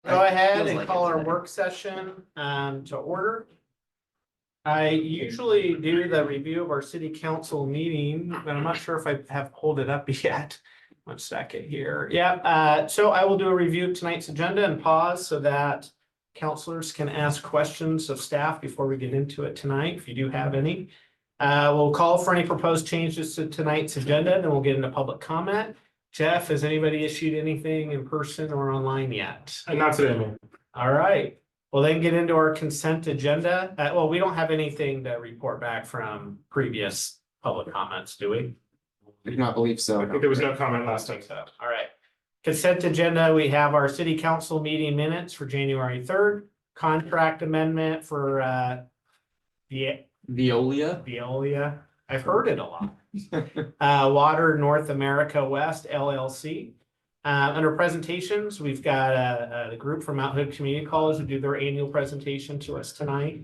Go ahead Feels and like call it our today. work session to order. I usually do the review of our city council meeting, but I'm not sure if I have pulled it up yet. 1 second here. Yeah, so I will do a review of tonight's agenda and pause so that counselors can ask questions of staff before we get into it tonight, if you do have any. We'll call for any proposed changes to tonight's agenda, then we'll get into public comment. Jeff, has anybody issued anything in person or online yet? Not today, man. All right, we'll then get into our consent agenda. Well, we don't have anything to report back from previous public comments, do we? I do not believe so. I think there was no comment last time. So, all right. Consent agenda, we have our city council meeting minutes for January 3rd, contract amendment for the Veolia. I've heard it a lot. Water North America West LLC. Under presentations, we've got a group from Mount Hood Community College who do their annual presentation to us tonight.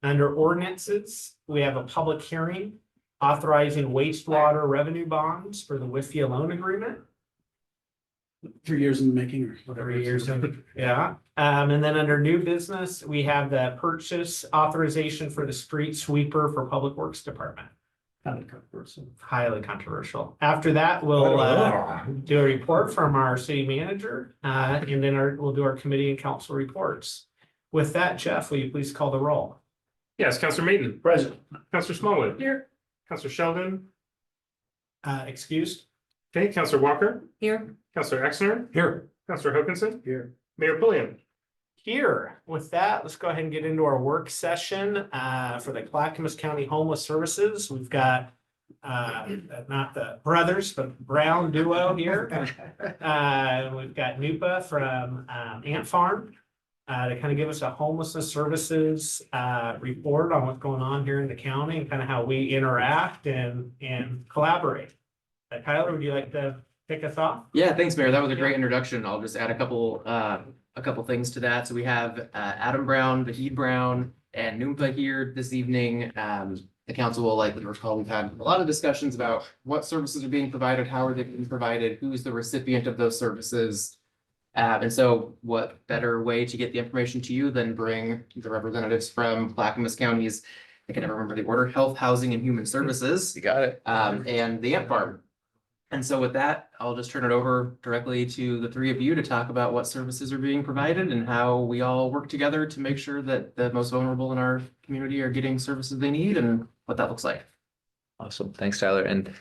Under ordinances, we have a public hearing authorizing wastewater revenue bonds for the WIFIA loan agreement. 3 years in the making or whatever. 3 years in, yeah. And then under new business, we have the purchase authorization for the street sweeper for Public Works Department. Kind of controversial. Highly controversial. After that, we'll do a report from our city manager, and then we'll do our committee and council reports. With that, Jeff, will you please call the roll? Yes, Counselor Maiden, Present. Counselor Smallwood, Here. Counselor Sheldon, Excused? okay, Counselor Walker, Here. Counselor Exner, Here. Counselor Hokinson, Here. Mayor Pulliam. Here. With that, let's go ahead and get into our work session for the Clackamas County Homeless Services. We've got not the brothers, but Brown duo here. We've got Nupa from Ant Farm to kind of give us a homelessness services report on what's going on here in the county and kind of how we interact and collaborate. Tyler, would you like to kick us off? Yeah, thanks, Mayor. That was a great introduction. I'll just add a couple things to that. So we have Adam Brown, Vahid Brown, and Noompa here this evening. The council will likely recall we've had a lot of discussions about what services are being provided, how are they being provided, who's the recipient of those services. And so what better way to get the information to you than bring the representatives from Clackamas County's, I can never remember the order, Health, Housing, and Human Services. You got it. And the Ant Farm. And so with that, I'll just turn it over directly to the three of you to talk about what services are being provided and how we all work together to make sure that the most vulnerable in our community are getting services they need and what that looks like. Awesome. Thanks, Tyler. And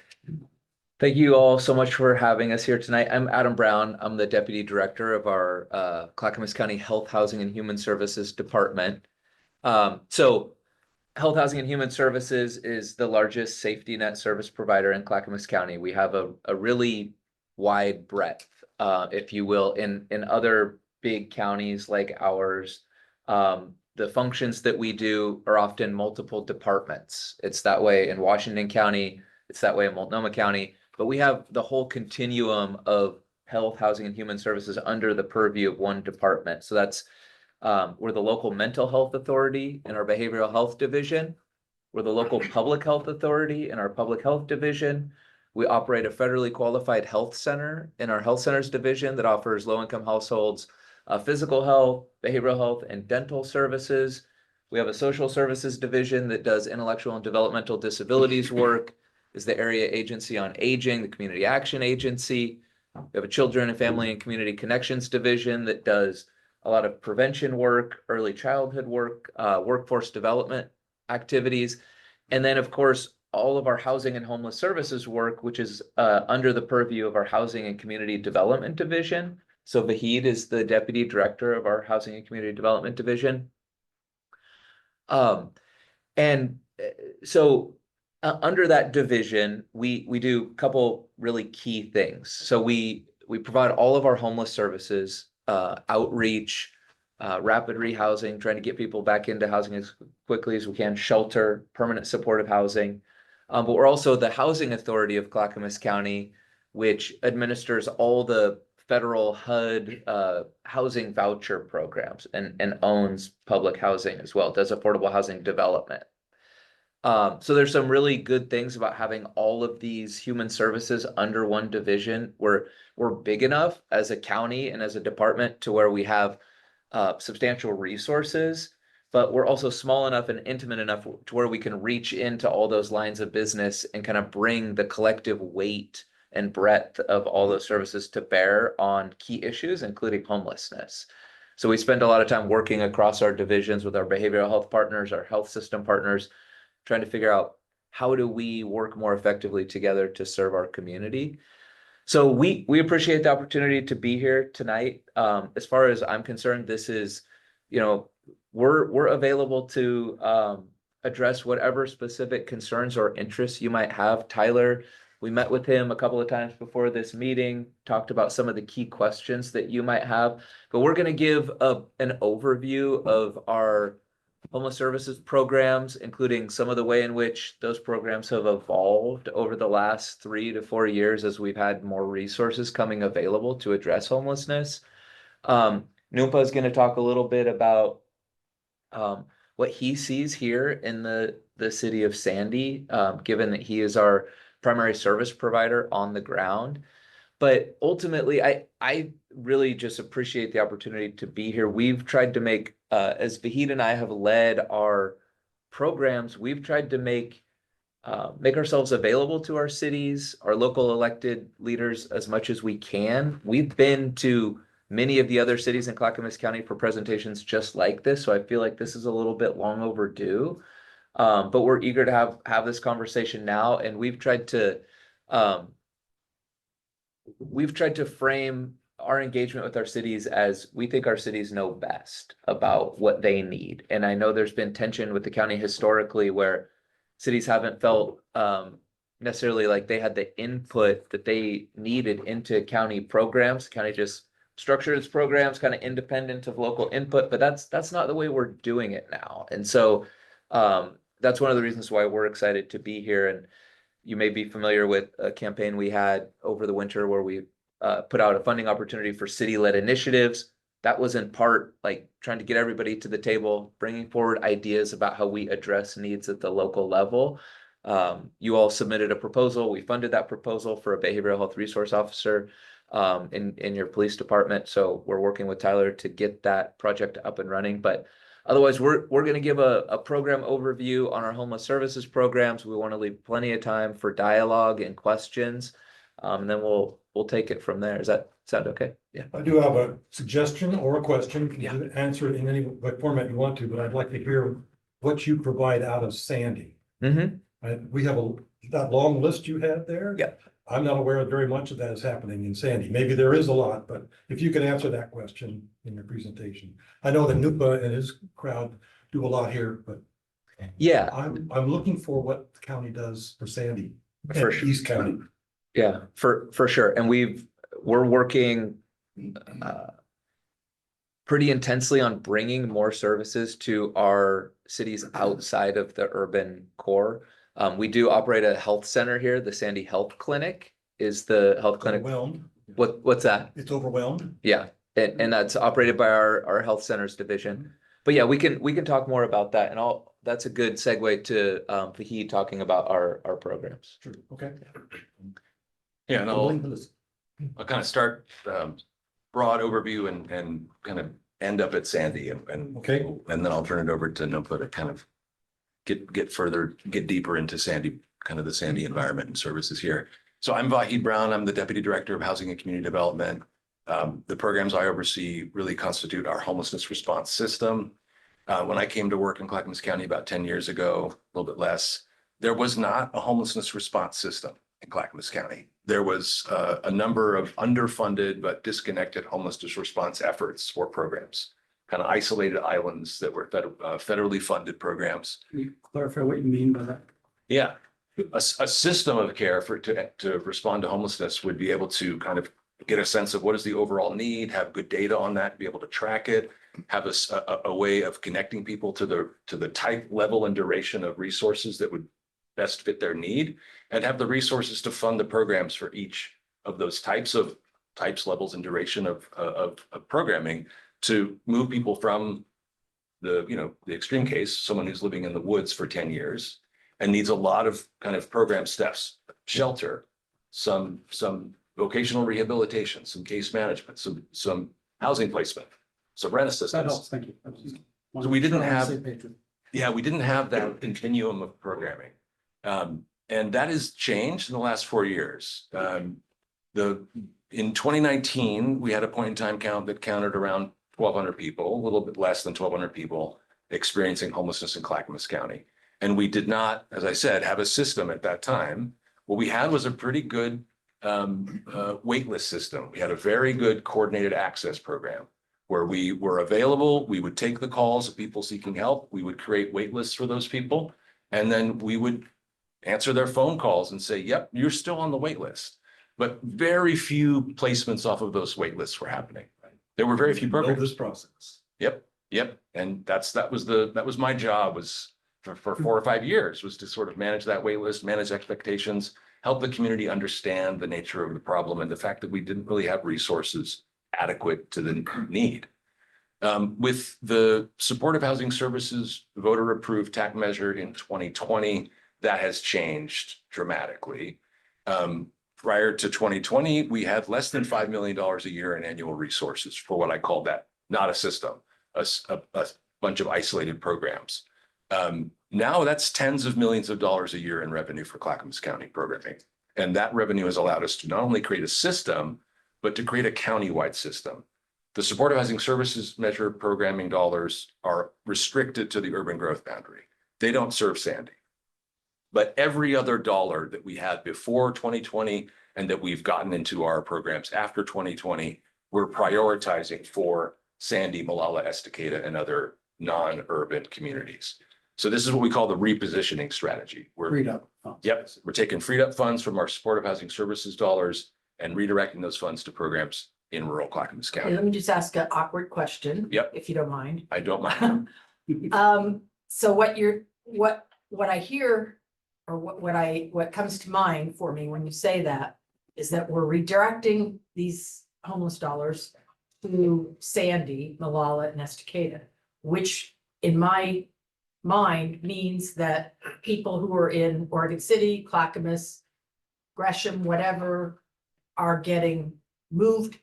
thank you all so much for having us here tonight. I'm Adam Brown. I'm the Deputy Director of our Clackamas County Health, Housing, and Human Services Department. So Health, Housing, and Human Services is the largest safety net service provider in Clackamas County. We have a really wide breadth, if you will, in other big counties like ours. The functions that we do are often multiple departments. It's that way in Washington County. It's that way in Multnomah County. But we have the whole continuum of health, housing, and human services under the purview of one department. So that's we're the local mental health authority in our behavioral health division. We're the local public health authority in our public health division. We operate a federally qualified health center in our health centers division that offers low-income households physical health, behavioral health, and dental services. We have a social services division that does intellectual and developmental disabilities work, is the area agency on aging, the community action agency. We have a children and family and community connections division that does a lot of prevention work, early childhood work, workforce development activities. And then, of course, all of our housing and homeless services work, which is under the purview of our housing and community development division. So Vahid is the Deputy Director of our Housing and Community Development Division. So under that division, we do a couple really key things. So we provide all of our homeless services, outreach, rapid rehousing, trying to get people back into housing as quickly as we can, shelter, permanent supportive housing. But we're also the Housing Authority of Clackamas County, which administers all the federal HUD housing voucher programs and owns public housing as well, does affordable housing development. So there's some really good things about having all of these human services under one division. We're big enough as a county and as a department to where we have substantial resources, but we're also small enough and intimate enough to where we can reach into all those lines of business and kind of bring the collective weight and breadth of all those services to bear on key issues, including homelessness. So we spend a lot of time working across our divisions with our behavioral health partners, our health system partners, trying to figure out how do we work more effectively together to serve our community. So we appreciate the opportunity to be here tonight. As far as I'm concerned, this is, we're available to address whatever specific concerns or interests you might have. Tyler, we met with him a couple of times before this meeting, talked about some of the key questions that you might have, but we're going to give an overview of our homeless services programs, including some of the way in which those programs have evolved over the last 3 to 4 years as we've had more resources coming available to address homelessness. Noompa is going to talk a little bit about what he sees here in the city of Sandy, given that he is our primary service provider on the ground. But ultimately, I really just appreciate the opportunity to be here. We've tried to make, as Vahid and I have led our programs, we've tried to make ourselves available to our cities, our local elected leaders as much as we can. We've been to many of the other cities in Clackamas County for presentations just like this, so I feel like this is a little bit long overdue. But we're eager to have this conversation now, and we've tried to frame our engagement with our cities as we think our cities know best about what they need. And I know there's been tension with the county historically where cities haven't felt necessarily like they had the input that they needed into county programs. County just structured its programs kind of independent of local input, but that's not the way we're doing it now. And so that's one of the reasons why we're excited to be here. And you may be familiar with a campaign we had over the winter where we put out a funding opportunity for city-led initiatives. That was in part like trying to get everybody to the table, bringing forward ideas about how we address needs at the local level. You all submitted a proposal. We funded that proposal for a behavioral health resource officer in your police department. So we're working with Tyler to get that project up and running. But otherwise, we're going to give a program overview on our homeless services programs. We want to leave plenty of time for dialogue and questions, and then we'll take it from there. Does that sound okay? Yeah. I do have a suggestion or a question. You Yeah. can answer it in any what format you want to, but I'd like to hear what you provide out of Sandy. Mm-hmm. We have that long list you had there. Yeah. I'm not aware of very much of that is happening in Sandy. Maybe there is a lot, but if you could answer that question in your presentation. I know that Nupa and his crowd do a lot here, but Yeah, I'm looking for what the county does for Sandy. For and sure. East County. yeah, for sure. And we're working pretty intensely on bringing more services to our cities outside of the urban core. We do operate a health center here. The Sandy Health Clinic is the health clinic. Overwhelmed. What's that? It's overwhelmed. Yeah, and that's operated by our health centers division. But yeah, we can talk more about that, and that's a good segue to Fahid talking about our programs. True. Okay. Yeah, and I'll kind of start broad overview and kind of end up at Sandy and Okay. and then I'll turn it over to Nopa to kind of get deeper into Sandy, kind of the Sandy environment and services here. So I'm Vahid Brown. I'm the Deputy Director of Housing and Community Development. The programs I oversee really constitute our homelessness response system. When I came to work in Clackamas County about 10 years ago, a little bit less, there was not a homelessness response system in Clackamas County. There was a number of underfunded but disconnected homelessness response efforts or programs, kind of isolated islands that were federally funded programs. Can you clarify what you mean by that? Yeah, a system of care to respond to homelessness would be able to kind of get a sense of what is the overall need, have good data on that, be able to track it, have a way of connecting people to the type, level, and duration of resources that would best fit their need, and have the resources to fund the programs for each of those types, levels, and duration of programming to move people from the extreme case, someone who's living in the woods for 10 years and needs a lot of kind of program steps, shelter, some vocational rehabilitation, some case management, some housing placement, So rent That assistance. helps, thank you. I was just So we didn't wanted to have- say patron. Yeah, we didn't have that continuum of programming. And that has changed in the last 4 years. In 2019, we had a point in time count that counted around 1,200 people, a little bit less than 1,200 people experiencing homelessness in Clackamas County. And we did not, as I said, have a system at that time. What we had was a pretty good wait list system. We had a very good coordinated access program where we were available. We would take the calls of people seeking help. We would create wait lists for those people. And then we would answer their phone calls and say, yep, you're still on the wait list. But very few placements off of those wait lists were happening. There were very few Know programs. this process. Yep. And that was my job was for 4 or 5 years was to sort of manage that wait list, manage expectations, help the community understand the nature of the problem and the fact that we didn't really have resources adequate to the need. With the Supportive Housing Services voter approved TAC measure in 2020, that has changed dramatically. Prior to 2020, we had less than $5 million a year in annual resources for what I call that, not a system, a bunch of isolated programs. Now that's tens of millions of dollars a year in revenue for Clackamas County programming. And that revenue has allowed us to not only create a system, but to create a countywide system. The Supportive Housing Services measure programming dollars are restricted to the urban growth boundary. They don't serve Sandy. But every other dollar that we had before 2020 and that we've gotten into our programs after 2020, we're prioritizing for Sandy, Molalla, Estacada, and other non-urban communities. So this is what we call the repositioning strategy. Freed up. funds. Yep, we're taking freed up funds from our Supportive Housing Services dollars and redirecting those funds to programs in rural Clackamas Okay, County. let me just ask an awkward question. Yep. If you don't mind. I don't mind. So what I hear or what comes to mind for me when you say that is that we're redirecting these homeless dollars to Sandy, Molalla, and Estacada, which in my mind means that people who are in Oregon City, Clackamas, Gresham, whatever, are getting moved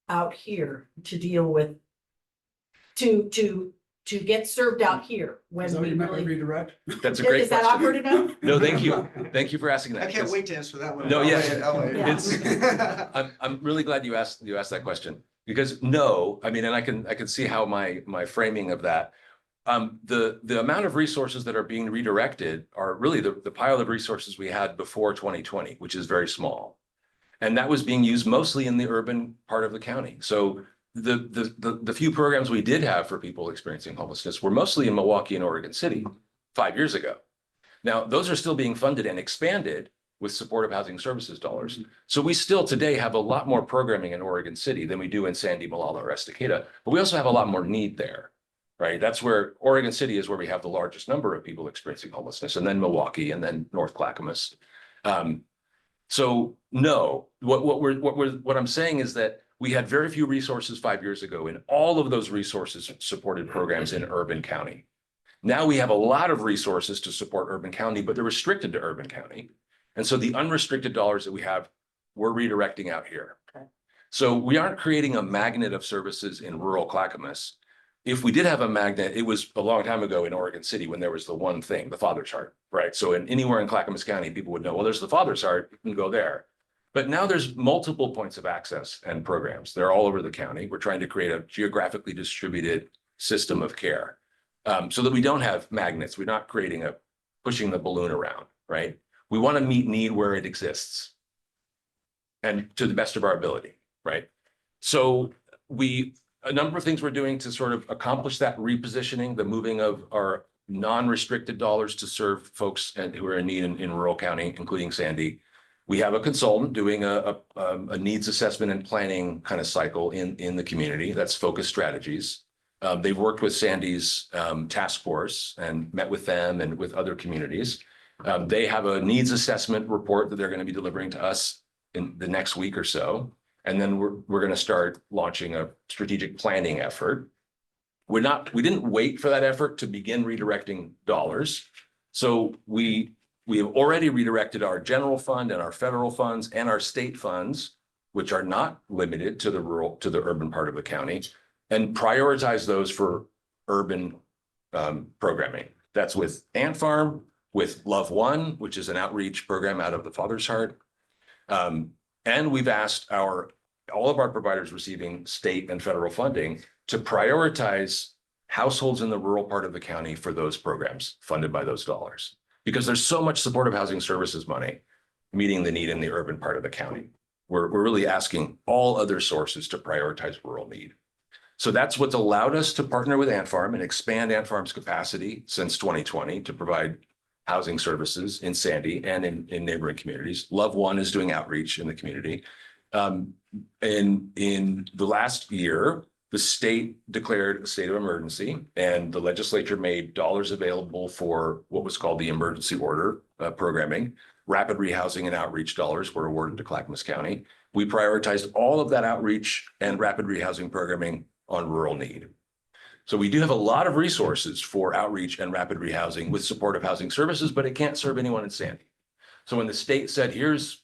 out here to deal with, to get served out here Is when that what we you meant by really. redirect? That's a great Is that awkward question. enough? No, thank you. Thank you for asking that. I can't 'cause wait to answer that one. No, I'll yeah. wait, I'll wait. It's- I'm really glad you asked that question because no, I mean, and I can see how my framing of that. The amount of resources that are being redirected are really the pile of resources we had before 2020, which is very small. And that was being used mostly in the urban part of the county. So the few programs we did have for people experiencing homelessness were mostly in Milwaukee and Oregon City 5 years ago. Now, those are still being funded and expanded with Supportive Housing Services dollars. So we still today have a lot more programming in Oregon City than we do in Sandy, Molalla, or Estacada, but we also have a lot more need there, right? That's where Oregon City is where we have the largest number of people experiencing homelessness, and then Milwaukee, and then North Clackamas. So no, what I'm saying is that we had very few resources 5 years ago, and all of those resources supported programs in urban county. Now we have a lot of resources to support urban county, but they're restricted to urban county. And so the unrestricted dollars that we have, we're redirecting out here. Okay. So we aren't creating a magnet of services in rural Clackamas. If we did have a magnet, it was a long time ago in Oregon City when there was the one thing, the Father's Heart, right? So anywhere in Clackamas County, people would know, well, there's the Father's Heart, you can go there. But now there's multiple points of access and programs. They're all over the county. We're trying to create a geographically distributed system of care so that we don't have magnets. We're not pushing the balloon around, right? We want to meet need where it exists and to the best of our ability, right? So a number of things we're doing to sort of accomplish that repositioning, the moving of our non-restricted dollars to serve folks who are in need in rural county, including Sandy. We have a consultant doing a needs assessment and planning kind of cycle in the community. That's Focus Strategies. They've worked with Sandy's task force and met with them and with other communities. They have a needs assessment report that they're going to be delivering to us in the next week or so. And then we're going to start launching a strategic planning effort. We didn't wait for that effort to begin redirecting dollars. So we have already redirected our general fund and our federal funds and our state funds, which are not limited to the urban part of the county. and prioritize those for urban programming. That's with Ant Farm, with Love One, which is an outreach program out of the Father's Heart. And we've asked all of our providers receiving state and federal funding to prioritize households in the rural part of the county for those programs funded by those dollars. Because there's so much supportive housing services money meeting the need in the urban part of the county. We're really asking all other sources to prioritize rural need. So that's what's allowed us to partner with Ant Farm and expand Ant Farm's capacity since 2020 to provide housing services in Sandy and in neighboring communities. Love One is doing outreach in the community. And in the last year, the state declared a state of emergency and the legislature made dollars available for what was called the emergency order programming. Rapid rehousing and outreach dollars were awarded to Clackamas County. We prioritized all of that outreach and rapid rehousing programming on rural need. So we do have a lot of resources for outreach and rapid rehousing with supportive housing services, but it can't serve anyone in Sandy. So when the state said, here's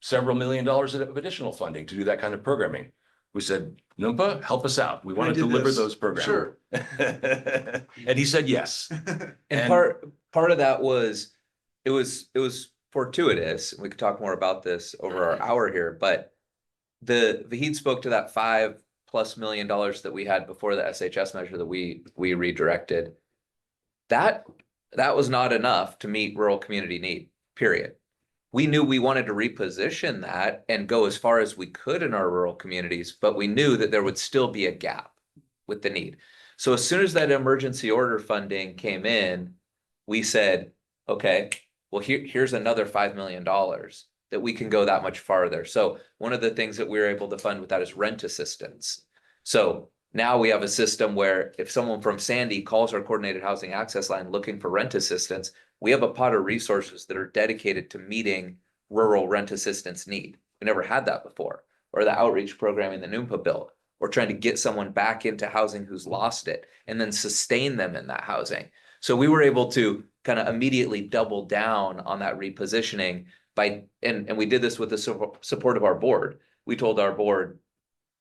several $1 million of additional funding to do that kind of programming, we said, NUMPA, help us out. We want to deliver those programs. Sure. And he said, yes. And part of that was, it was fortuitous. We could talk more about this over our hour here, but the Vahid spoke to that $5+ million that we had before the SHS measure that we redirected. That was not enough to meet rural community need, period. We knew we wanted to reposition that and go as far as we could in our rural communities, but we knew that there would still be a gap with the need. So as soon as that emergency order funding came in, we said, okay, well, here's another $5 million that we can go that much farther. So one of the things that we were able to fund with that is rent assistance. So now we have a system where if someone from Sandy calls our coordinated housing access line looking for rent assistance, we have a pot of resources that are dedicated to meeting rural rent assistance need. We never had that before. Or the outreach program in the NUMPA bill. We're trying to get someone back into housing who's lost it and then sustain them in that housing. So we were able to kind of immediately double down on that repositioning and we did this with the support of our board. We told our board,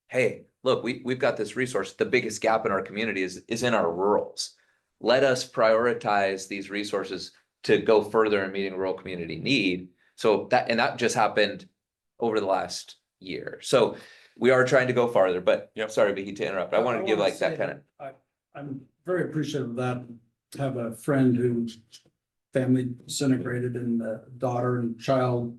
hey, look, we've got this resource. The biggest gap in our community is in our rurals. Let us prioritize these resources to go further in meeting rural community need. So that just happened over the last year. So we are trying to go farther, but sorry, Vicky, to interrupt. I wanted to give like that kind of. I'm very appreciative of that. I have a friend whose family disintegrated and the daughter and child,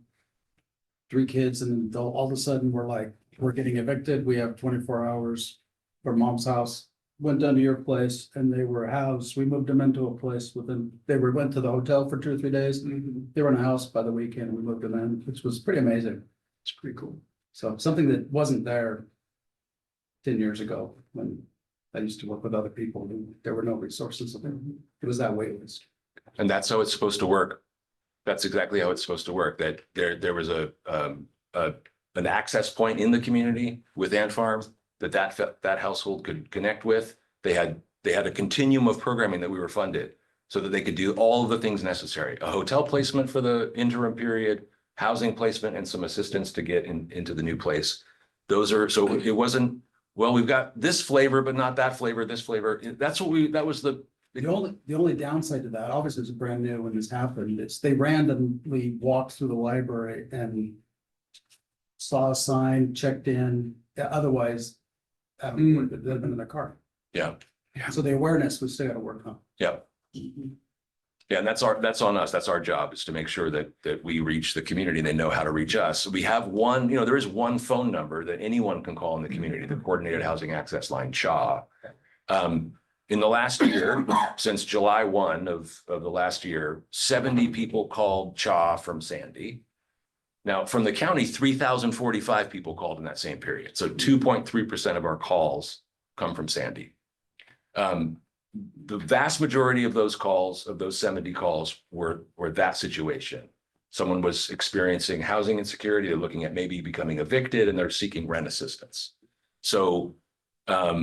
3 kids, and all of a sudden we're getting evicted. We have 24 hours for mom's house. Went down to your place and they were housed. We moved them into a place went to the hotel for 2 or 3 days. They were in a house by the weekend. We moved them in, which was pretty amazing. It's pretty cool. So something that wasn't there 10 years ago when I used to work with other people, there were no resources. It was that wait list. And that's how it's supposed to work. That's exactly how it's supposed to work. That there was an access point in the community with Ant Farm that household could connect with. They had a continuum of programming that we were funded so that they could do all of the things necessary. A hotel placement for the interim period, housing placement, and some assistance to get into the new place. So it wasn't, well, we've got this flavor, but not that flavor, this flavor. That was the. The only downside to that, obviously it's brand new when this happened, is they randomly walked through the library and saw a sign, checked in, otherwise they'd been in their car. Yeah. So the awareness we still got to work on. Yeah. Yeah, and that's on us. That's our job, is to make sure that we reach the community and they know how to reach us. We have there is one phone number that anyone can call in the community, the Coordinated Housing Access Line, CHA. In the last year, since July 1 of the last year, 70 people called CHA from Sandy. Now, from the county, 3,045 people called in that same period. So 2.3% of our calls come from Sandy. The vast majority of those calls, of those 70 calls, were that situation. Someone was experiencing housing insecurity, they're looking at maybe becoming evicted, and they're seeking rent assistance. So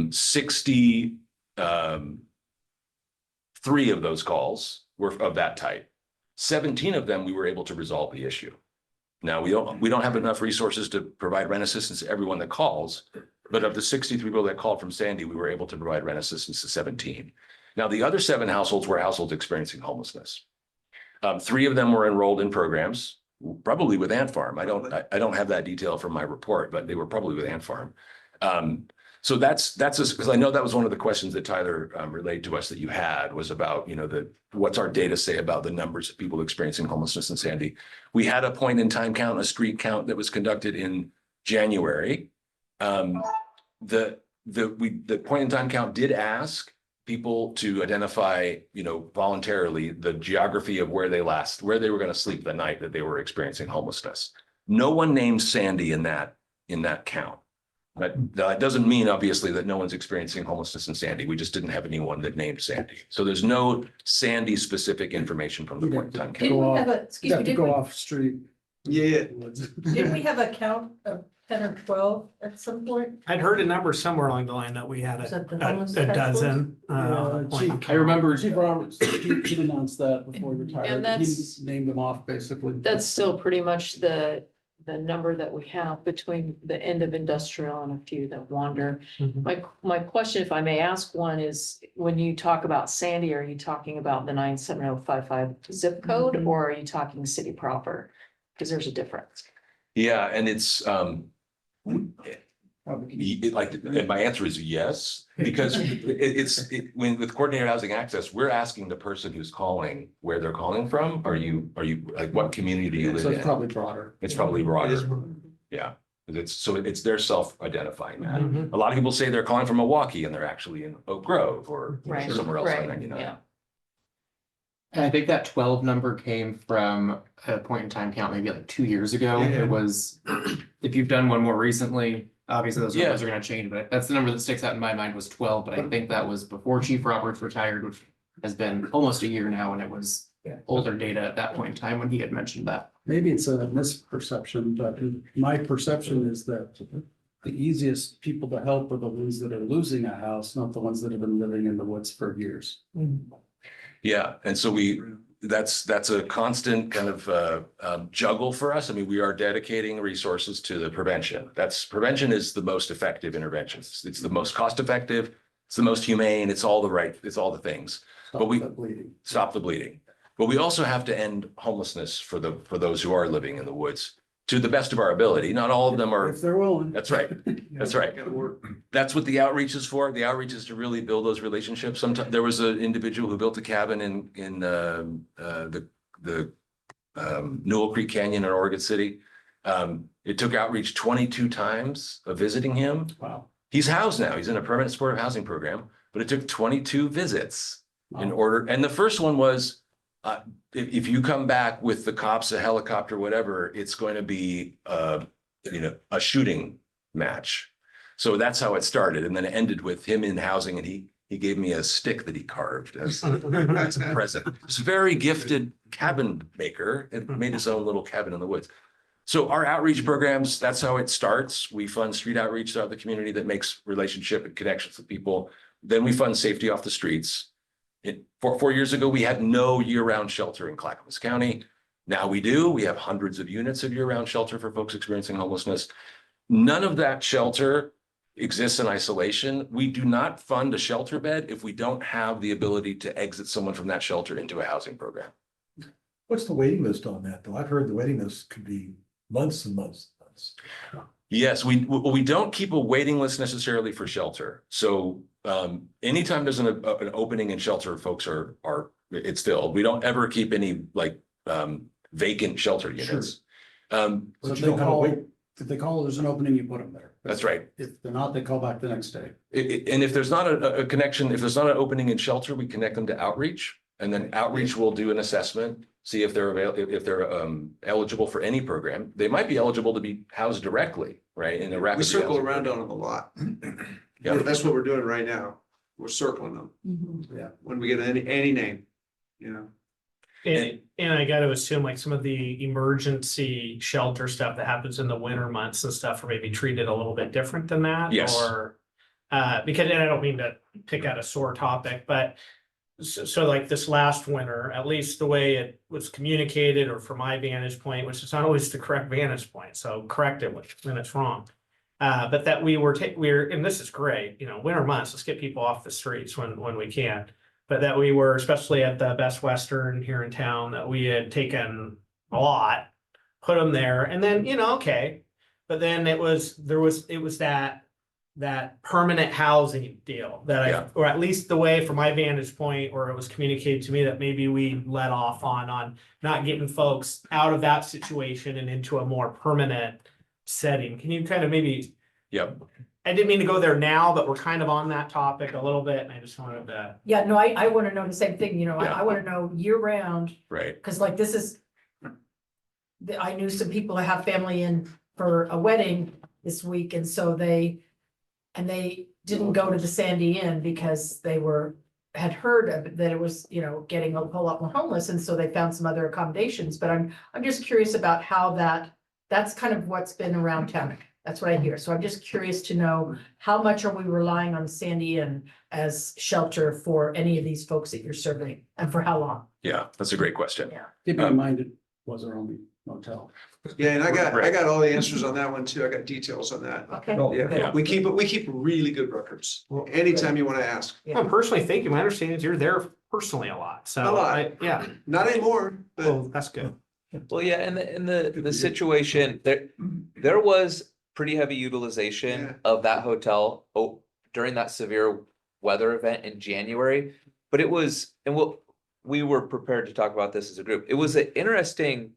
63 of those calls were of that type. 17 of them, we were able to resolve the issue. Now, we don't have enough resources to provide rent assistance to everyone that calls. But of the 63 people that called from Sandy, we were able to provide rent assistance to 17. Now, the other 7 households were households experiencing homelessness. 3 of them were enrolled in programs, probably with Ant Farm. I don't have that detail from my report, but they were probably with Ant Farm. So that's because I know that was one of the questions that Tyler relayed to us that you had was about, what's our data say about the numbers of people experiencing homelessness in Sandy? We had a point in time count, a street count that was conducted in January. The point in time count did ask people to identify, voluntarily the geography of where they were going to sleep the night that they were experiencing homelessness. No one named Sandy in that count. But that doesn't mean obviously that no one's experiencing homelessness in Sandy. We just didn't have anyone that named Sandy. So there's no Sandy specific information from the point in time count. Didn't we have a, You excuse have me, to did go we, off street. Yeah. didn't we have a count of 10 or 12 at some point? I'd heard a number somewhere along the line that we had Was that the a homeless task dozen. Yeah, point. I remember, Chief Roberts, he announced that before he retired. And that's- He named them off basically. That's still pretty much the number that we have between the end of industrial and a few that wander. Mhm. My question, if I may ask one, is when you talk about Sandy, are you talking about the 97055 zip code or are you talking city proper? Because there's a difference. Yeah, and it's, Probably. and my answer is yes, because when with coordinated housing access, we're asking the person who's calling where they're calling from. Are you like, what community do you So live it's in? probably broader. It's probably broader. Yeah, it's their self-identifying that. Mhm. A lot of people say they're calling from Milwaukee and they're actually in Oak Grove or Right, somewhere else on right, 99. yeah. and I think that 12 number came from a point in time count, maybe like 2 years ago. Yeah. It was, if you've done one more recently, obviously those numbers Yeah. are gonna change, but that's the number that sticks out in my mind was 12, but I think that was before Chief Roberts retired, which has been almost a year now, and it was older data at that point in time when he had mentioned that. Maybe it's a misperception, but my perception is that the easiest people to help are the ones that are losing a house, not the ones that have been living in the woods for years. Yeah, and so that's a constant kind of juggle for us. I mean, we are dedicating resources to the prevention. Prevention is the most effective intervention. It's the most cost effective. It's the most humane. It's all the things. Stop we- the bleeding. Stop the bleeding. But we also have to end homelessness for those who are living in the woods to the best of our ability. Not all of them are. If they're willing. That's right. That's right. That's what the outreach is for. The outreach is to really build those relationships. Sometimes there was an individual who built a cabin in the Newell Creek Canyon in Oregon City. It took outreach 22 times of visiting him. Wow. He's housed now. He's in a permanent supportive housing program, but it took 22 visits in Wow. order. And the first one was, if you come back with the cops, a helicopter, whatever, it's going to be, a shooting match. So that's how it started. And then it ended with him in housing and he gave me a stick that he carved as a present. He's a very gifted cabin maker and made his own little cabin in the woods. So our outreach programs, that's how it starts. We fund street outreach throughout the community that makes relationship and connections with people. Then we fund safety off the streets. 4 years ago, we had no year-round shelter in Clackamas County. Now we do. We have hundreds of units of year-round shelter for folks experiencing homelessness. None of that shelter exists in isolation. We do not fund a shelter bed if we don't have the ability to exit someone from that shelter into a housing program. What's the waiting list on that, though? I've heard the waiting list could be months and months and months. Yes, we don't keep a waiting list necessarily for shelter. So anytime there's an opening in shelter, folks it's filled. We don't ever keep any vacant shelter units. So But if you they don't have a call, wait. if they call, there's an opening, you put them there. That's right. If they're not, they call back the next day. And if there's not a connection, if there's not an opening in shelter, we connect them to outreach. And then outreach will do an assessment, see if they're eligible for any program. They might be eligible to be housed directly, right? In a rapid. We circle housing around program. on them a lot. Yeah. That's what we're doing right now. We're circling them when we get any name, And I gotta assume like some of the emergency shelter stuff that happens in the winter months and stuff are maybe treated a little bit different than that. Yes. Or, because, and I don't mean to pick out a sore topic, but so like this last winter, at least the way it was communicated, or from my vantage point, which is not always the correct vantage point, so correct it when it's wrong. But that and this is great, winter months, let's get people off the streets when we can. But that we were, especially at the Best Western here in town, that we had taken a lot, put them there, and then, okay. But then it was that permanent housing deal that Yeah. or at least the way from my vantage point, or it was communicated to me that maybe we let off on not getting folks out of that situation and into a more permanent setting. Can you kind of maybe, Yep, I didn't mean to go there now, but we're kind of on that topic a little bit, and I just wanted to. Yeah, no, I want to know the same thing, Yeah. I want to know year round, right. because like this is. I knew some people that have family in for a wedding this week, and so they didn't go to the Sandy Inn because they had heard that it was, getting a whole lot more homeless, and so they found some other accommodations, but I'm just curious about how that's kind of what's been around town. That's what I hear. So I'm just curious to know, how much are we relying on Sandy Inn as shelter for any of these folks that you're serving, and for how long? Yeah, that's a great question. Yeah. Keep in mind, it was our only motel. Yeah, and I Right. got all the answers on that one too. I got details on that. Okay. Yeah, Yeah. we keep really good records. Anytime you want to ask. Yeah. I personally think, my understanding is you're there personally a lot, so. A lot. Yeah, Not anymore, well, but that's good. Well, yeah, and the situation, there was pretty heavy utilization Yeah. of that hotel during that severe weather event in January. But it was, and we were prepared to talk about this as a group. It was an interesting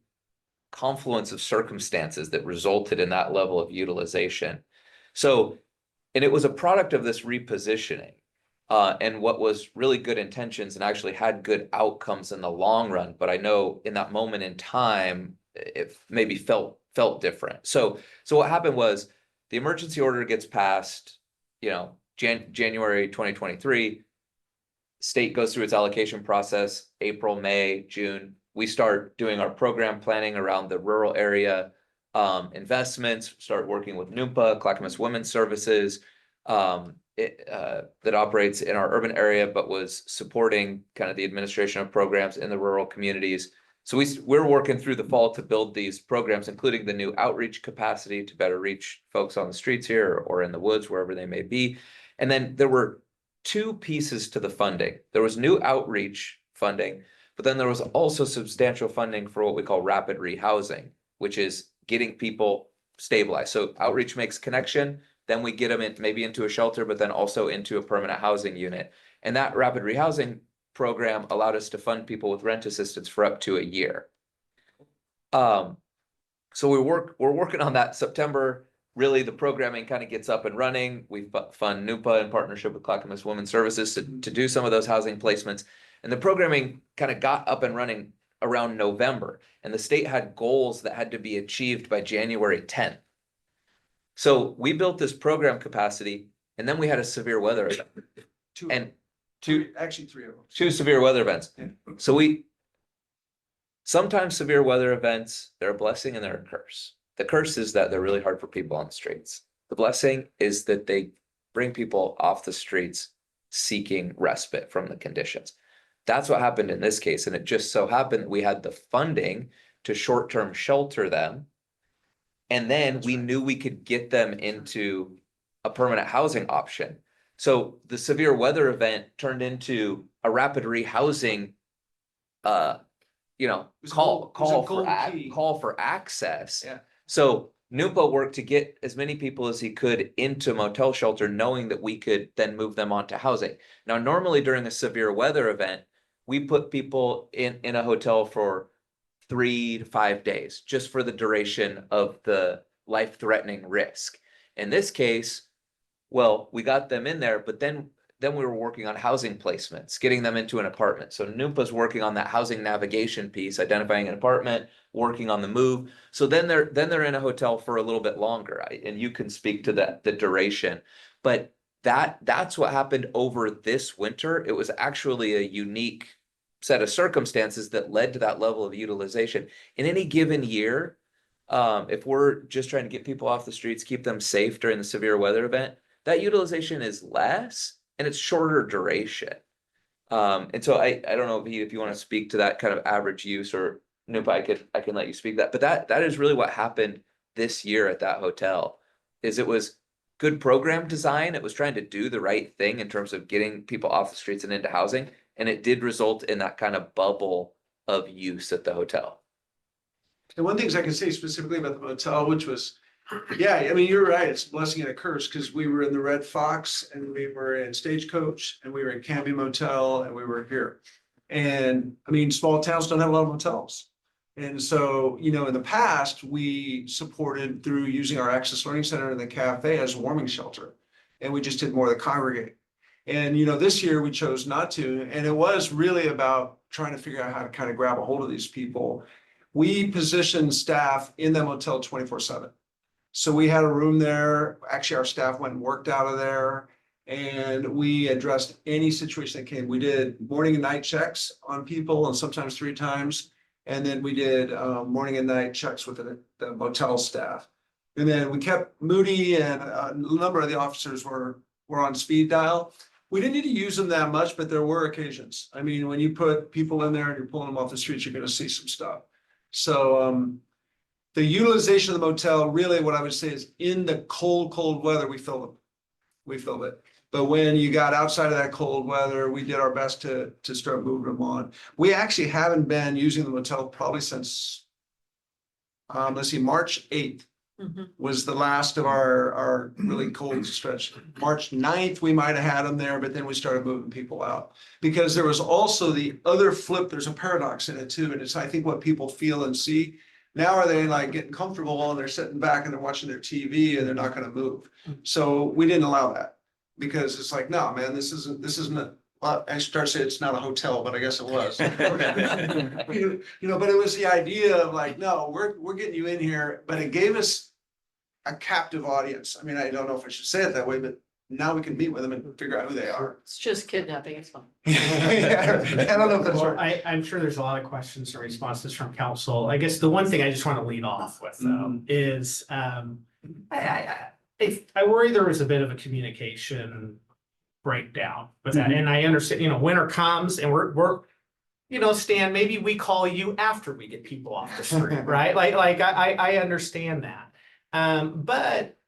confluence of circumstances that resulted in that level of utilization. So, and it was a product of this repositioning. And what was really good intentions and actually had good outcomes in the long run. But I know in that moment in time, it maybe felt different. So what happened was the emergency order gets passed, January 2023. State goes through its allocation process, April, May, June. We start doing our program planning around the rural area investments, start working with NUMPA, Clackamas Women's Services, that operates in our urban area, but was supporting kind of the administration of programs in the rural communities. So we're working through the fall to build these programs, including the new outreach capacity to better reach folks on the streets here or in the woods, wherever they may be. And then there were two pieces to the funding. There was new outreach funding, but then there was also substantial funding for what we call rapid rehousing, which is getting people stabilized. So outreach makes connection, then we get them maybe into a shelter, but then also into a permanent housing unit. And that rapid rehousing program allowed us to fund people with rent assistance for up to a year. So we're working on that. September, really the programming kind of gets up and running. We fund NUPA in partnership with Clackamas Women's Services to do some of those housing placements. And the programming kind of got up and running around November, and the state had goals that had to be achieved by January 10th. So we built this program capacity, and then we had a severe weather event. actually 3 of them. Two severe weather events. Yeah. So sometimes severe weather events, they're a blessing and they're a curse. The curse is that they're really hard for people on the streets. The blessing is that they bring people off the streets seeking respite from the conditions. That's what happened in this case. And it just so happened that we had the funding to short-term shelter them. And then we knew we could get them into a permanent housing option. So the severe weather event turned into a rapid rehousing, was a call gold key. for access. Yeah. So NUPA worked to get as many people as he could into motel shelter, knowing that we could then move them onto housing. Now, normally during a severe weather event, we put people in a hotel for 3 to 5 days, just for the duration of the life-threatening risk. In this case, well, we got them in there, but then we were working on housing placements, getting them into an apartment. So NUMPA's working on that housing navigation piece, identifying an apartment, working on the move. So then they're in a hotel for a little bit longer, and you can speak to the duration. But that's what happened over this winter. It was actually a unique set of circumstances that led to that level of utilization. In any given year, if we're just trying to get people off the streets, keep them safe during the severe weather event, that utilization is less and it's shorter duration. And so I don't know, Pete, if you want to speak to that kind of average use, or Nupa, I can let you speak that, but that is really what happened this year at that hotel. Is it was good program design, it was trying to do the right thing in terms of getting people off the streets and into housing, and it did result in that kind of bubble of use at the hotel. And one thing I can say specifically about the motel, which was, yeah, I mean, you're right, it's a blessing and a curse, because we were in the Red Fox and we were in Stagecoach and we were in Canby Motel and we were here. And I mean, small towns don't have a lot of motels. And so, you know, in the past, we supported through using our Access Learning Center and the cafe as a warming shelter. And we just did more of the congregate. And, you know, this year we chose not to, and it was really about trying to figure out how to kind of grab a hold of these people. We positioned staff in the motel 24/7. So we had a room there. Actually, our staff went and worked out of there. And we addressed any situation that came. We did morning and night checks on people, and sometimes 3 times. And then we did morning and night checks with the motel staff. And then we kept Moody, and a number of the officers were on speed dial. We didn't need to use them that much, but there were occasions. I mean, when you put people in there and you're pulling them off the streets, you're gonna see some stuff. So the utilization of the motel, really what I would say is in the cold weather, we filled them. We filled it. But when you got outside of that cold weather, we did our best to start moving them on. We actually haven't been using the motel probably since, let's see, March 8th was the last of our really cold stretch. March 9th, we might have had them there, but then we started moving people out. Because there was also the other flip, there's a paradox in it too, and it's, I think, what people feel and see. Now are they like getting comfortable and they're sitting back and they're watching their TV and they're not gonna move. So we didn't allow that. Because it's like, no, man, this isn't a, well, I start to say it's not a hotel, but I guess it was. You know, but it was the idea of like, no, we're getting you in here, but it gave us a captive audience. I mean, I don't know if I should say it that way, but now we can meet with them and figure out who they are. It's just kidnapping, it's fine. Yeah, I don't know if that's Well, right. I'm sure there's a lot of questions and responses from council. I guess the one thing I just want to lead off with though is, I worry there was a bit of a communication breakdown with that. And I understand, you know, winter comes and we're, you know, Stan, maybe we call you after we get people off the street, right? Like I understand that. But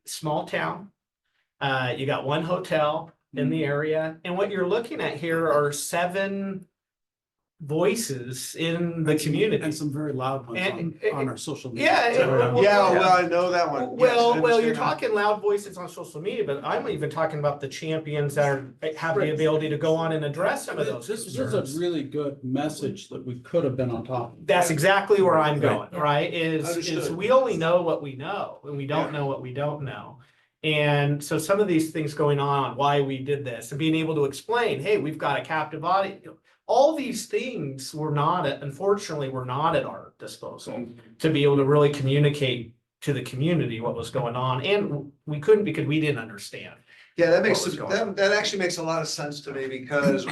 small town, you got one hotel in the area, and what you're looking at here are 7 voices in the community. And some very loud ones on our social media. Yeah, well, Yeah, well, I know that one. Yes, I Well, you're understand that. talking loud voices on social media, but I'm even talking about the champions that have the ability to go on and address some of those This is concerns. a really good message that we could have been on top of. That's exactly where I'm going, Right. right? Is Understood. we only know what we know, and we don't know what we don't know. And so some of these things going on, why we did this, and being able to explain, hey, we've got a captive audience. All these things unfortunately, were not at our disposal to be able to really communicate to the community what was going on. And we couldn't because we didn't understand. Yeah, that makes, What was going that actually makes a lot of sense to me because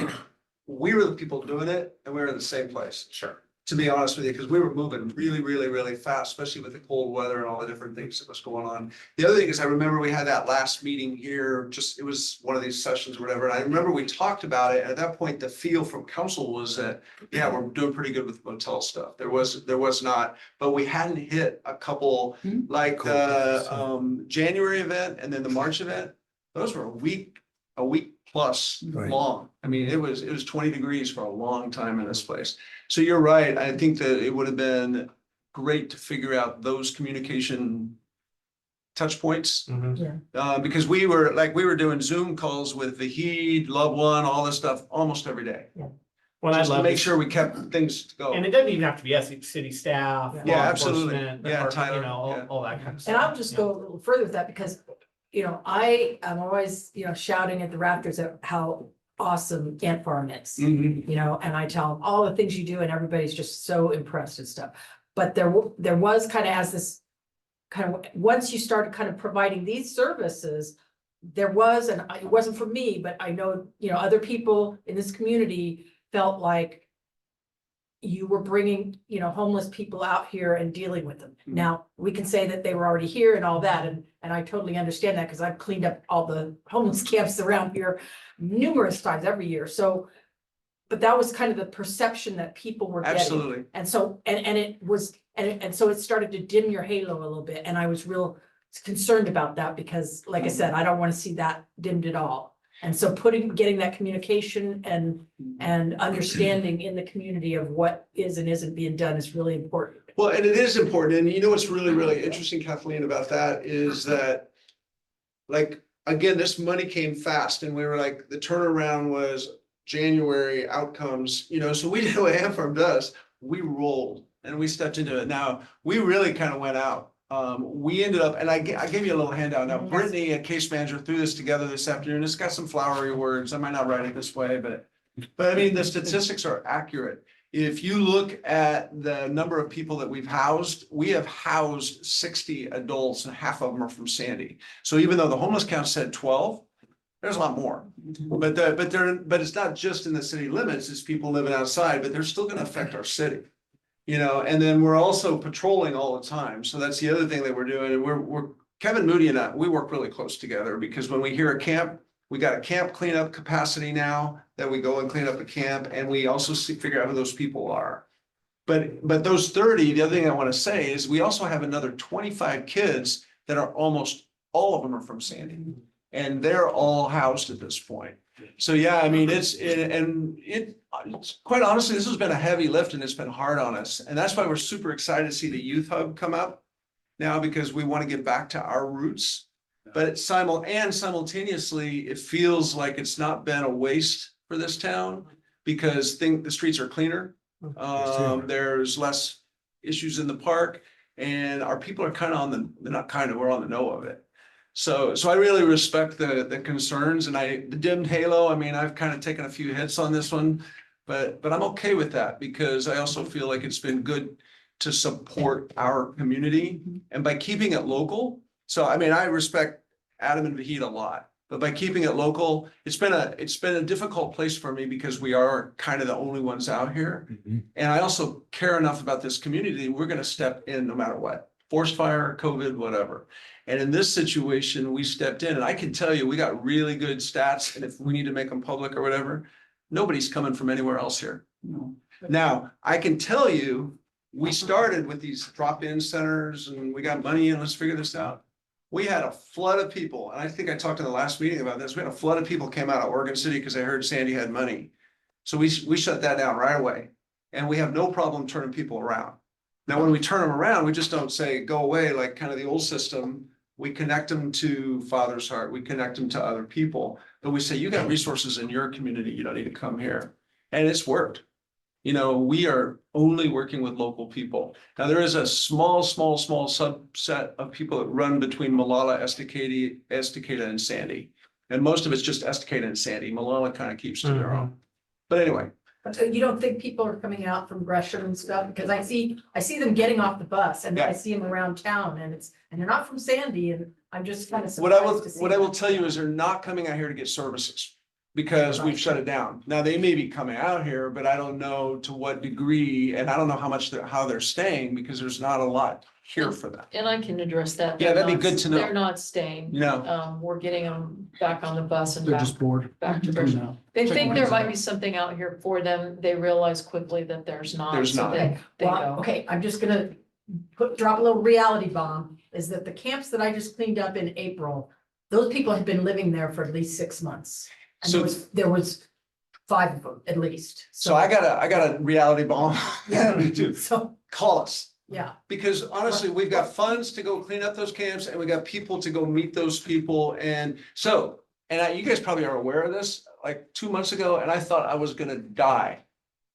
we were the people doing it and we were in the same place. Sure. To be honest with you, because we were moving really fast, especially with the cold weather and all the different things that was going on. The other thing is I remember we had that last meeting here, it was one of these sessions or whatever. And I remember we talked about it. And at that point, the feel from council was that, yeah, we're doing pretty good with motel stuff. There was not, but we hadn't hit a couple, like the January event and then the March event. Those were a week plus Right. long. I mean, it was 20 degrees for a long time in this place. So you're right. I think that it would have been great to figure out those communication touch points. Because we were doing Zoom calls with Vahid, Loved One, all this stuff almost every day. Well, I'd Just to love make to- sure we kept things And going. it doesn't even have to be city staff. Yeah, law absolutely. enforcement, Yeah, department, Tyler, you know, yeah. all that kind of stuff. And I'll just go a little further with that because, you know, I am always, you know, shouting at the rafters at how awesome Ant Farm is. Mhm. You know, and I tell them all the things you do and everybody's just so impressed and stuff. But there was kind of as this kind of, once you started kind of providing these services, there was, and it wasn't for me, but I know, you know, other people in this community felt like you were bringing, you know, homeless people out here and dealing with them. Mhm. Now, we can say that they were already here and all that, and I totally understand that because I've cleaned up all the homeless camps around here numerous times every year. So but that was kind of the perception that people were getting. Absolutely. And so, and it was, and so it started to dim your halo a little bit, and I was real concerned about that, because like I said, I don't want to see that dimmed at all. And so getting that communication and understanding in the community of what is and isn't being done is really important. Well, and it is important. And you know, what's really, really interesting, Kathleen, about that is that, like, again, this money came fast, and we were like, the turnaround was January outcomes, you know, so we did what AmFarm does. We rolled and we stepped into it. Now, we really kind of went out. We ended up, and I gave you a little handout. Now, Brittany, a case manager, threw this together this afternoon. It's got some flowery words. I might not write it this way, but I mean, the statistics are accurate. If you look at the number of people that we've housed, we have housed 60 adults, and half of them are from Sandy. So even though the homeless count said 12, there's a lot more. But it's not just in the city limits, it's people living outside, but they're still gonna affect our city. You know, and then we're also patrolling all the time. So that's the other thing that we're doing. And we're Kevin Moody and I, we work really close together, because when we hear a camp, we got a camp cleanup capacity now that we go and clean up a camp, and we also figure out who those people are. But those 30, the other thing I want to say is we also have another 25 kids that are almost all of them are from Sandy, and they're all housed at this point. So yeah, I mean, it's quite honestly, this has been a heavy lift, and it's been hard on us. And that's why we're super excited to see the youth hub come up now, because we want to get back to our roots. But simultaneously, it feels like it's not been a waste for this town, because the streets are cleaner. There's less issues in the park, and our people are kind of we're on the know of it. So I really respect the concerns, and the dimmed halo. I mean, I've kind of taken a few hits on this one, but I'm okay with that, because I also feel like it's been good to support our community, and by keeping it local. So I mean, I respect Adam and Vahid a lot, but by keeping it local, it's been a difficult place for me, because we are kind of the only ones out here. And I also care enough about this community. We're going to step in no matter what, forest fire, COVID, whatever. And in this situation, we stepped in, and I can tell you, we got really good stats. And if we need to make them public or whatever, nobody's coming from anywhere else here. Now, I can tell you, we started with these drop-in centers, and we got money, and let's figure this out. We had a flood of people, and I think I talked in the last meeting about this. We had a flood of people came out of Oregon City because they heard Sandy had money. So we shut that down right away, and we have no problem turning people around. Now, when we turn them around, we just don't say, go away, like kind of the old system. We connect them to Father's Heart. We connect them to other people, but we say, you got resources in your community. You don't need to come here. And it's worked. You know, we are only working with local people. Now, there is a small subset of people that run between Molalla, Estacada, and Sandy. And most of it's just Estacada and Sandy. Molalla kind of keeps to their own. But anyway. But you don't think people are coming out from Gresham and stuff? Because I see them getting off the bus, and I see them around town, and they're not from Sandy, and I'm just kind of surprised to see. What I will tell you is they're not coming out here to get services, because we've shut it down. Now, they may be coming out here, but I don't know to what degree, and I don't know how they're staying, because there's not a lot here for them. And I can address that. Yeah, They're that'd be not- good to know. They're not staying. No. We're getting them back on the bus and They're back, just bored. back to Coming Gresham. out. They Check think one there out. might be something out here for them. They realize quickly that there's not. There's so not. They Well, go. okay, I'm just gonna drop a little reality bomb, is that the camps that I just cleaned up in April, those people had been living there for at least 6 months. And So- there was 5 of them at least. So I got a reality bomb. Yeah. To So, call us. yeah, Because honestly, we've got funds to go clean up those camps, and we got people to go meet those people. And so, you guys probably are aware of this, like 2 months ago, and I thought I was gonna die.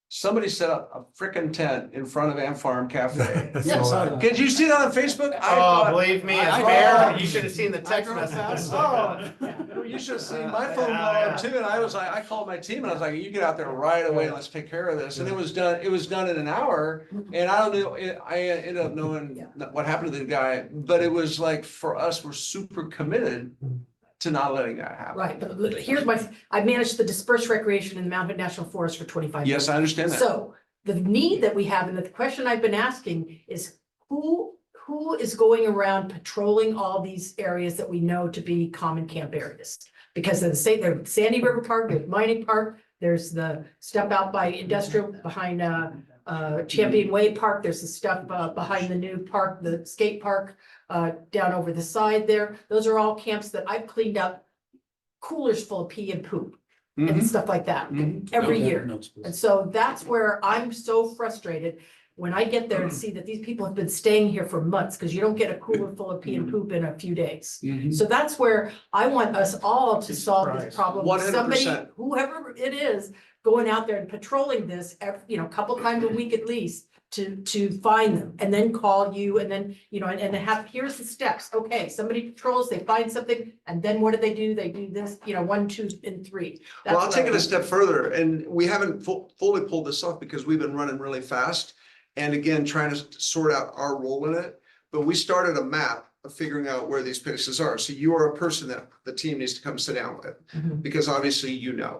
Somebody set up a frickin' tent in front of AmFarm Cafe. Did you see that on Facebook? Oh, believe me, as I mayor, thought- you should have seen the text messages. Oh, you should have seen my phone blow up too, and I was like, I called my team and I was like, you get out there right away, let's take care of this, and it was done in an hour. And I don't know, I ended up knowing what happened to the guy, but it was like, for us, we're super committed to not letting that happen. right, but here's I managed the dispersed recreation in the Mount Hood National Forest for 25 years. Yes, I understand that. So the need that we have, and the question I've been asking is who is going around patrolling all these areas that we know to be common camp areas? Because they're Sandy River Park, there's Mining Park, There's the stuff out by industrial behind Champion Way Park. There's the stuff behind the new park, the skate park down over the side there. Those are all camps that I've cleaned up coolers full of pee and poop and stuff like that every year. And so that's where I'm so frustrated when I get there and see that these people have been staying here for months, because you don't get a cooler full of pee and poop in a few days. So that's where I want us all to solve this problem. 100%. Somebody, whoever it is, going out there and patrolling this every, couple times a week at least to find them, and then call you, and then, and have, here's the steps. Okay, somebody patrols, they find something, and then what do? They do this, 1, 2, and 3. Well, I'll That's take what it a step further, and we haven't fully pulled this off because we've been running really fast. And again, trying to sort out our role in it, but we started a map of figuring out where these places are. So you are a person that the team needs to come sit down with, because obviously Yeah.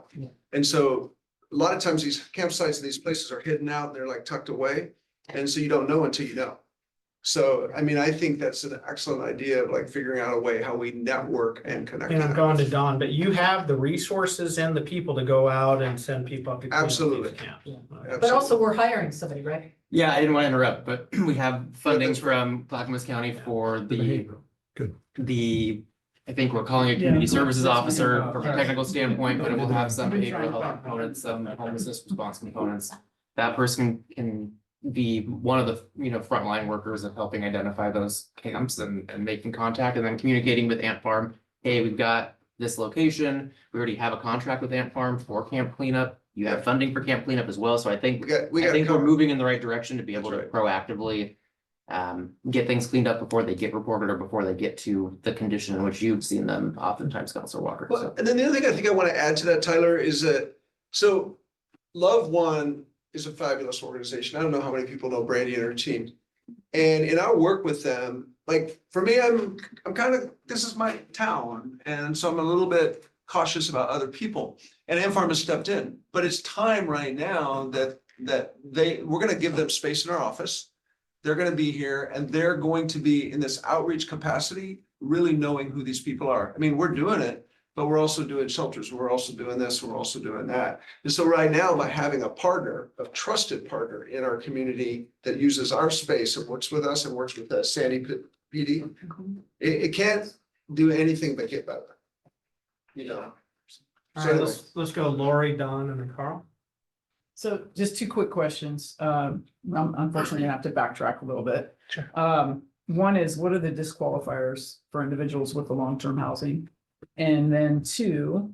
And so a lot of times these campsites and these places are hidden out, and they're like tucked away. And so you don't know until you know. So, I mean, I think that's an excellent idea of like figuring out a way how we network and connect. And I'm that. going to Don, but you have the resources and the people to go out and send people up to. clean up these Absolutely. camps. But also, we're hiring somebody, right? Yeah, I didn't want to interrupt, but we have funding from Clackamas County for the, I think we're calling it community services officer from a technical standpoint, but it will have some behavioral health components, some homelessness response components. That person can be one of the, frontline workers of helping identify those camps and making contact, and then communicating with Ant Farm. Hey, we've got this location. We already have a contract with Ant Farm for camp cleanup. You have funding for camp cleanup as well. So I think, We got. we're moving in the right direction to be able to That's proactively get things cleaned up before they get reported or before they get to the condition in which you've seen them oftentimes, Counselor Walker. Well, So and then the other thing I think I want to add to that, Tyler, is that, so Love One is a fabulous organization. I don't know how many people know Brandy and her team. And in our work with them, like, for me, I'm kind of, this is my town, and so I'm a little bit cautious about other people. And Ant Farm has stepped in, but it's time right now that we're gonna give them space in our office. They're gonna be here, and they're going to be in this outreach capacity, really knowing who these people are. I mean, we're doing it, but we're also doing shelters, we're also doing this, we're also doing that. And so right now, by having a partner, a trusted partner in our community that uses our space and works with us and works with the Sandy PD, it can't do anything but get better. All right, let's go Lori, Don, and then Carl. So just 2 quick questions. Unfortunately, I have to backtrack a little bit. Sure. One is, what are the disqualifiers for individuals with the long-term housing? And then 2,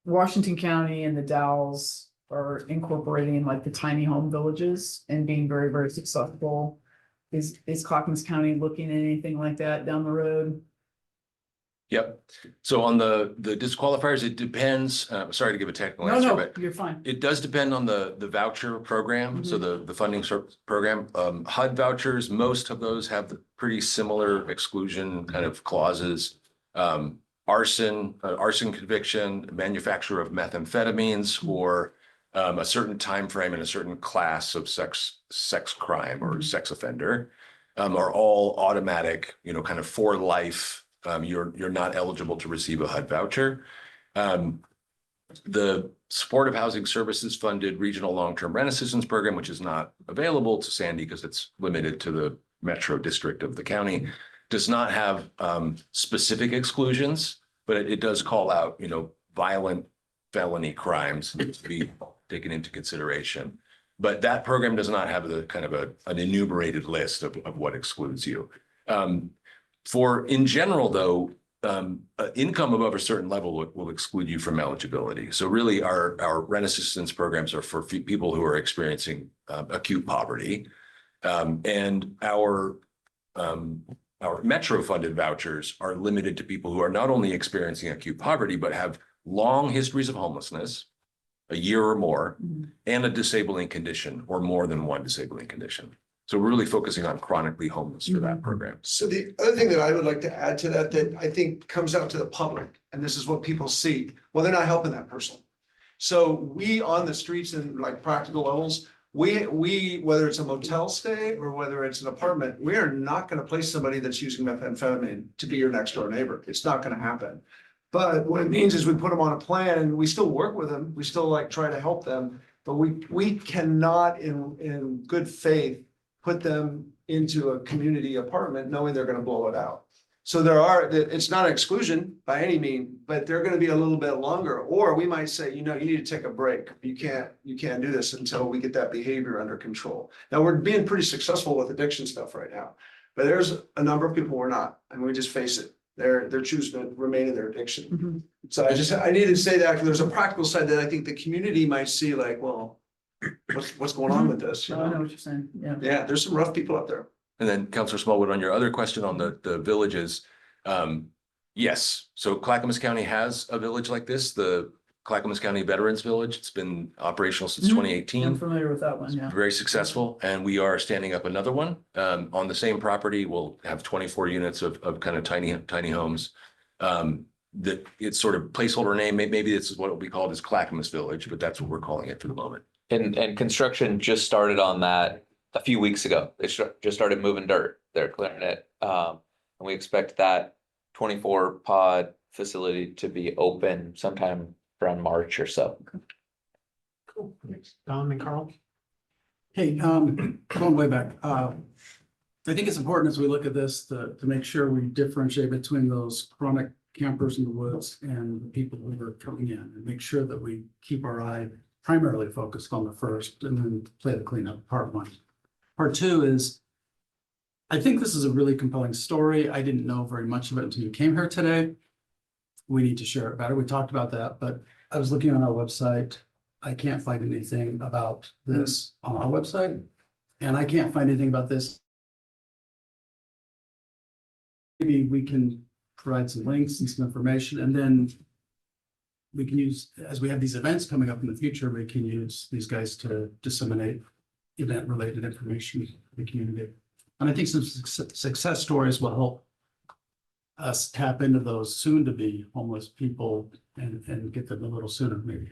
Washington County and the Dalles are incorporating like the tiny home villages and being very, very successful. Is Clackamas County looking at anything like that down the road? Yep. So on the disqualifiers, it depends. Sorry to give a technical No, answer, no, but you're fine. it does depend on the voucher program. So the funding program, HUD vouchers, most of those have pretty similar exclusion kind of clauses. Arson conviction, manufacture of methamphetamines, or a certain time frame and a certain class of sex crime or sex offender are all automatic, kind of for life. You're not eligible to receive a HUD voucher. The Supportive Housing Services funded Regional Long-Term Rent Assistance Program, which is not available to Sandy because it's limited to the metro district of the county, does not have specific exclusions, but it does call out, violent felony crimes to be taken into consideration. But that program does not have the kind of an enumerated list of what excludes you. In general, though, income above a certain level will exclude you from eligibility. So really, our rent assistance programs are for people who are experiencing acute poverty. And our metro funded vouchers are limited to people who are not only experiencing acute poverty, but have long histories of homelessness, a year or more, and a disabling condition or more than one disabling condition. So we're really focusing on chronically homeless for that program. So the other thing that I would like to add to that I think comes out to the public, and this is what people see, well, they're not helping that person. So we on the streets and like practical levels, we, whether it's a motel stay or whether it's an apartment, we are not going to place somebody that's using methamphetamine to be your next door neighbor. It's not going to happen. But what it means is we put them on a plan and we still work with them. We still like try to help them. But we cannot in good faith put them into a community apartment knowing they're gonna blow it out. So it's not an exclusion by any means, but they're gonna be a little bit longer, or we might say, you need to take a break. You can't do this until we get that behavior under control. Now, we're being pretty successful with addiction stuff right now, but there's a number of people we're not, and we just face it. They're choosing to remain in their addiction. So I needed to say that, because there's a practical side that I think the community might see like, well, what's going on with this? You I know know? what you're saying, yeah. Yeah, there's some rough people out there. And then Counselor Smallwood, on your other question on the villages, yes, so Clackamas County has a village like this, the Clackamas County Veterans Village. It's been operational since Mhm. 2018. I'm familiar with that one, yeah. Very successful, and we are standing up another one on the same property. We'll have 24 units of kind of tiny homes. That it's sort of placeholder name, maybe this is what we call as Clackamas Village, but that's what we're calling it for the moment. And construction just started on that a few weeks ago. They just started moving dirt. They're clearing it. And we expect that 24 pod facility to be open sometime around March or so. Cool. Thanks. Don and Carl. Hey, going way back, I think it's important as we look at this to make sure we differentiate between those chronic campers in the woods and the people who are coming in, and make sure that we keep our eye primarily focused on the first and then play the cleanup part one. Part two is, I think this is a really compelling story. I didn't know very much of it until you came here today. We need to share it better. We talked about that, but I was looking on our website. I can't find anything about this on our website, and I can't find anything about this. Maybe we can provide some links and some information, and then we can use, as we have these events coming up in the future, we can use these guys to disseminate event-related information to the community. And I think some success stories will help us tap into those soon-to-be homeless people and get them a little sooner, maybe.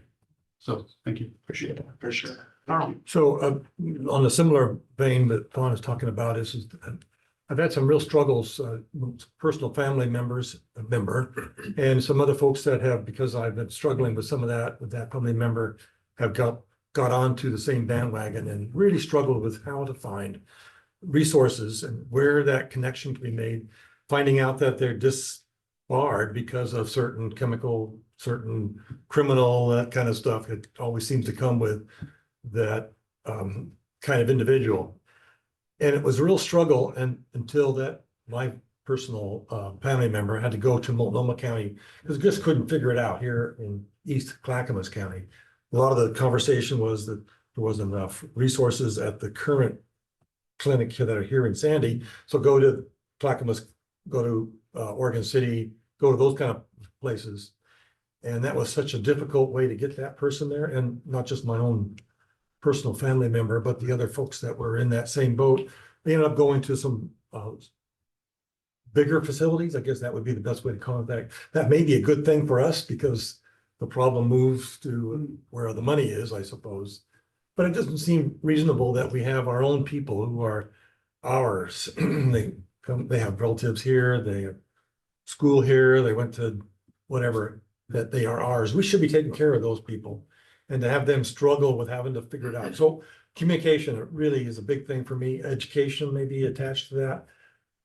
So, thank you. Appreciate it. For sure. Carl. So on a similar vein that Dawn is talking about is I've had some real struggles, personal family members, a member, and some other folks that have, because I've been struggling with some of that, with that family member, have got onto the same bandwagon and really struggled with how to find resources and where that connection can be made, finding out that they're disbarred because of certain chemical, certain criminal, that kind of stuff. It always seems to come with that kind of individual. And it was a real struggle, and until that, my personal family member had to go to Multnomah County, because just couldn't figure it out here in East Clackamas County. A lot of the conversation was that there wasn't enough resources at the current clinic that are here in Sandy. So go to Clackamas, go to Oregon City, go to those kind of places. And that was such a difficult way to get that person there, and not just my own personal family member, but the other folks that were in that same boat. They ended up going to some bigger facilities. I guess that would be the best way to contact. That may be a good thing for us, because the problem moves to where the money is, I suppose. But it doesn't seem reasonable that we have our own people who are ours. They have relatives here, they have school here, they went to whatever, that they are ours. We should be taking care of those people. And to have them struggle with having to figure it out. So communication really is a big thing for me. Education may be attached to that.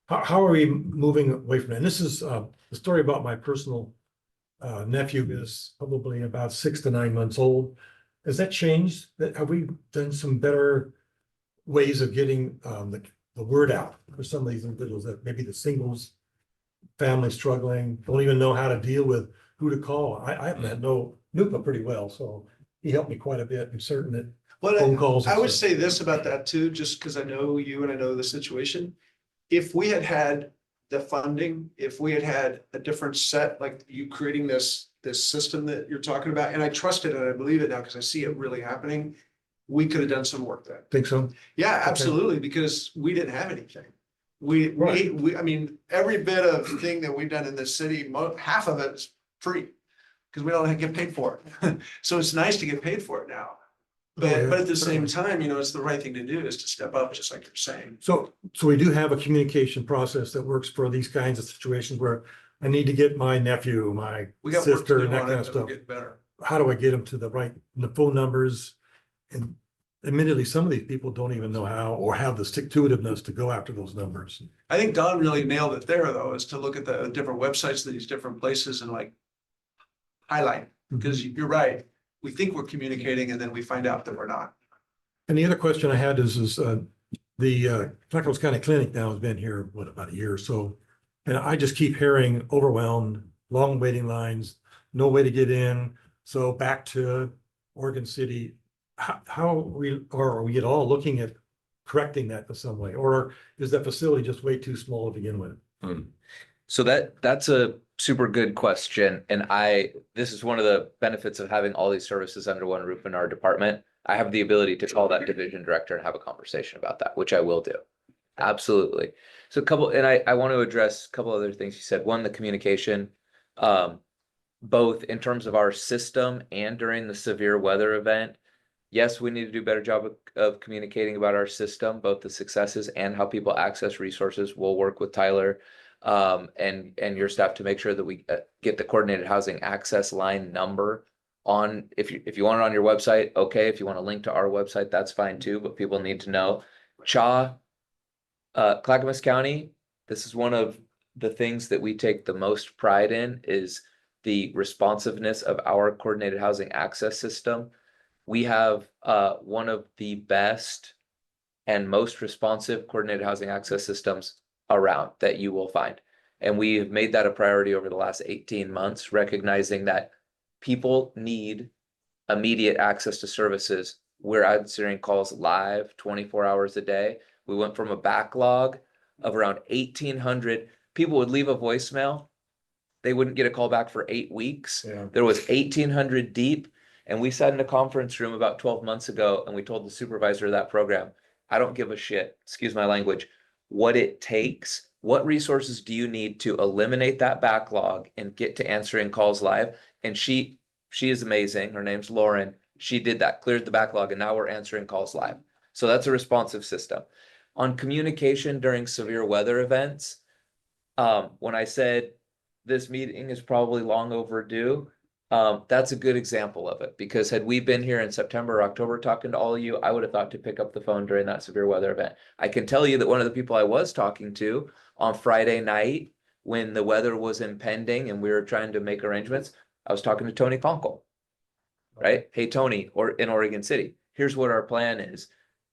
How are we moving away from that? And this is the story about my personal nephew is probably about 6 to 9 months old. Has that changed? Have we done some better ways of getting the word out for some of these individuals, that maybe the singles, family struggling, don't even know how to deal with who to call? I happen to know Nupa pretty well, so he helped me quite a bit. I'm certain that phone calls. I would say this about that too, just because I know you and I know the situation. If we had had the funding, if we had had a different set, like you creating this system that you're talking about, and I trust it and I believe it now because I see it really happening, we could have done some work then. Think so? Yeah, absolutely, because we didn't have anything. We, I mean, every bit of thing that we've done in this city, half of it's free, because we don't get paid for it. So it's nice to get paid for it now. But at the same time, it's the right thing to do, is to step up, just like you're saying. So we do have a communication process that works for these kinds of situations where I need to get my nephew, my We got work to sister do and that on kind it, of but we'll stuff. get better. How do I get them to the phone numbers? And admittedly, some of these people don't even know how or have the stick to itiveness to go after those numbers. I think Don really nailed it there, though, is to look at the different websites of these different places and like highlight, because you're right. We think we're communicating and then we find out that we're not. And the other question I had is the Clackamas County Clinic now has been here, what, about a year or so? And I just keep hearing overwhelmed, long waiting lines, no way to get in. So back to Oregon City, how are we at all looking at correcting that in some way? Or is that facility just way too small to begin with? So that's a super good question. And this is one of the benefits of having all these services under one roof in our department. I have the ability to call that division director and have a conversation about that, which I will do. Absolutely. So I want to address a couple other things you said. One, the communication, both in terms of our system and during the severe weather event. Yes, we need to do a better job of communicating about our system, both the successes and how people access resources. We'll work with Tyler and your staff to make sure that we get the coordinated housing access line number on, if you want it on your website, okay. If you want to link to our website, that's fine too, but people need to know. Clackamas County, this is one of the things that we take the most pride in is the responsiveness of our coordinated housing access system. We have one of the best and most responsive coordinated housing access systems around that you will find. And we have made that a priority over the last 18 months, recognizing that people need immediate access to services. We're answering calls live 24 hours a day. We went from a backlog of around 1,800. People would leave a voicemail. They wouldn't get a call back for 8 weeks. Yeah. There was 1,800 deep. And we sat in a conference room about 12 months ago and we told the supervisor of that program, I don't give a shit, excuse my language, what it takes. What resources do you need to eliminate that backlog and get to answering calls live? And she is amazing. Her name's Lauren. She did that, cleared the backlog, and now we're answering calls live. So that's a responsive system. On communication during severe weather events, when I said this meeting is probably long overdue, that's a good example of it, because had we been here in September or October talking to all of you, I would have thought to pick up the phone during that severe weather event. I can tell you that one of the people I was talking to on Friday night when the weather was impending and we were trying to make arrangements, I was talking to Tony Conkle, right? Hey, Tony, or in Oregon City, here's what our plan is.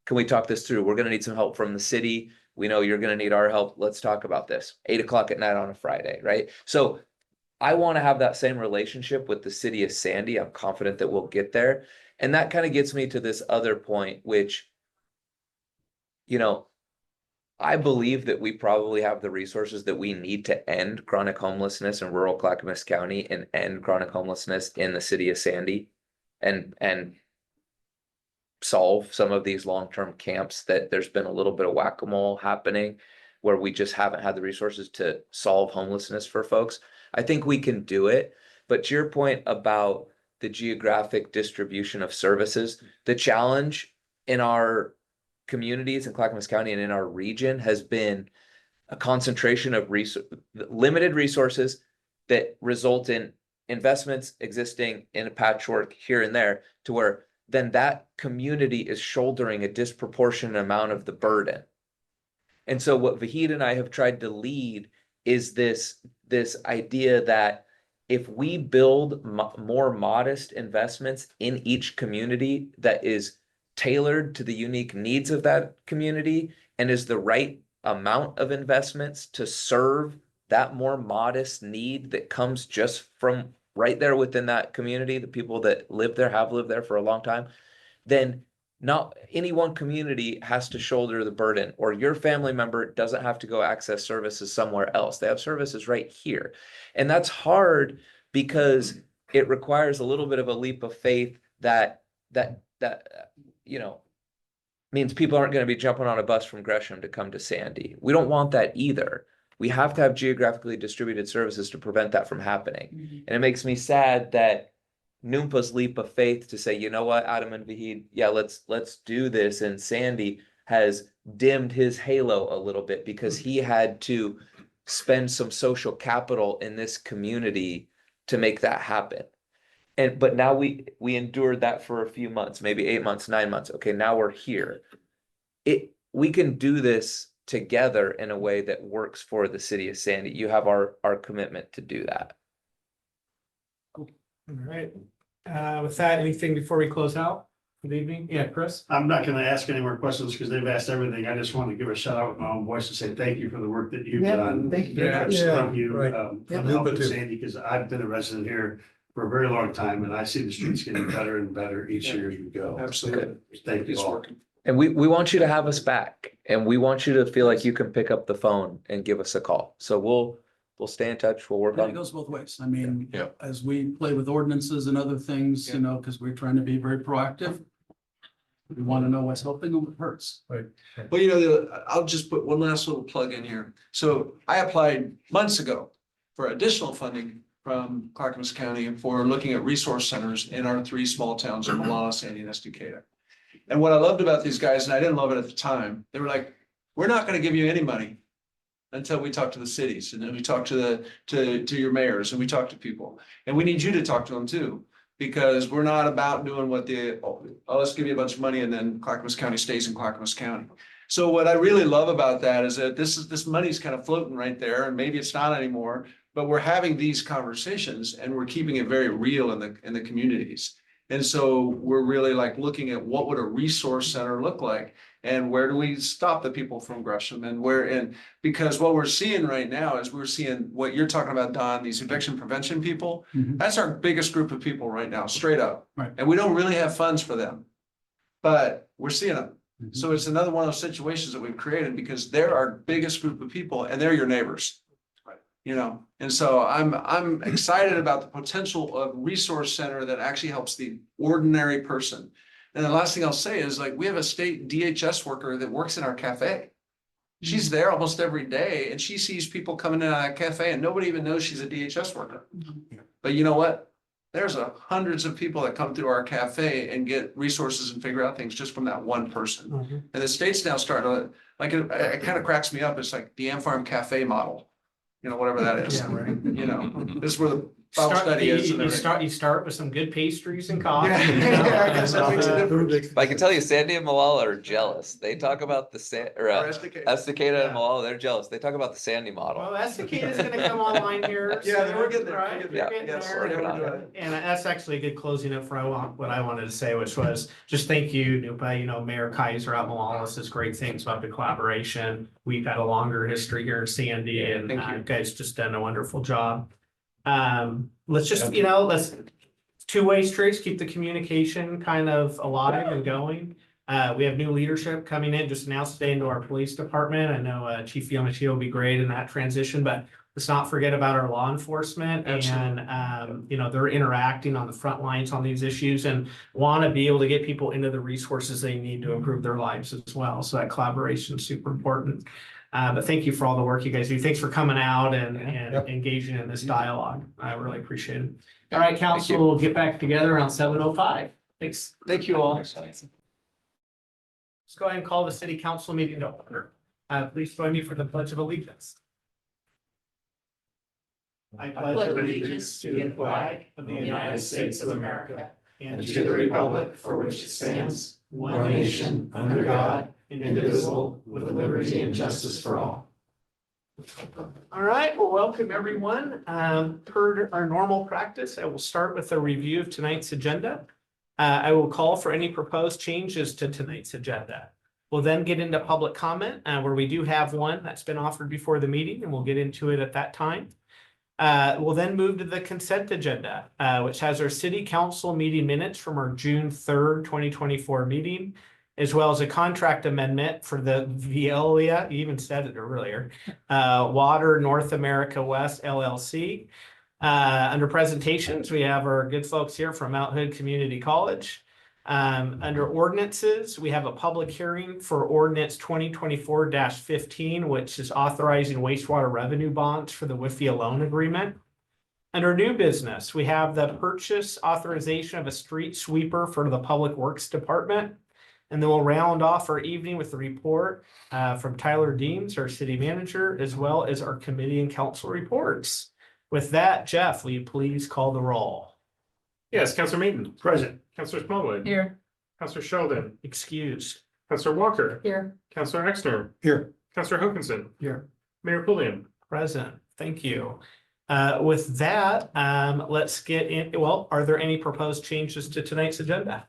Can we talk this through? We're going to need some help from the city. We know you're going to need our help. Let's talk about this. 8 o'clock at night on a Friday, right? So I want to have that same relationship with the city of Sandy. I'm confident that we'll get there. And that kind of gets me to this other point, which, I believe that we probably have the resources that we need to end chronic homelessness in rural Clackamas County and end chronic homelessness in the city of Sandy and solve some of these long-term camps that there's been a little bit of whack-a-mole happening where we just haven't had the resources to solve homelessness for folks. I think we can do it, but to your point about the geographic distribution of services, the challenge in our communities in Clackamas County and in our region has been a concentration of limited resources that result in investments existing in a patchwork here and there, to where then that community is shouldering a disproportionate amount of the burden. And so what Vahid and I have tried to lead is this idea that if we build more modest investments in each community that is tailored to the unique needs of that community and is the right amount of investments to serve that more modest need that comes just from right there within that community, the people that live there have lived there for a long time, then not any one community has to shoulder the burden, or your family member doesn't have to go access services somewhere else. They have services right here. And that's hard because it requires a little bit of a leap of faith that means people aren't going to be jumping on a bus from Gresham to come to Sandy. We don't want that either. We have to have geographically distributed services to prevent that from happening. And it makes me sad that Noompa's leap of faith to say, you know what, Adam and Vahid, yeah, let's do this. And Sandy has dimmed his halo a little bit because he had to spend some social capital in this community to make that happen. But now we endured that for a few months, maybe 8 months, 9 months. Okay, now we're here. We can do this together in a way that works for the city of Sandy. You have our commitment to do that. All right. With that, anything before we close out? Good evening. Yeah, Chris? I'm not gonna ask any more questions because they've asked everything. I just want to give a shout out with my own voice to say thank you for the work that you've Yeah, done. thank you. Yeah. From you, right. from helping Sandy, because I've been a resident here for a very long time and I see the streets getting better and better each year as we go. Absolutely. Thank you It's all. working. And we want you to have us back, and we want you to feel like you can pick up the phone and give us a call. So we'll stay in touch. We'll work And it on. goes both ways. I mean, Yeah. as we play with ordinances and other things, you know, because we're trying to be very proactive. We want to know what's helping and what hurts. Well, I'll just put one last little plug in here. So I applied months ago for additional funding from Clackamas County for looking at resource centers in our 3 small towns of Malala, Sandy, and Estacada. And what I loved about these guys, and I didn't love it at the time, they were like, we're not gonna give you any money until we talk to the cities, and then we talk to your mayors, and we talk to people. And we need you to talk to them too, because we're not about doing what let's give you a bunch of money and then Clackamas County stays in Clackamas County. So what I really love about that is that this money's kind of floating right there, and maybe it's not anymore, but we're having these conversations and we're keeping it very real in the communities. And so we're really like looking at what would a resource center look like, and where do we stop the people from Gresham, and because what we're seeing right now is we're seeing what you're talking about, Don, these eviction prevention people. Mhm. That's our biggest group of people right now, straight up. Right. And we don't really have funds for them, but we're seeing them. Mhm. So it's another one of those situations that we've created because they're our biggest group of people and they're your neighbors. You know, and so I'm excited about the potential of resource center that actually helps the ordinary person. And the last thing I'll say is, like, we have a state DHS worker that works in our cafe. She's there almost every day and she sees people coming in out of that cafe and nobody even knows she's a DHS worker. But you know what? There's hundreds of people that come through our cafe and get resources and figure out things just from that one person. And the state's now starting to, like, it kind of cracks me up. It's like the Ant Farm Cafe model. You know, whatever that is, Yeah, right. you know, this is where the Bible study is. and everything. You start with some good pastries and coffee. Yeah, you know, yeah, I guess that makes a difference. I can tell you, Sandy and Malala are jealous. They talk about the Estacada and Malala, they're jealous. They talk about the Sandy model. Well, Estacada's gonna come online here. Yeah, soon, we're getting there. right? We're getting We're there. getting Yes, there. we're working on it. And that's actually a good closing up for what I wanted to say, which was just thank you, Nupa, Mayor Kaiser out in Malala says great things about the collaboration. We've had a longer history here in Sandy and Thank you. you guys just done a wonderful job. Let's just, let's two-way streets, keep the communication kind of alive and going. We have new leadership coming in, just announced today into our police department. I know Chief Yamachi will be great in that transition, but let's not forget about our law enforcement and, they're interacting on the front lines on these issues and want to be able to get people into the resources they need to improve their lives as well. So that collaboration is super important. But thank you for all the work you guys do. Thanks for coming out and engaging in this dialogue. I really appreciate it. All right, council, we'll get back together around 7:05. Thanks. Thank you all. Let's go ahead and call the city council meeting to order. Please join me for the pledge of allegiance. I pledge allegiance to the flag of the United States of America and to the republic for which it stands, one nation, under God, indivisible, with liberty and justice for all. All right, well, welcome everyone. Per our normal practice, I will start with a review of tonight's agenda. I will call for any proposed changes to tonight's agenda. We'll then get into public comment, where we do have one that's been offered before the meeting, and we'll get into it at that time. We'll then move to the consent agenda, which has our city council meeting minutes from our June 3rd, 2024 meeting, as well as a contract amendment for the Veolia, you even said it earlier, Water North America West LLC. Under presentations, we have our good folks here from Mount Hood Community College. Under ordinances, we have a public hearing for ordinance 2024-15, which is authorizing wastewater revenue bonds for the WIFIA loan agreement. Under new business, we have the purchase authorization of a street sweeper for the Public Works Department. And then we'll round off our evening with the report from Tyler Deems, our city manager, as well as our committee and council reports. With that, Jeff, will you please call the roll? Yes, Counselor Mayton, Present. Counselor Smallwood. Here. Counselor Sheldon, Excused. Counselor Walker, Here. Counselor Exner, Here. Counselor Hokinson, Here. Mayor Pulliam. Present. Thank you. With that, let's get in. Well, are there any proposed changes to tonight's agenda?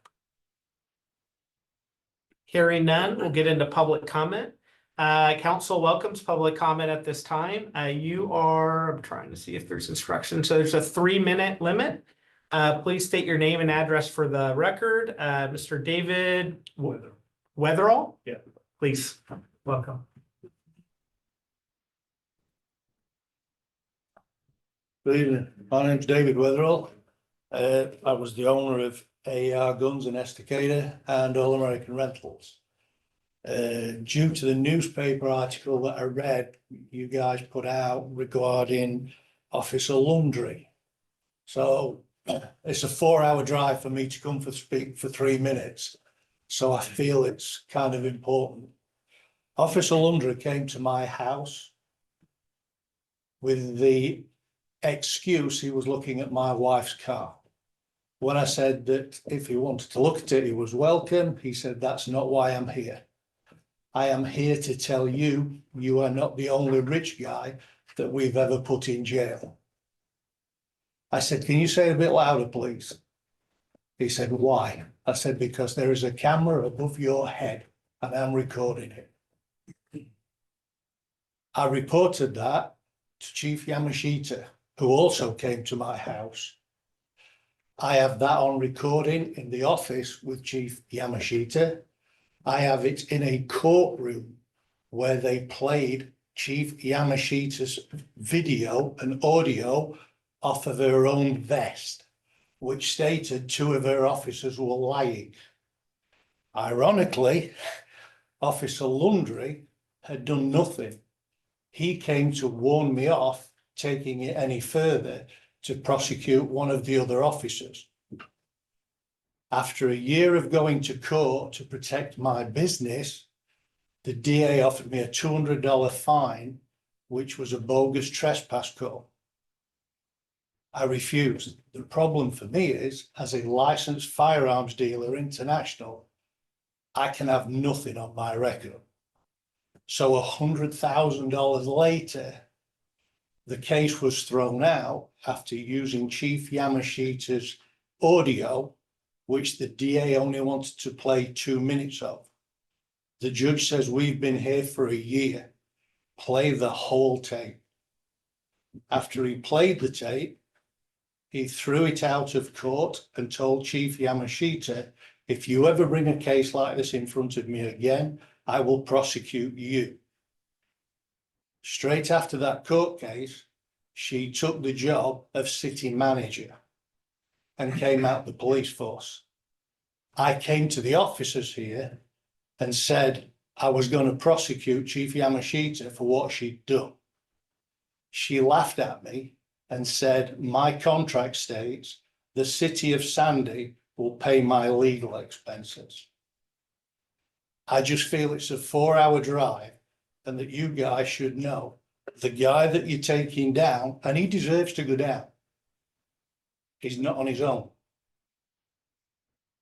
Hearing none, we'll get into public comment. Council welcomes public comment at this time. I'm trying to see if there's instructions. So there's a 3-minute limit. Please state your name and address for the record. Mr. David Weatherall? Yeah. Please, welcome. Good evening, my name's David Weatherall. I was the owner of AER Guns in Estacada and All American Rentals. Due to the newspaper article that I read, you guys put out regarding Officer Lundry. So it's a 4-hour drive for me to come speak for 3 minutes. So I feel it's kind of important. Officer Lundry came to my house with the excuse he was looking at my wife's car. When I said that if he wanted to look at it, he was welcome, he said, that's not why I'm here. I am here to tell you, you are not the only rich guy that we've ever put in jail. I said, can you say it a bit louder, please? He said, why? I said, because there is a camera above your head and I'm recording it. I reported that to Chief Yamashita, who also came to my house. I have that on recording in the office with Chief Yamashita. I have it in a courtroom where they played Chief Yamashita's video and audio off of her own vest, which stated 2 of her officers were lying. Ironically, Officer Lundry had done nothing. He came to warn me off taking it any further to prosecute one of the other officers. After a year of going to court to protect my business, the DA offered me a $200 fine, which was a bogus trespass call. I refused. The problem for me is, as a licensed firearms dealer international, I can have nothing on my record. So $100,000 later, the case was thrown out after using Chief Yamashita's audio, which the DA only wanted to play 2 minutes of. The judge says, we've been here for a year. Play the whole tape. After he played the tape, he threw it out of court and told Chief Yamashita, if you ever bring a case like this in front of me again, I will prosecute you. Straight after that court case, she took the job of city manager and came out the police force. I came to the officers here and said I was going to prosecute Chief Yamashita for what she'd done. She laughed at me and said, my contract states the city of Sandy will pay my legal expenses. I just feel it's a 4-hour drive and that you guys should know the guy that you're taking down, and he deserves to go down, he's not on his own.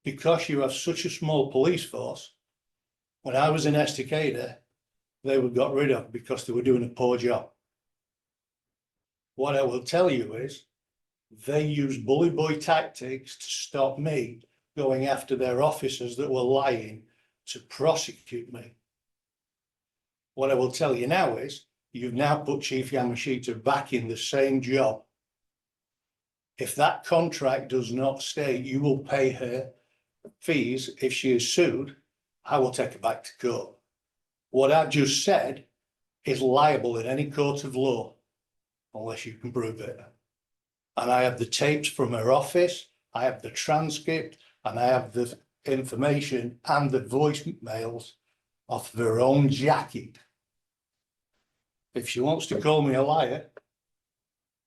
Because you have such a small police force, when I was in Estacada, they were got rid of because they were doing a poor job. What I will tell you is they used bully boy tactics to stop me going after their officers that were lying to prosecute me. What I will tell you now is you've now put Chief Yamashita back in the same job. If that contract does not state you will pay her fees if she is sued, I will take her back to court. What I've just said is liable in any court of law unless you can prove it. And I have the tapes from her office, I have the transcript, and I have the information and the voicemails off her own jacket. If she wants to call me a liar,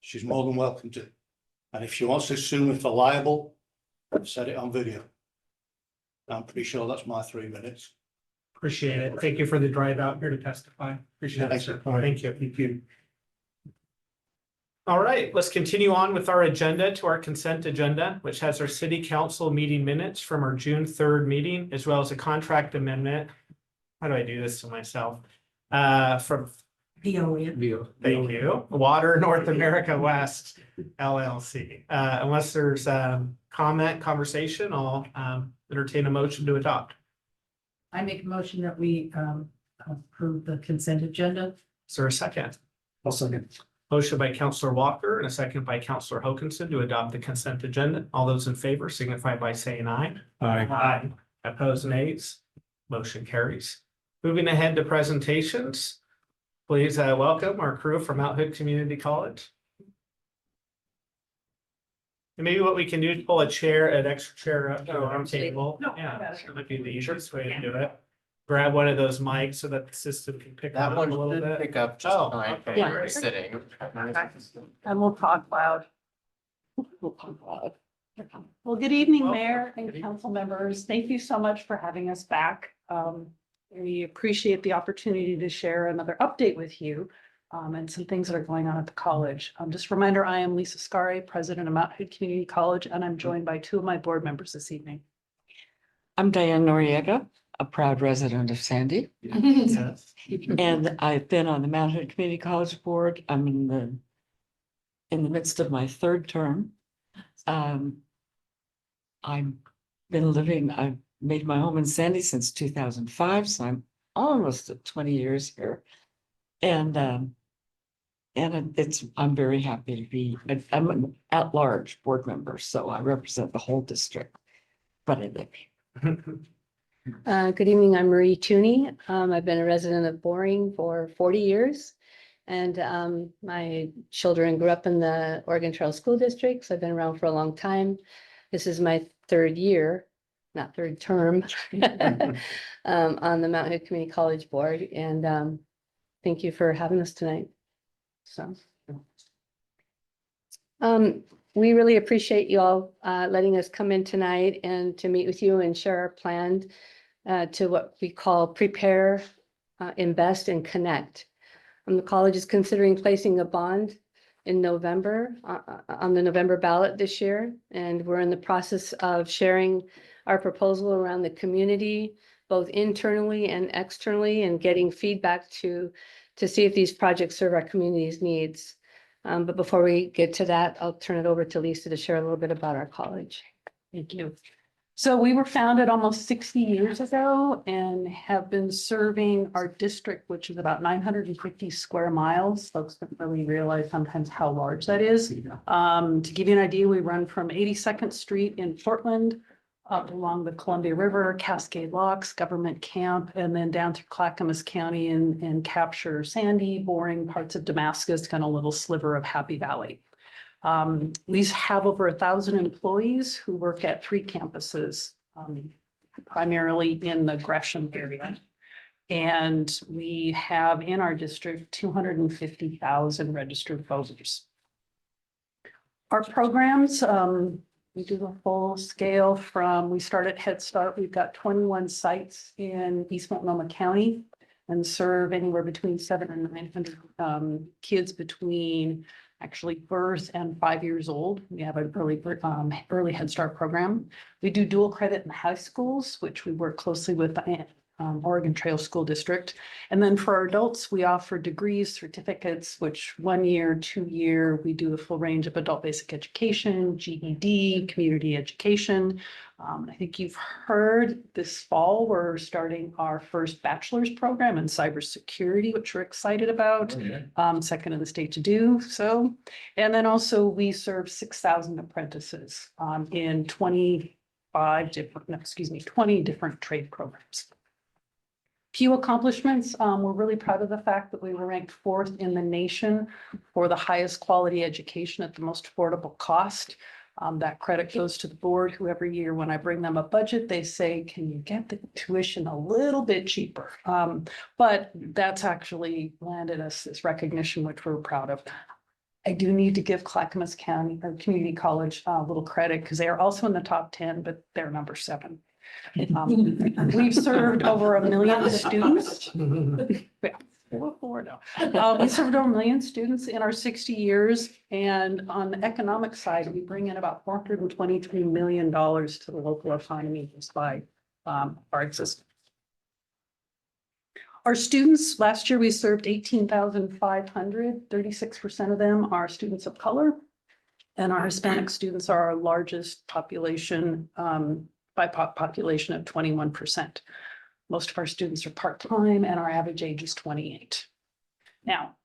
she's more than welcome to. And if she wants to sue me for liable, I've said it on video. I'm pretty sure that's my 3 minutes. Appreciate it. Thank you for the drive out here to testify. Appreciate it, sir. Thank you. Thank you. All right, let's continue on with our agenda to our consent agenda, which has our city council meeting minutes from our June 3rd meeting, as well as a contract amendment. How do I do this to myself? From VOE. Thank you. Water North America West LLC. Unless there's conversation, I'll entertain a motion to adopt. I make a motion that we approve the consent agenda. Is there a second? I'll second. Motion by Counselor Walker and a second by Counselor Hokinson to adopt the consent agenda. All those in favor signify by saying aye. Aye. Opposed, nays. Motion carries. Moving ahead to presentations. Please welcome our crew from Mount Hood Community College. And maybe what we can do is pull a chair, an extra chair up to our table. No, Yeah, got it. that would be the easiest way to do it. Grab one of those mics so that the system can pick That up a one little did bit. pick up just Oh, fine. okay. when we were sitting. And we'll talk loud. Well, good evening, Welcome. Mayor and council members. Thank you so much for having us back. We appreciate the opportunity to share another update with you and some things that are going on at the college. Just a reminder, I am Lisa Scari, president of Mount Hood Community College, and I'm joined by 2 of my board members this evening. I'm Diane Noriega, a proud resident of Sandy, Yes. and I've been on the Mount Hood Community College Board. I'm in the midst of my 3rd term. I've made my home in Sandy since 2005, so I'm almost at 20 years here. And I'm very happy to be, I'm an at-large board member, so I represent the whole district, but I live here. Good evening, I'm Marie Tooney. I've been a resident of Boring for 40 years. And my children grew up in the Oregon Trail School District, so I've been around for a long time. This is my 3rd year, not 3rd term, on the Mount Hood Community College Board. And thank you for having us tonight. So we really appreciate you all letting us come in tonight and to meet with you and share our plan to what we call prepare, invest, and connect. The college is considering placing a bond in November on the November ballot this year, and we're in the process of sharing our proposal around the community, both internally and externally, and getting feedback to see if these projects serve our community's needs. But before we get to that, I'll turn it over to Lisa to share a little bit about our college. Thank you. So we were founded almost 60 years ago and have been serving our district, which is about 950 square miles. Folks don't really realize sometimes how large that is. To give you an idea, we run from 82nd Street in Portland up along the Columbia River, Cascade Locks, Government Camp, and then down through Clackamas County and capture Sandy, Boring, parts of Damascus, kind of a little sliver of Happy Valley. We have over 1,000 employees who work at 3 campuses, primarily in the Gresham area. And we have in our district 250,000 registered voters. Our programs, we do the full scale from, we start at Head Start. We've got 21 sites in East Multnomah County and serve anywhere between 700 and 900 kids between actually birth and 5 years old. We have an early Head Start program. We do dual credit in high schools, which we work closely with the Oregon Trail School District. And then for our adults, we offer degrees, certificates, which 1 year, 2 year, we do a full range of adult basic education, GED, community education. I think you've heard this fall, we're starting our first bachelor's program in cybersecurity, which we're excited about. Second in the state to do so. And then also we serve 6,000 apprentices in 20 different trade programs. Few accomplishments. We're really proud of the fact that we were ranked 4th in the nation for the highest quality education at the most affordable cost. That credit goes to the board, who every year when I bring them a budget, they say, can you get the tuition a little bit cheaper? But that's actually landed us this recognition, which we're proud of. I do need to give Clackamas County or Community College a little credit because they are also in the top 10, but they're number 7. We've served over 1 million students. We served over 1 million students in our 60 years, and on the economic side, we bring in about $423 million to the local economy just by our existence. Our students, last year we served 18,500, 36% of them are students of color. And our Hispanic students are our largest population, by population of 21%. Most of our students are part-time and our average age is 28. Now,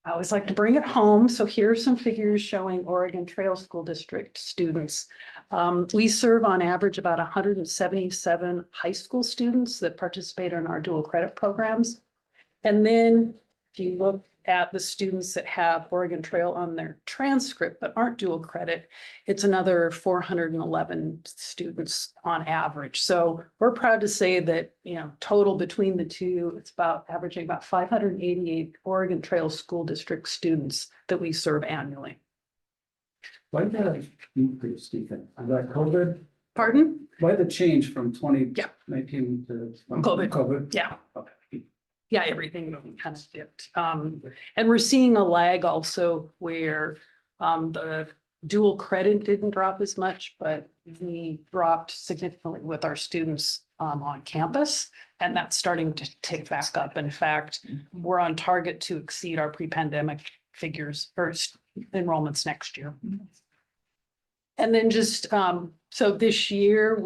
I always like to bring it home. So here are some figures showing Oregon Trail School District students. We serve on average about 177 high school students that participate in our dual credit programs. And then if you look at the students that have Oregon Trail on their transcript but aren't dual credit, it's another 411 students on average. So we're proud to say that, you know, total between the two, it's about averaging about 588 Oregon Trail School District students that we serve annually. Why did that increase, do you think? Is that COVID? Pardon? Why the change from Yeah. 2019 to? COVID. COVID? Yeah. Okay. Yeah, everything kind of dipped. And we're seeing a lag also where the dual credit didn't drop as much, but we dropped significantly with our students on campus. And that's starting to tick back up. In fact, we're on target to exceed our pre-pandemic figures or enrollments next year. And then just, so this year,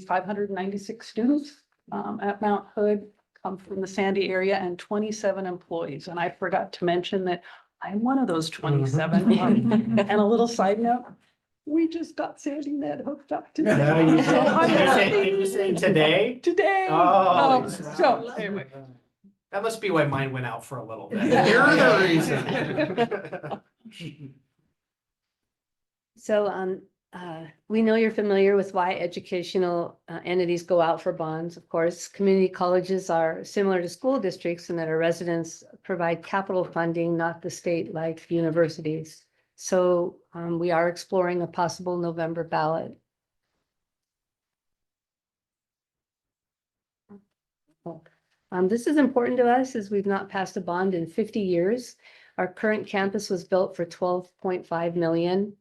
596 students at Mount Hood come from the Sandy area and 27 employees. And I forgot to mention that I'm one of those 27. And a little side note, we just got Sandy Net hooked up today. No, you So I'm you saying today? Today. Oh. So anyway. That must be why mine went out for a little bit. Yeah. You're the reason. So we know you're familiar with why educational entities go out for bonds. Of course, community colleges are similar to school districts in that our residents provide capital funding, not the state like universities. So we are exploring a possible November ballot. This is important to us as we've not passed a bond in 50 years. Our current campus was built for 12.5 million.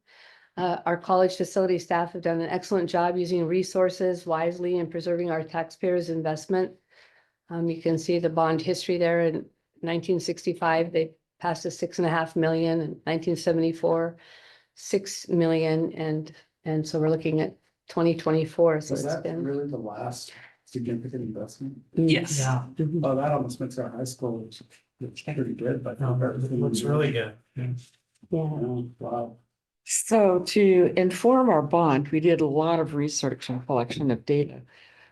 Our college facility staff have done an excellent job using resources wisely and preserving our taxpayers' investment. You can see the bond history there. In 1965, they passed a $6.5 million. In 1974, $6 million, and so we're looking at 2024. So Is it's that been really the last significant investment? Yes. Yeah. Oh, that almost makes our high school looks pretty good, but. Looks really good. yeah. Oh, wow. So to inform our bond, we did a lot of research and collection of data.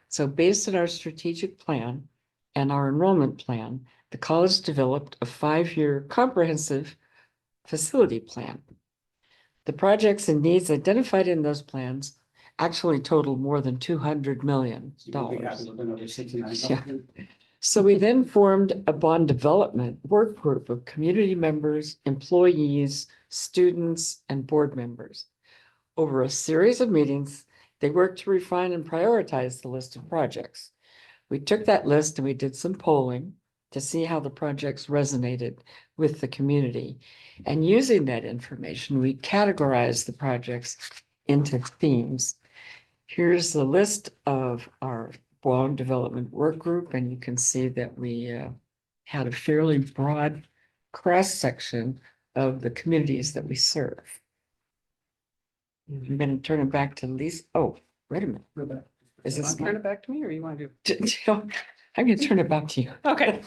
So based on our strategic plan and our enrollment plan, the college developed a 5-year comprehensive facility plan. The projects and needs identified in those plans actually totaled more than $200 million. So you'll be happy with another 69. Yeah. So we then formed a bond development work group of community members, employees, students, and board members. Over a series of meetings, they worked to refine and prioritize the list of projects. We took that list and we did some polling to see how the projects resonated with the community. And using that information, we categorized the projects into themes. Here's the list of our bond development work group, and you can see that we had a fairly broad cross-section of the communities that we serve. I'm going to turn it back to Lisa. Oh, wait a minute. Is this Turn it back to me or you want to do? I'm going to turn it back to you. Okay.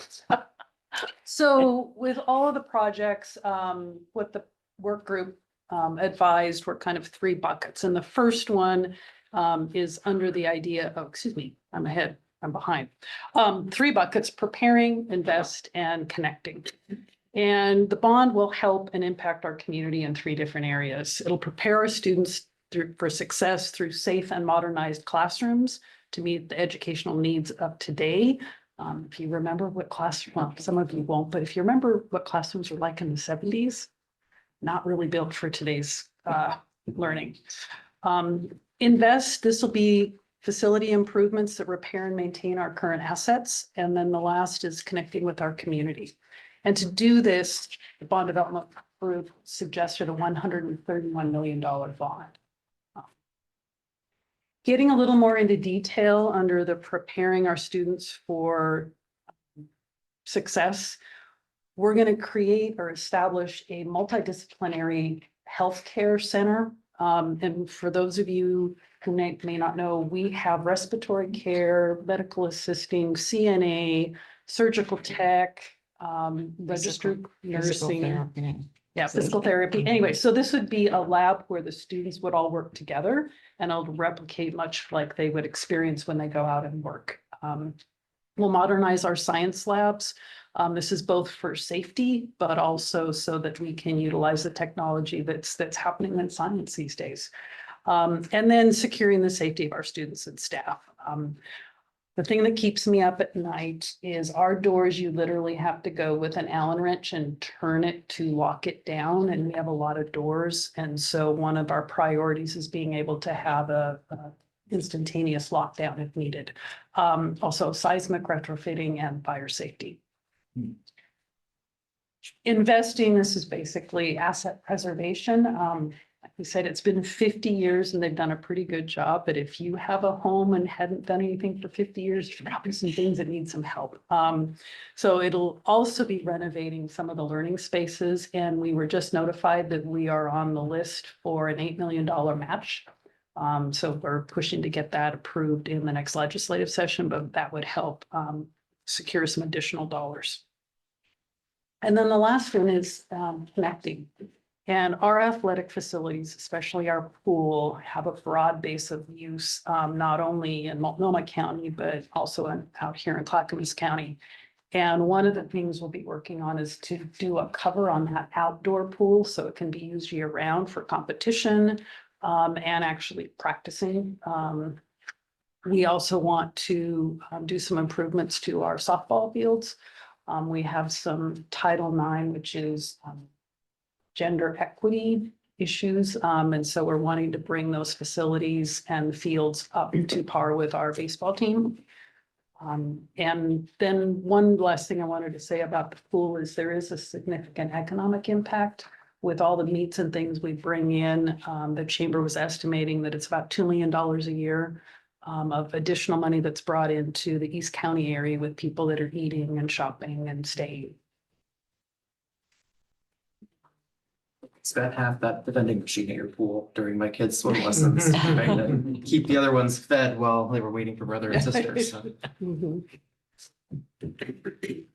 So with all of the projects, what the work group advised were kind of 3 buckets. And the first one is under the idea of, excuse me, I'm ahead, I'm behind. 3 buckets: preparing, invest, and connecting. And the bond will help and impact our community in 3 different areas. It'll prepare our students for success through safe and modernized classrooms to meet the educational needs of today. If you remember what well, some of you won't, but if you remember what classrooms were like in the 70s, not really built for today's learning. Invest, this will be facility improvements that repair and maintain our current assets. And then the last is connecting with our community. And to do this, the bond development group suggested a $131 million bond. Getting a little more into detail under the preparing our students for success, we're going to create or establish a multidisciplinary healthcare center. And for those of you who may not know, we have respiratory care, medical assisting, CNA, surgical tech, registered nursing. Yeah, physical therapy. Anyway, so this would be a lab where the students would all work together and it'll replicate much like they would experience when they go out and work. We'll modernize our science labs. This is both for safety, but also so that we can utilize the technology that's happening in science these days. And then securing the safety of our students and staff. The thing that keeps me up at night is our doors, you literally have to go with an Allen wrench and turn it to lock it down. And we have a lot of doors. And so one of our priorities is being able to have a instantaneous lockdown if needed. Also seismic retrofitting and fire safety. Investing, this is basically asset preservation. Like we said, it's been 50 years and they've done a pretty good job, but if you have a home and hadn't done anything for 50 years, there's probably some things that need some help. So it'll also be renovating some of the learning spaces, and we were just notified that we are on the list for an $8 million match. So we're pushing to get that approved in the next legislative session, but that would help secure some additional dollars. And then the last one is connecting. And our athletic facilities, especially our pool, have a broad base of use, not only in Multnomah County, but also out here in Clackamas County. And one of the things we'll be working on is to do a cover on that outdoor pool so it can be used year round for competition and actually practicing. We also want to do some improvements to our softball fields. We have some Title IX, which is gender equity issues. And so we're wanting to bring those facilities and fields up to par with our baseball team. And then one last thing I wanted to say about the pool is there is a significant economic impact with all the meats and things we bring in. The chamber was estimating that it's about $2 million a year of additional money that's brought into the East County area with people that are eating and shopping and staying. Spent half that vending machine at your pool during my kids' swim lessons, trying to keep the other ones fed while they were waiting for brother and sister. So. Mhm.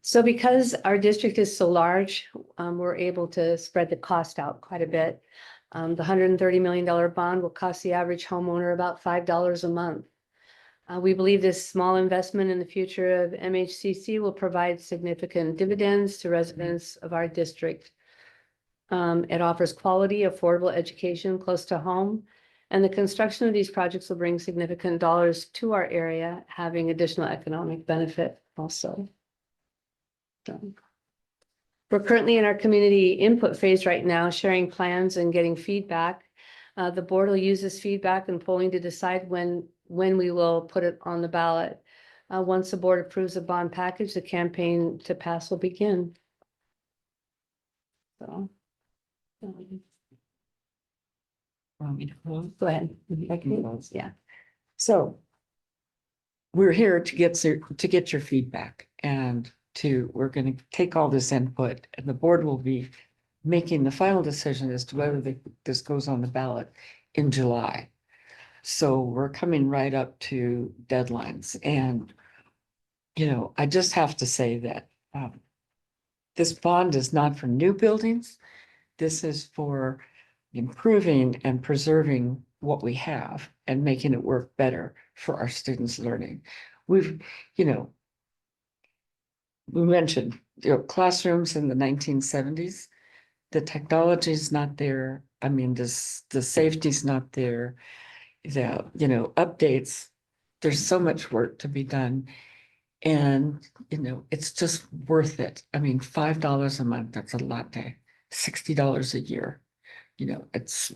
So because our district is so large, we're able to spread the cost out quite a bit. The $130 million bond will cost the average homeowner about $5 a month. We believe this small investment in the future of MHCC will provide significant dividends to residents of our district. It offers quality, affordable education close to home, and the construction of these projects will bring significant dollars to our area, having additional economic benefit also. So, we're currently in our community input phase right now, sharing plans and getting feedback. The board will use this feedback and polling to decide when we will put it on the ballot. Once the board approves a bond package, the campaign to pass will begin. So. Want me to close? Go ahead. I can close. Yeah. So we're here to get your feedback and we're going to take all this input, and the board will be making the final decision as to whether this goes on the ballot in July. So we're coming right up to deadlines, and I just have to say that this bond is not for new buildings. This is for improving and preserving what we have and making it work better for our students' learning. We mentioned, classrooms in the 1970s, the technology is not there. I mean, the safety's not there. The, updates, there's so much work to be done. And, it's just worth it. I mean, $5 a month, that's a lot to $60 a year.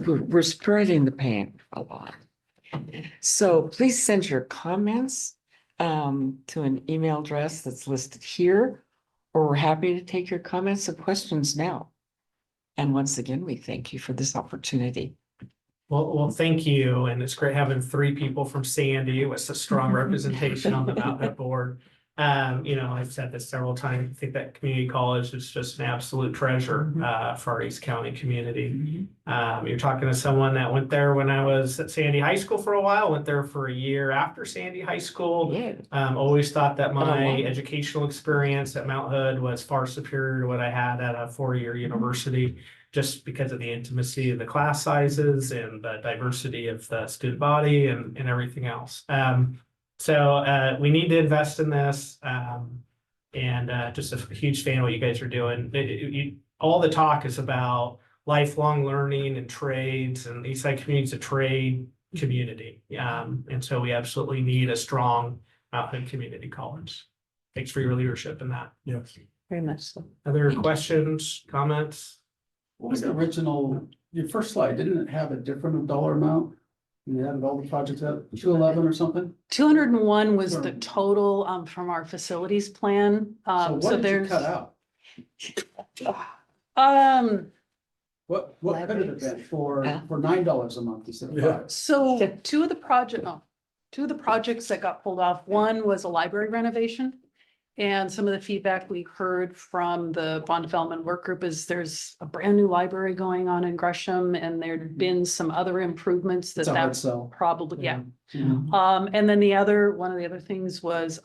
We're spreading the pain a lot. So please send your comments to an email address that's listed here, or we're happy to take your comments and questions now. And once again, we thank you for this opportunity. Well, thank you, and it's great having three people from Sandy. It was a strong representation on the Mount Hood board. I've said this several times, I think that community college is just an absolute treasure for our East County community. You're talking to someone that went there when I was at Sandy High School for a while, went there for a year after Sandy High School. Yeah. Always thought that my long. educational experience at Mount Hood was far superior to what I had at a four-year university, just because of the intimacy of the class sizes and the diversity of the student body and everything else. So we need to invest in this, and just a huge fan of what you guys are doing. All the talk is about lifelong learning and trades, and Eastside Community is a trade community. And so we absolutely need a strong Mount Hood Community College. Thanks for your leadership in that. Yes. Very much so. Other questions, comments? What was the original, your first slide, didn't it have a different dollar amount? You added all the projects up, 211 or something? 201 was the total from our facilities plan. So what So did you there's cut out? What could it have been for $9 a month instead of Yeah. $5? So two of the projects that got pulled off, one was a library renovation. And some of the feedback we heard from the bond development work group is there's a brand new library going on in Gresham, and there'd been some other improvements It's a hard that's sell. probably, yeah. Mhm. And then one of the other things was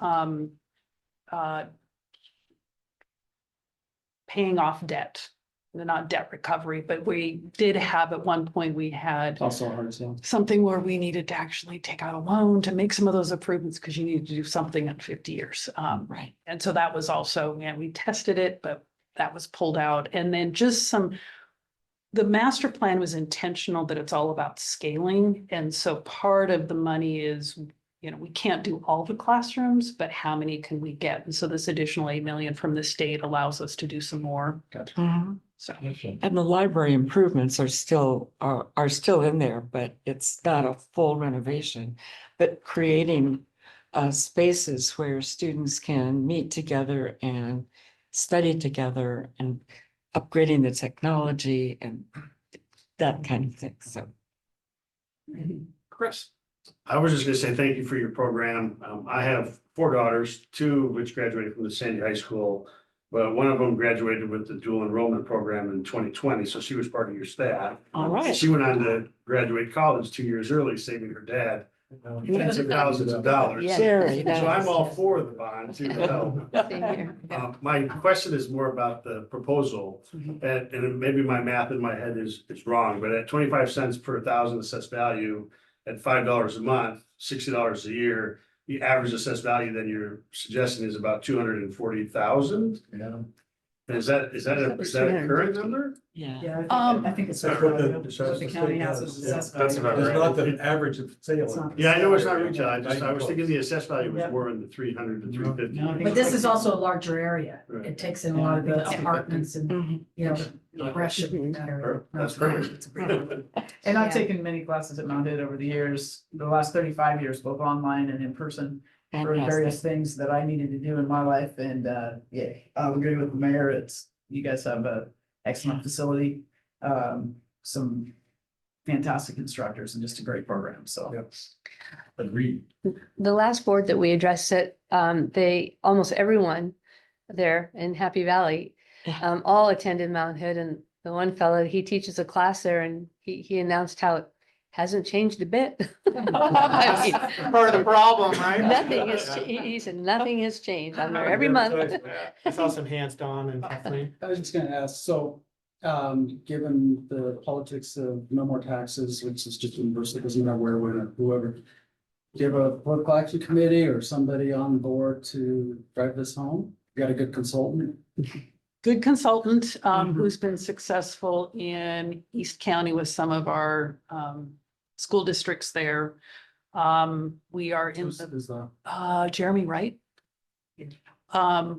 paying off debt. Not debt recovery, but we did have at one point, we had It's also a hard sell. something where we needed to actually take out a loan to make some of those improvements because you needed to do something in 50 years. Right. And so that was also, we tested it, but that was pulled out. And then the master plan was intentional that it's all about scaling. And so part of the money is, we can't do all the classrooms, but how many can we get? And so this additional 8 million from the state allows us to do some more. Mhm. So. And the library improvements are still in there, but it's not a full renovation. But creating spaces where students can meet together and study together and upgrading the technology and that kind of thing, so. Chris? I was just gonna say thank you for your program. I have 4 daughters, 2 of which graduated from the Sandy High School. But one of them graduated with the dual enrollment program in 2020, so she was part of your staff. All right. She went on to graduate college 2 years early, saving her dad tens of thousands of dollars. Yeah. Very So I'm nice. all for the bond to help. Same here. My question is more about the proposal, and maybe my math in my head is wrong, but at 25 cents per thousand assessed value, at $5 a month, $60 a year, the average assessed value then you're suggesting is about 240,000? Yeah. Is that a current number? Yeah. Yeah, Um, I think it's. That's what the- what the county has as assessed That's value. about It's not the average of It's sales. not- Yeah, I know it's not retail, I was thinking the assessed value was Yep. more in the 300 to 350. No, I think But this is also a larger area. Right. It takes in a lot of the apartments and, Mhm. Gresham. that area. That's great. It's a great one. And I've Yeah. taken many classes at Mount Hood over the years, the last 35 years, both online and in person, for various Fantastic. things that I needed to do in my life. And yeah, I agree with the mayor. You guys have a excellent facility, some fantastic instructors and just a great program. So. Agreed. The last board that we addressed it, almost everyone there in Happy Valley, all attended Mount Hood, and the one fellow, he teaches a class there, and he announced how it hasn't changed a bit. I mean, Part of the problem, right? Nothing has, he said, nothing has changed. I'm there every month. I saw some hands Dawn and Kathleen. I was just gonna ask, so, given the politics of no more taxes, which is just universal, doesn't matter where, when, or whoever. Do you have a political action committee or somebody on board to drive this home? You got a good consultant? Good consultant, who's been successful in East County with some of our school districts there. We are in the, Jeremy Wright.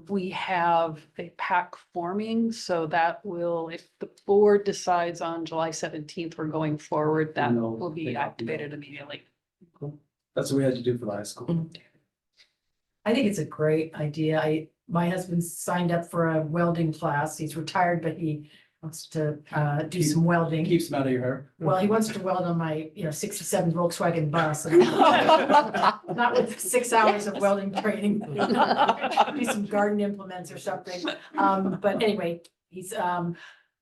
We have a PAC forming, so that will, if the board decides on July 17th, we're going forward, that will be activated immediately. That's what we had to do for the high school. I think it's a great idea. My husband signed up for a welding class. He's retired, but he wants to do some welding. Keeps them out of your hair. Well, he wants to weld on my, 67 Volkswagen bus. Not with 6 hours of welding training. Do some garden implements or something. But anyway,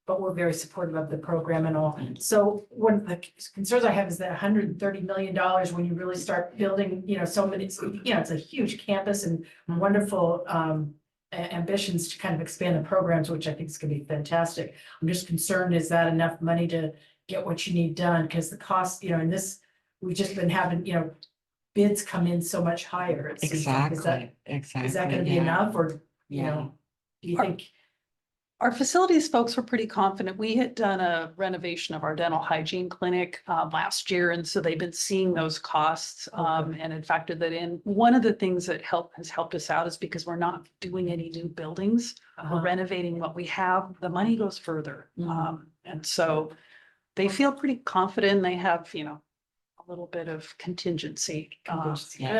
but we're very supportive of the program and all. So one of the concerns I have is that $130 million, when you really start building, so many, it's a huge campus and wonderful ambitions to kind of expand the programs, which I think is gonna be fantastic. I'm just concerned, is that enough money to get what you need done? Because the cost, in this, we've just been having, bids come in so much higher. It seems like. Is that gonna be enough, or, do you think? Our facilities folks were pretty confident. We had done a renovation of our dental hygiene clinic last year, and so they've been seeing those costs and had factored that in. One of the things that has helped us out is because we're not doing any new buildings. We're renovating what we have. The money goes further. And so they feel pretty confident. They have, a little bit of contingency. Good.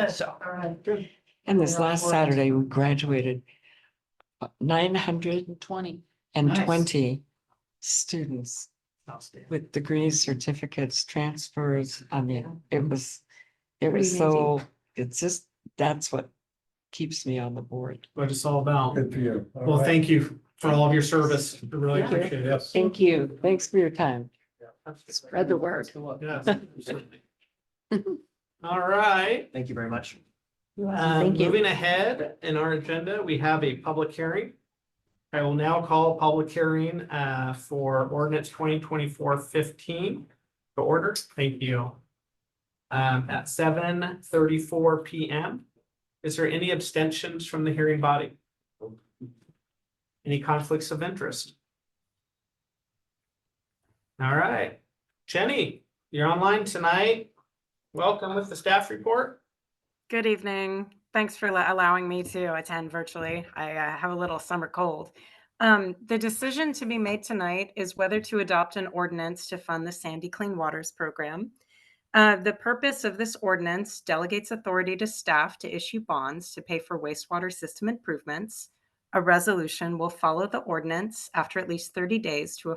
So. All right, good. And this Yeah, last important. Saturday, we graduated 920 Nice. students Outstanding. with degrees, certificates, transfers. I mean, it was Pretty so, it's just, that's what keeps me on the board. What it's all about. Good for you. All Well, right. thank you for all of your service. I really Yeah. appreciate it. Thank you. Thanks for your time. Spread the word. Yes, certainly. All right. Thank you very much. Thank you. Moving ahead in our agenda, we have a public hearing. I will now call a public hearing for ordinance 2024-15 to order. Thank you. At 7:34 PM. Is there any abstentions from the hearing body? Any conflicts of interest? All right, Jenny, you're online tonight. Welcome with the staff report. Good evening. Thanks for allowing me to attend virtually. I have a little summer cold. The decision to be made tonight is whether to adopt an ordinance to fund the Sandy Clean Waters program. The purpose of this ordinance delegates authority to staff to issue bonds to pay for wastewater system improvements. A resolution will follow the ordinance after at least 30 days to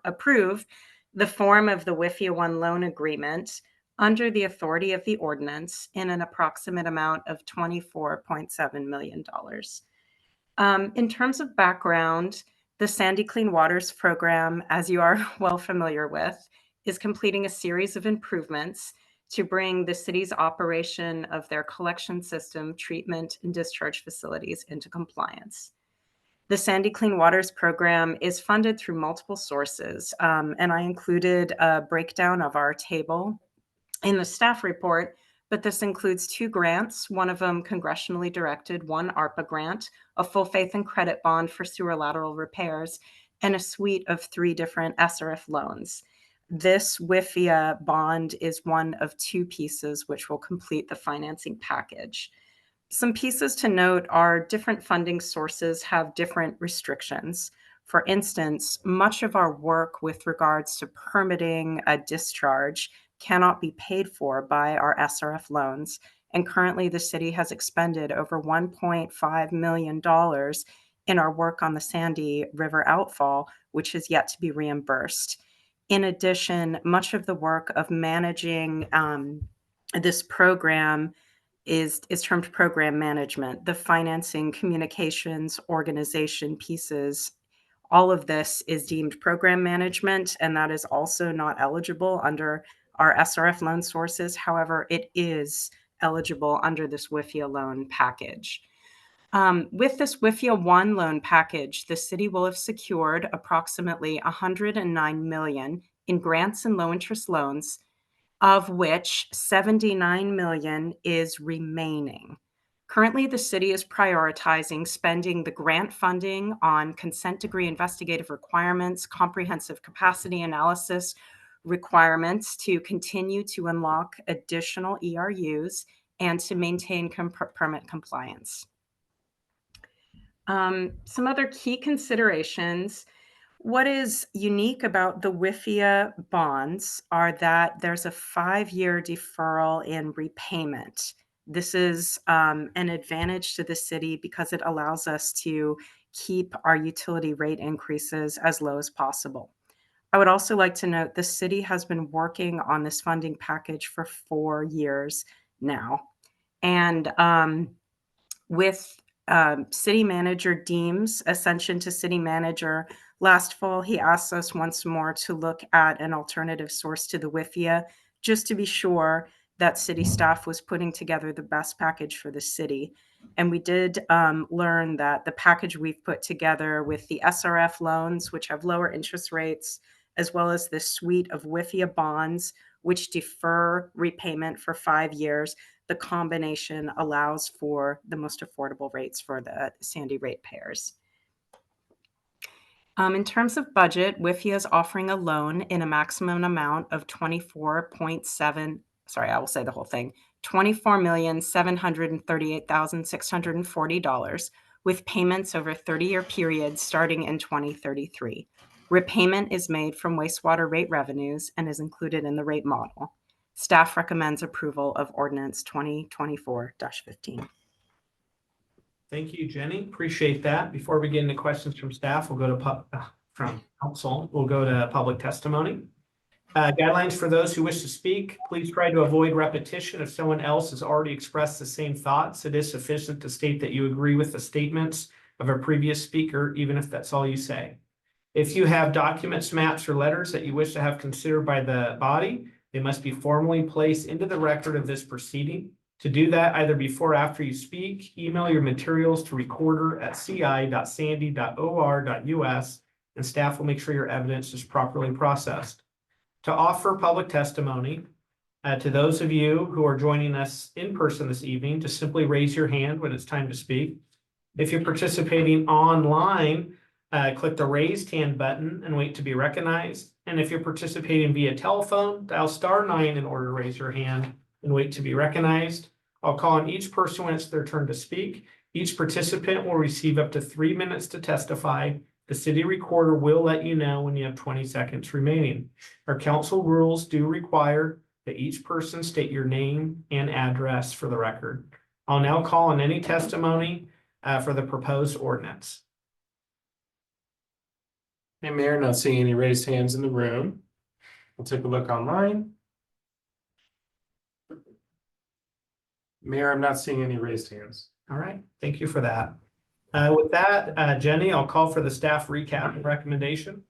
approve the form of the WIFIA 1 loan agreement under the authority of the ordinance in an approximate amount of $24.7 million. In terms of background, the Sandy Clean Waters program, as you are well familiar with, is completing a series of improvements to bring the city's operation of their collection system, treatment, and discharge facilities into compliance. The Sandy Clean Waters program is funded through multiple sources, and I included a breakdown of our table in the staff report, but this includes 2 grants, one of them congressionally directed, one ARPA grant, a full faith and credit bond for sewer lateral repairs, and a suite of 3 different SRF loans. This WIFIA bond is one of 2 pieces which will complete the financing package. Some pieces to note are different funding sources have different restrictions. For instance, much of our work with regards to permitting a discharge cannot be paid for by our SRF loans. And currently the city has expended over $1.5 million in our work on the Sandy River outfall, which is yet to be reimbursed. In addition, much of the work of managing this program is termed program management. The financing, communications, organization pieces, all of this is deemed program management, and that is also not eligible under our SRF loan sources. However, it is eligible under this WIFIA loan package. With this WIFIA 1 loan package, the city will have secured approximately $109 million in grants and low interest loans, of which $79 million is remaining. Currently, the city is prioritizing spending the grant funding on consent decree investigative requirements, comprehensive capacity analysis requirements to continue to unlock additional ERUs and to maintain permit compliance. Some other key considerations. What is unique about the WIFIA bonds are that there's a 5-year deferral in repayment. This is an advantage to the city because it allows us to keep our utility rate increases as low as possible. I would also like to note the city has been working on this funding package for 4 years now. And with City Manager Deem's ascension to city manager last fall, he asked us once more to look at an alternative source to the WIFIA, just to be sure that city staff was putting together the best package for the city. And we did learn that the package we've put together with the SRF loans, which have lower interest rates, as well as this suite of WIFIA bonds, which defer repayment for 5 years, the combination allows for the most affordable rates for the Sandy ratepayers. In terms of budget, WIFIA is offering a loan in a maximum amount of $24,738,640 with payments over a 30-year period starting in 2033. Repayment is made from wastewater rate revenues and is included in the rate model. Staff recommends approval of ordinance 2024-15. Thank you, Jenny. Appreciate that. Before we get into questions from staff, we'll go to from council. We'll go to public testimony. Guidelines for those who wish to speak. Please try to avoid repetition. If someone else has already expressed the same thoughts, it is sufficient to state that you agree with the statements of a previous speaker, even if that's all you say. If you have documents, maps, or letters that you wish to have considered by the body, they must be formally placed into the record of this proceeding. To do that, either before or after you speak, email your materials to recorder@ci.sandy.or.us, and staff will make sure your evidence is properly processed. To offer public testimony, to those of you who are joining us in person this evening, to simply raise your hand when it's time to speak. If you're participating online, click the raised hand button and wait to be recognized. And if you're participating via telephone, dial *9 in order to raise your hand and wait to be recognized. I'll call on each person when it's their turn to speak. Each participant will receive up to 3 minutes to testify. The city recorder will let you know when you have 20 seconds remaining. Our council rules do require that each person state your name and address for the record. I'll now call on any testimony for the proposed ordinance. Hey, Mayor, not seeing any raised hands in the room. We'll take a look online. Mayor, I'm not seeing any raised hands. All right, thank you for that. With that, Jenny, I'll call for the staff recap and recommendation.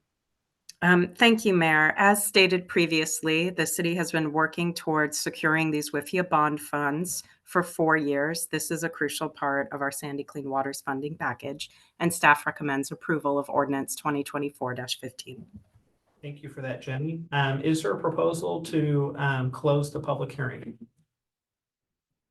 Thank you, Mayor. As stated previously, the city has been working towards securing these WIFIA bond funds for 4 years. This is a crucial part of our Sandy Clean Waters funding package, and staff recommends approval of ordinance 2024-15. Thank you for that, Jenny. Is there a proposal to close the public hearing?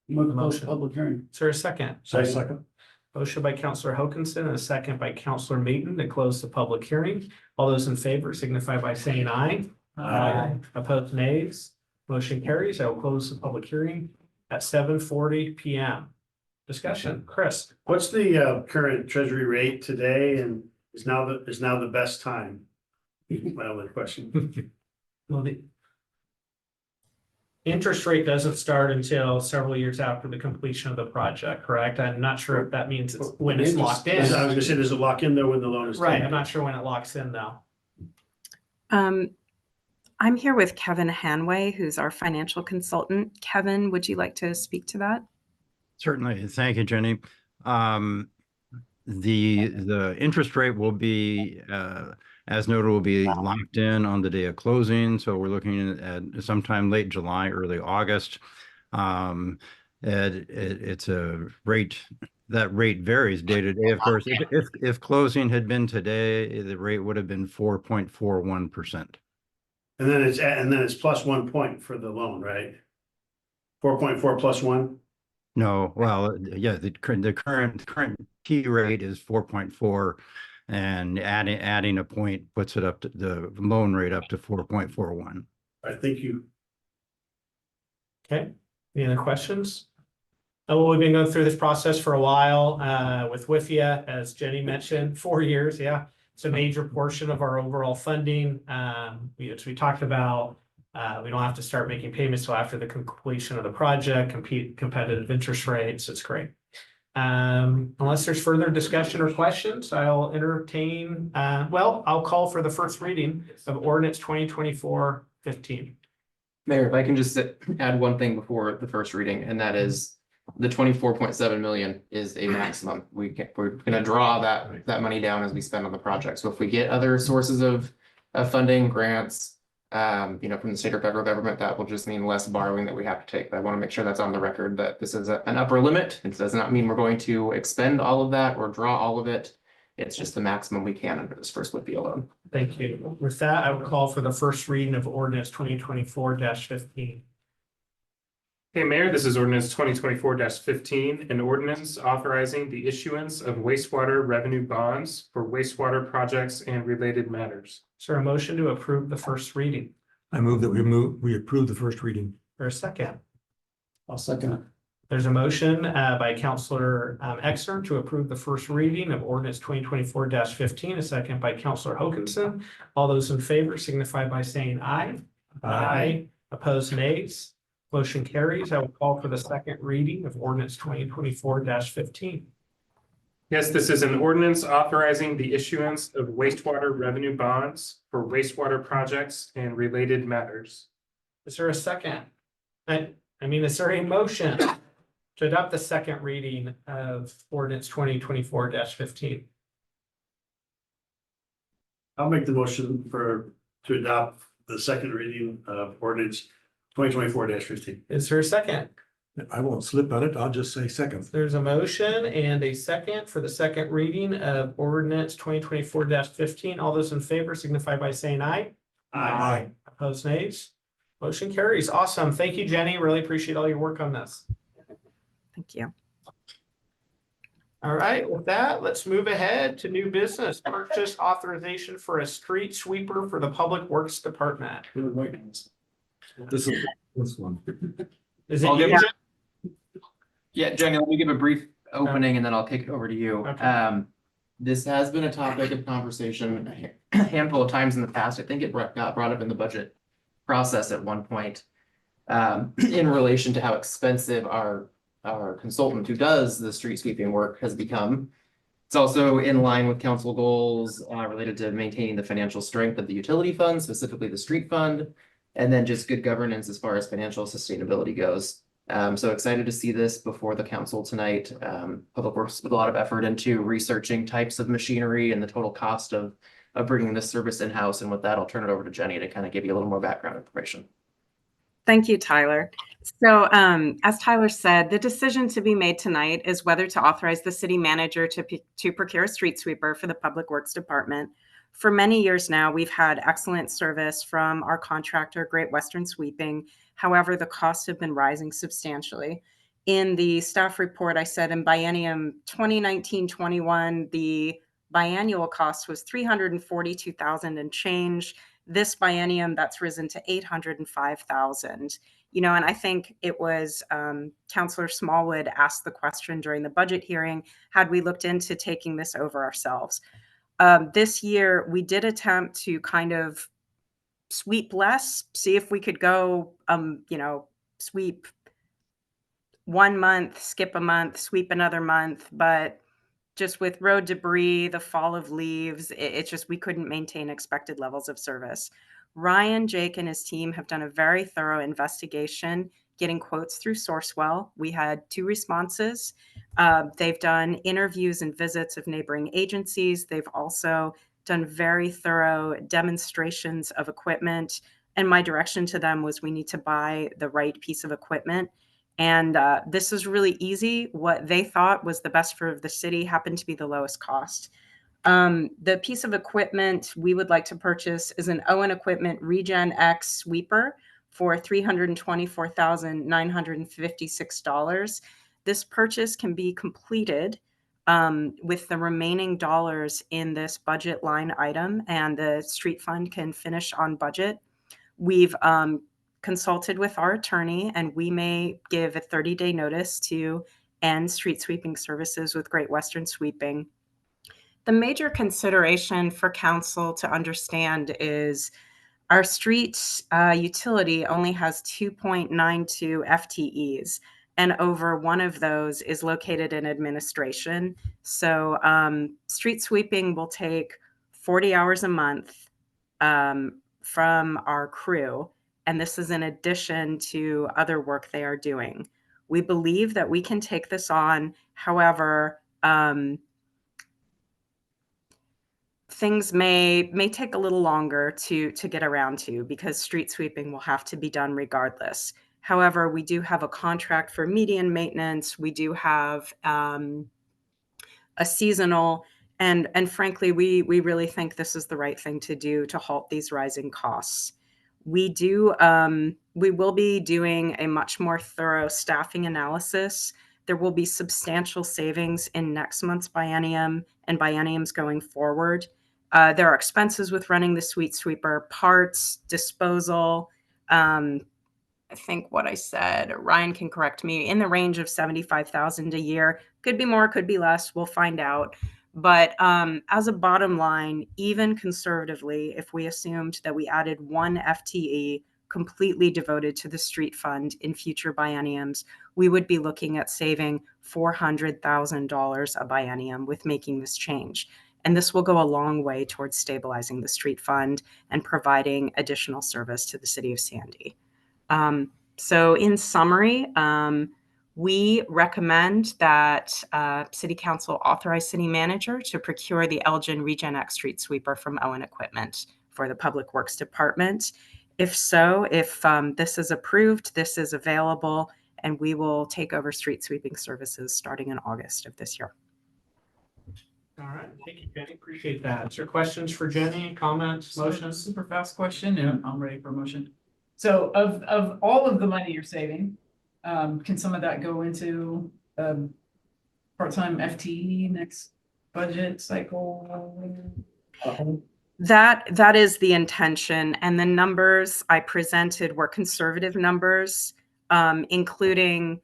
Motion. Public hearing. Is there a second? Second. Motion by Councilor Hokanson and a second by Councilor Mayton to close the public hearing. All those in favor signify by saying aye. Aye. Opposed, nays. Motion carries. I will close the public hearing at 7:40 p.m. Discussion, Chris. What's the current treasury rate today, and is now the best time? My only question. Well, the interest rate doesn't start until several years after the completion of the project, correct? I'm not sure if that means it's when it's locked in. I was gonna say, does it lock in though when the loan is? Right, taken? I'm not sure when it locks in though. I'm here with Kevin Hanway, who's our financial consultant. Kevin, would you like to speak to that? Certainly. Thank you, Jenny. The interest rate will be, as noted, will be locked in on the day of closing. So we're looking at sometime late July, early August. It's a rate, that rate varies day to day. Of course, if closing had been today, the rate would have been 4.41%. And then it's plus 1 point for the loan, right? 4.4 plus 1? No, well, yeah, the current key rate is 4.4, and adding a point puts it up to the loan rate up to 4.41. All right, thank you. Okay, any other questions? Well, we've been going through this process for a while with WIFIA, as Jenny mentioned, 4 years, yeah. It's a major portion of our overall funding. As we talked about, we don't have to start making payments till after the completion of the project, competitive interest rates. It's great. Unless there's further discussion or questions, I'll entertain, I'll call for the first reading of ordinance 2024-15. Mayor, if I can just add one thing before the first reading, and that is the 24.7 million is a maximum. We're gonna draw that money down as we spend on the project. So if we get other sources of funding, grants, from the state or federal government, that will just mean less borrowing that we have to take. But I want to make sure that's on the record that this is an upper limit. It does not mean we're going to expend all of that or draw all of it. It's just the maximum we can under this first would be alone. Thank you. With that, I would call for the first reading of ordinance 2024-15. Hey, Mayor, this is ordinance 2024-15, an ordinance authorizing the issuance of wastewater revenue bonds for wastewater projects and related matters. Is there a motion to approve the first reading? I move that we approve the first reading. For a second? I'll second it. There's a motion by Counselor Exner to approve the first reading of ordinance 2024-15, a second by Counselor Hokinson. All those in favor signify by saying aye. Aye. Opposed, nays. Motion carries. I will call for the second reading of ordinance 2024-15. Yes, this is an ordinance authorizing the issuance of wastewater revenue bonds for wastewater projects and related matters. Is there a second? Is there a motion to adopt the second reading of ordinance 2024-15? I'll make the motion to adopt the second reading of ordinance 2024-15. Is there a second? I won't slip on it. I'll just say second. There's a motion and a second for the second reading of ordinance 2024-15. All those in favor signify by saying aye. Aye. Opposed, nays. Motion carries. Awesome. Thank you, Jenny. Really appreciate all your work on this. Thank you. All right, with that, let's move ahead to new business. Purchase authorization for a street sweeper for the Public Works Department. This is this one. Is it I'll you? give- Yeah, Jenny, let me give a brief opening and then I'll kick it over to you. Okay. This has been a topic of conversation a handful of times in the past. I think it got brought up in the budget process at one point. In relation to how expensive our consultant who does the street sweeping work has become. It's also in line with council goals related to maintaining the financial strength of the utility fund, specifically the street fund, and then just good governance as far as financial sustainability goes. So excited to see this before the council tonight. Public Works put a lot of effort into researching types of machinery and the total cost of bringing this service in-house. And with that, I'll turn it over to Jenny to kind of give you a little more background information. Thank you, Tyler. So as Tyler said, the decision to be made tonight is whether to authorize the city manager to procure a street sweeper for the Public Works Department. For many years now, we've had excellent service from our contractor, Great Western Sweeping. However, the costs have been rising substantially. In the staff report, I said in biennium 2019-21, the biannual cost was $342,000 and change. This biennium, that's risen to $805,000. And I think it was Councillor Smallwood asked the question during the budget hearing, had we looked into taking this over ourselves? This year, we did attempt to kind of sweep less, see if we could go, sweep 1 month, skip a month, sweep another month, but just with road debris, the fall of leaves, it's just we couldn't maintain expected levels of service. Ryan, Jake, and his team have done a very thorough investigation, getting quotes through Sourcewell. We had 2 responses. They've done interviews and visits of neighboring agencies. They've also done very thorough demonstrations of equipment. And my direction to them was we need to buy the right piece of equipment. And this is really easy. What they thought was the best for the city happened to be the lowest cost. The piece of equipment we would like to purchase is an Owen Equipment Regen X sweeper for $324,956. This purchase can be completed with the remaining dollars in this budget line item, and the street fund can finish on budget. We've consulted with our attorney, and we may give a 30-day notice to end street sweeping services with Great Western Sweeping. The major consideration for council to understand is our street utility only has 2.92 FTEs, and over one of those is located in administration. So street sweeping will take 40 hours a month from our crew, and this is in addition to other work they are doing. We believe that we can take this on. However, things may take a little longer to get around to because street sweeping will have to be done regardless. However, we do have a contract for median maintenance. We do have a seasonal, and frankly, we really think this is the right thing to do to halt these rising costs. We will be doing a much more thorough staffing analysis. There will be substantial savings in next month's biennium and bienniums going forward. There are expenses with running the street sweeper, parts, disposal. I think what I said, Ryan can correct me, in the range of 75,000 a year. Could be more, could be less. We'll find out. But as a bottom line, even conservatively, if we assumed that we added one FTE completely devoted to the street fund in future bienniums, we would be looking at saving $400,000 a biennium with making this change. And this will go a long way towards stabilizing the street fund and providing additional service to the city of Sandy. So in summary, we recommend that City Council authorize City Manager to procure the Elgin Regen X Street Sweeper from Owen Equipment for the Public Works Department. If so, if this is approved, this is available, and we will take over street sweeping services starting in August of this year. All right, thank you, Jenny. Appreciate that. Is there questions for Jenny, comments, motions? Super fast question, and I'm ready for a motion. So of all of the money you're saving, can some of that go into part-time FTE next budget cycle? That is the intention, and the numbers I presented were conservative numbers, including,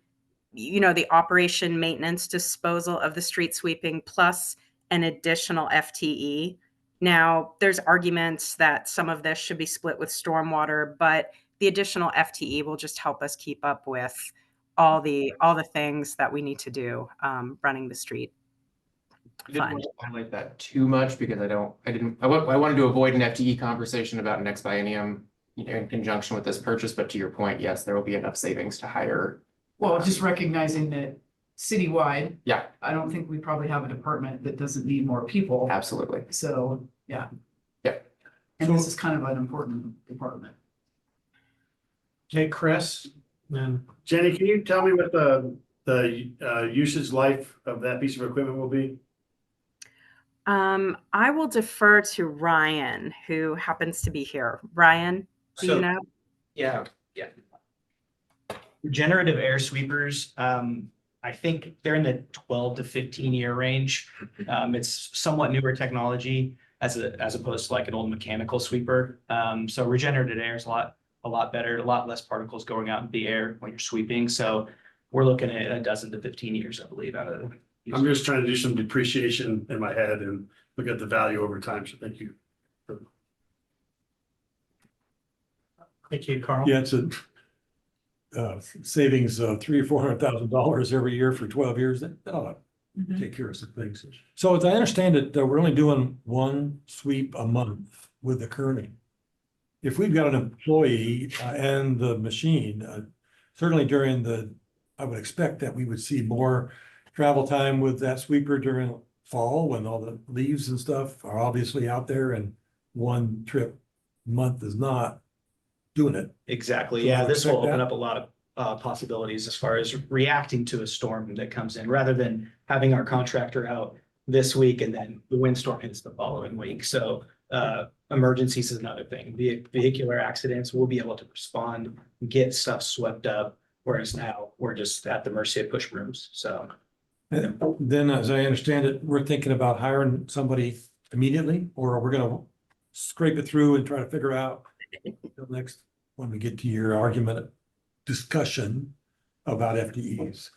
the operation, maintenance, disposal of the street sweeping plus an additional FTE. Now, there's arguments that some of this should be split with stormwater, but the additional FTE will just help us keep up with all the things that we need to do running the street I didn't want to highlight that too much because I wanted to avoid an FTE conversation about next biennium, in conjunction with this purchase. But to your point, yes, there will be enough savings to hire. Well, just recognizing that citywide, Yeah, I don't think we probably have a department that doesn't need more people. absolutely. So, yeah. Yeah. And this is kind of an important department. Okay, Chris, then. Jenny, can you tell me what the usage life of that piece of equipment will be? I will defer to Ryan, who happens to be here. Ryan, do you know? Yeah. Regenerative air sweepers, I think they're in the 12 to 15-year range. It's somewhat newer technology as opposed to like an old mechanical sweeper. So regenerative air is a lot better, a lot less particles going out in the air when you're sweeping. So we're looking at a dozen to 15 years, I believe, out of it. I'm just trying to do some depreciation in my head and look at the value over time. So thank you. Thank you, Carl. Yeah, it's a savings of $300,000 or $400,000 every year for 12 years. That ought to take care of some things. So as I understand it, we're only doing one sweep a month with the kerning. If we've got an employee and the machine, certainly I would expect that we would see more travel time with that sweeper during fall when all the leaves and stuff are obviously out there, and one trip a month is not doing it. Exactly. So Yeah, I this will expect open that. up a lot of possibilities as far as reacting to a storm that comes in, rather than having our contractor out this week and then the windstorm hits the following week. So emergencies is another thing. Vehicular accidents, we'll be able to respond, get stuff swept up, whereas now we're just at the mercy of push brooms. So And then, as I understand it, we're thinking about hiring somebody immediately, or we're gonna scrape it through and try to figure out the next, when we get to your argument discussion about FTEs.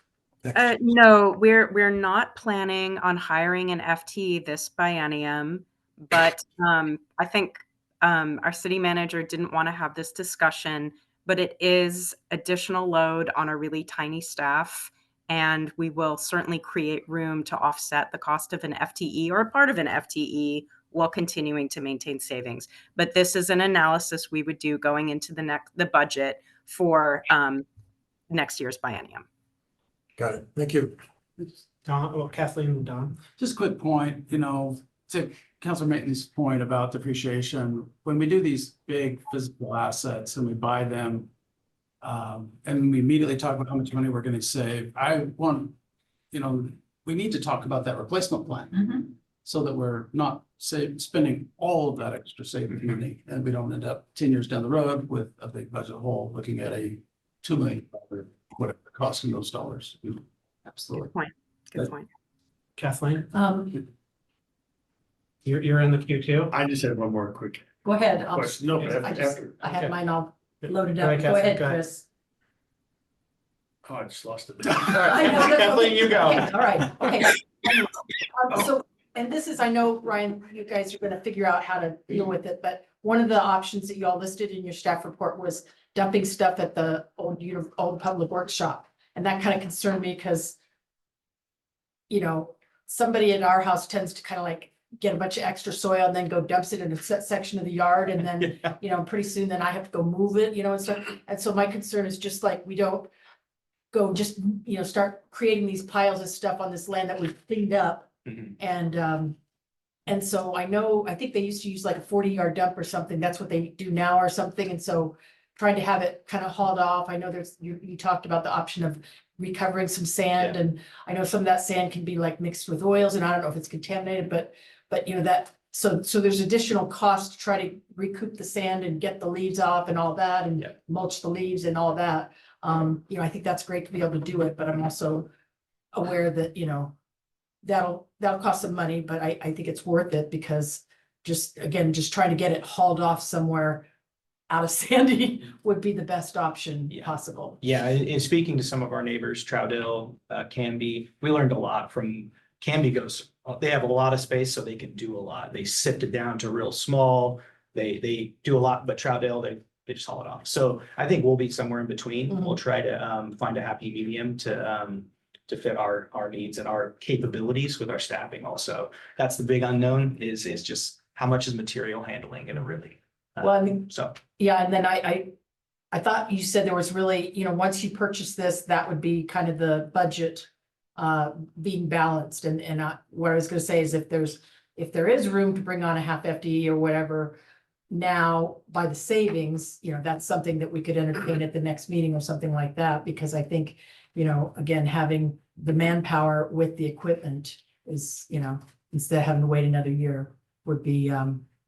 No, we're not planning on hiring an FTE this biennium, but I think our city manager didn't want to have this discussion, but it is additional load on a really tiny staff, and we will certainly create room to offset the cost of an FTE or a part of an FTE while continuing to maintain savings. But this is an analysis we would do going into the budget for next year's biennium. Got it. Thank you. Don, well, Kathleen and Don. Just a quick point, to Councilor Mayton's point about depreciation, when we do these big physical assets and we buy them, and we immediately talk about how much money we're gonna save, I want, we need to talk about that replacement plan. So that we're not spending all of that extra saving money, and we don't end up 10 years down the road with a big budget hole, looking at a $2 million, whatever the cost of those dollars. Absolutely. Good point. Good point. Kathleen, you're in the queue too? I just had one more quick Go ahead. question. No, but I had mine all loaded Go ahead, up. Go Kathleen, ahead, go ahead. Chris. Oh, I just lost it. I know, that's Kathleen, you go. okay, all right, okay. So, and this is, I know, Ryan, you guys are gonna figure out how to deal with it, but one of the options that you all listed in your staff report was dumping stuff at the old public works shop. And that kind of concerned me because, somebody in our house tends to kind of like get a bunch of extra soil and then go dumps it in a set section of the yard. And then, pretty soon then I have to go move it, and stuff. And so my concern is just like, we don't go just, start creating these piles of stuff on this land that we've cleaned up. And so I think they used to use like a 40-yard dump or something. That's what they do now or something. And so trying to have it kind of hauled off. I know you talked about the option of recovering some sand, and I know some of that sand can be like mixed with oils, and I don't know if it's contaminated, but so there's additional cost to try to recoup the sand and get the leaves off and all that, and mulch the leaves and all that. I think that's great to be able to do it, but I'm also aware that, that'll cost some money, but I think it's worth it because just trying to get it hauled off somewhere out of Sandy would be the best option possible. Yeah, and speaking to some of our neighbors, Troudale, Canby, we learned a lot from Canby they have a lot of space, so they can do a lot. They sift it down to real small. They do a lot, but Troudale, they just haul it off. So I think we'll be somewhere in between. We'll try to find a happy medium to fit our needs and our capabilities with our staffing also. That's the big unknown is just how much is material handling gonna really. Well, I mean, So. yeah, and then I thought you said there was really, once you purchase this, that would be kind of the budget being balanced. And what I was gonna say is if there is room to bring on a half FTE or whatever, now by the savings, that's something that we could entertain at the next meeting or something like that, because I think, again, having the manpower with the equipment is, instead of having to wait another year would be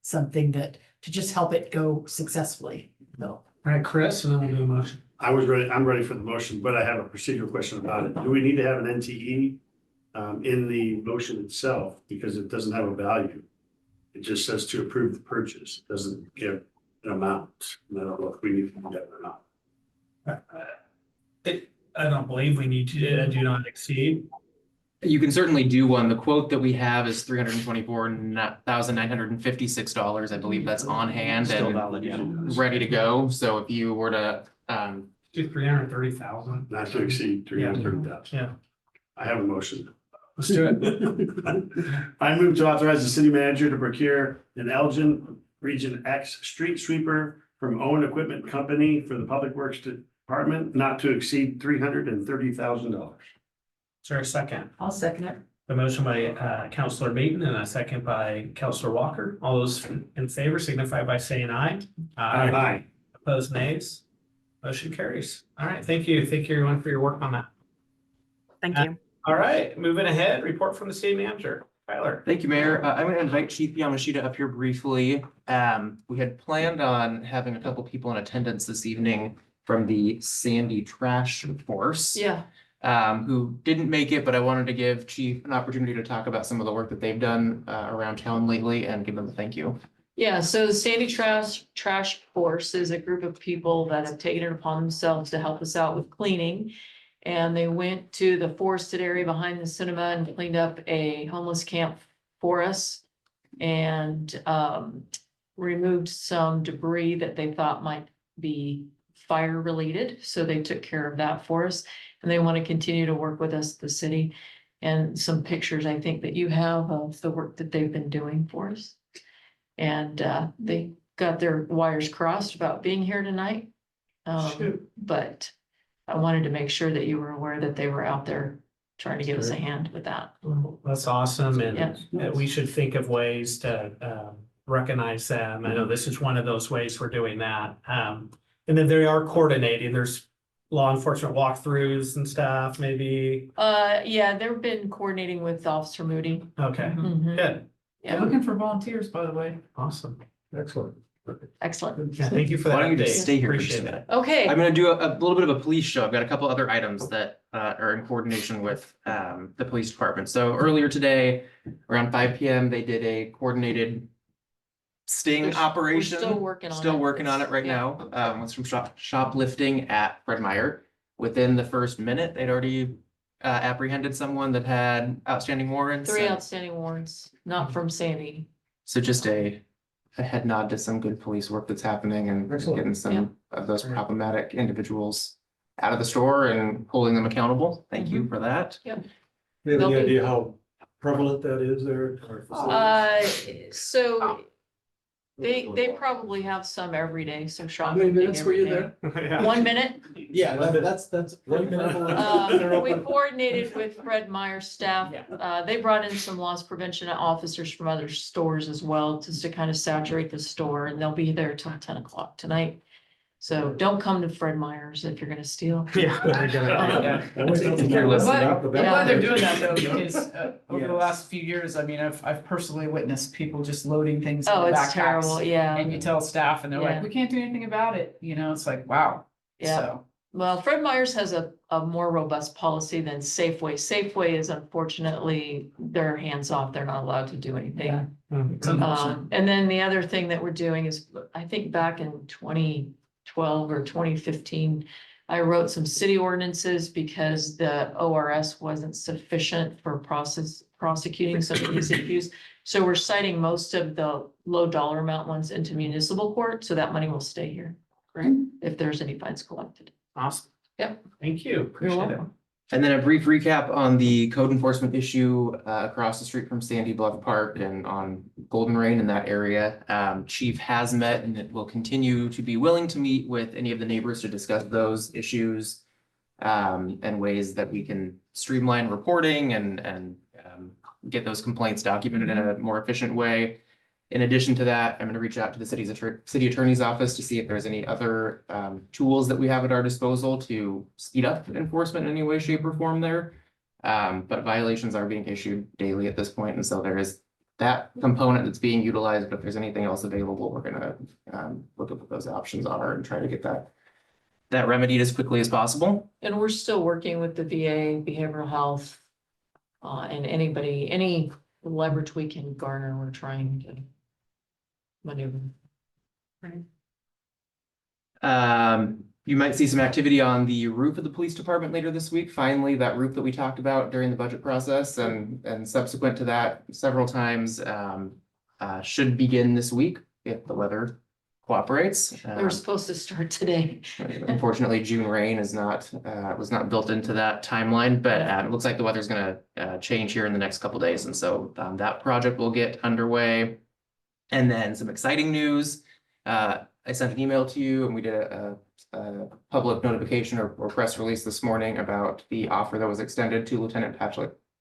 something that to just help it go successful. No. All right, Chris, and then we'll do a motion. I'm ready for the motion, but I have a procedural question about it. Do we need to have an NTE in the motion itself? Because it doesn't have a value. It just says to approve the purchase. It doesn't give an amount. And I don't know if we need to do that or not. I don't believe we need to do not exceed. You can certainly do one. The quote that we have is $324,956. I believe that's on hand Still and valid, yeah. ready to go. So if you were to, Do 330,000. Not to exceed 330,000. Yeah. I have a motion. Let's do it. I move to authorize the city manager to procure an Elgin Region X street sweeper from Owen Equipment Company for the Public Works Department, not to exceed $330,000. Is there a second? I'll second it. The motion by Counselor Mayton and a second by Counselor Walker. All those in favor signify by saying aye. Aye. Opposed, nays. Motion carries. All right, thank you. Thank you everyone for your work on that. Thank you. All right, moving ahead, report from the city manager. Tyler. Thank you, Mayor. I'm going to invite Chief Yamashita up here briefly. We had planned on having a couple people in attendance this evening from the Sandy Trash Force. Yeah. Who didn't make it, but I wanted to give Chief an opportunity to talk about some of the work that they've done around town lately and give them a thank you. Yeah, so the Sandy Trash Force is a group of people that have taken it upon themselves to help us out with cleaning. And they went to the forested area behind the cinema and cleaned up a homeless camp for us. And removed some debris that they thought might be fire related. So they took care of that for us. And they want to continue to work with us, the city. And some pictures I think that you have of the work that they've been doing for us. And they got their wires crossed about being here tonight. But I wanted to make sure that you were aware that they were out there trying to give us a hand with that. Well, that's awesome, Yeah. and we should think of ways to recognize them. I know this is one of those ways we're doing that. And then they are coordinating. There's law enforcement walkthroughs and stuff, maybe. Yeah, they've been coordinating with Officer Moody. Okay, Mhm. good, I'm looking for volunteers, by the way. awesome. Excellent. Excellent. Yeah, thank you for that. Why don't you just update. stay here for just a Appreciate it. minute? Okay. I'm gonna do a little bit of a police show. I've got a couple other items that are in coordination with the police department. So earlier today, around 5 p.m., they did a coordinated sting We're operation. still working on it. Still working on it right Yeah. now. With some shoplifting at Fred Meyer. Within the first minute, they'd already apprehended someone that had outstanding warrants. 3 and- outstanding warrants, not from Sandy. So just a head nod to some good police work that's happening and Excellent. getting Yeah. some of those problematic individuals out of the store and holding them accountable. Thank Mm-hmm. you for that. Do you have any They'll be- idea how prevalent that is there? or So they probably have some every day, so How shopping. many minutes were you there? Yeah. 1 minute. Yeah, that's. 1 minute. We coordinated with Fred Meyer's staff. They brought in some loss prevention officers from other stores as well, just to kind of saturate the store, and they'll be there till 10 o'clock tonight. So don't come to Fred Meyer's if you're gonna steal. Yeah. I'm glad they're doing that though, because over the last few years, I mean, I've personally witnessed people just loading things. in Oh, it's backpacks, terrible, yeah. And you tell staff and they're Yeah. like, we can't do anything about it, you know, it's like, wow. Yeah. So, Well, Fred Meyer's has a more robust policy than Safeway. Safeway is unfortunately, they're hands off. They're not allowed to do anything. it's unfortunate. And then the other thing that we're doing is, I think back in 2012 or 2015, I wrote some city ordinances because the ORS wasn't sufficient for prosecuting some of these issues. So we're citing most of the low dollar amount ones into municipal court, so that money will stay here, right? If there's any fines collected. Awesome. Yep. Thank you. Appreciate it. welcome. And then a brief recap on the code enforcement issue across the street from Sandy Bluff Park and on Golden Rain in that area. Chief has met and will continue to be willing to meet with any of the neighbors to discuss those issues and ways that we can streamline reporting and get those complaints documented in a more efficient way. In addition to that, I'm going to reach out to the city attorney's office to see if there's any other tools that we have at our disposal to speed up enforcement in any way, shape, or form there. But violations are being issued daily at this point, and so there is that component that's being utilized. But if there's anything else available, we're gonna look at what those options are and try to get that remedied as quickly as possible. And we're still working with the VA, behavioral health, and anybody, any leverage we can garner, we're trying to maneuver. You might see some activity on the roof of the police department later this week. Finally, that roof that we talked about during the budget process and subsequent to that several times should begin this week if the weather cooperates. They were supposed to start today. Unfortunately, June rain is not was not built into that timeline, but it looks like the weather's gonna change here in the next couple days, and so that project will get underway. And then some exciting news. I sent an email to you, and we did a public notification or press release this morning about the offer that was extended to Lieutenant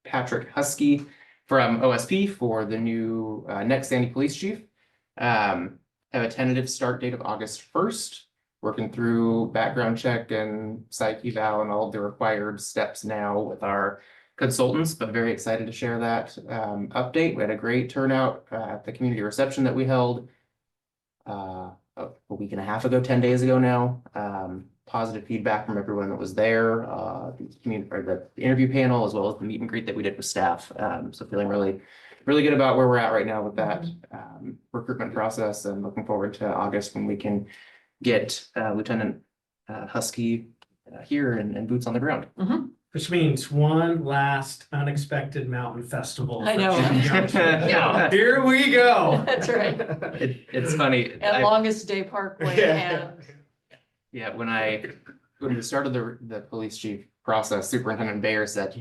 Patrick Husky from OSP for the new next Sandy Police Chief. Have a tentative start date of August 1st, working through background check and psych eval and all of the required steps now with our consultants, but very excited to share that update. We had a great turnout at the community reception that we held a week and a half ago, 10 days ago now. Positive feedback from everyone that was there, the interview panel, as well as the meet and greet that we did with staff. So feeling really good about where we're at right now with that recruitment process, and looking forward to August when we can get Lieutenant Husky here and boots on the ground. Which means one last unexpected mountain festival. I know. Yeah. Here we go. That's right. It's funny. At I- Longest Day Parkway and Yeah, when we started the police chief process, Superintendent Bayer said,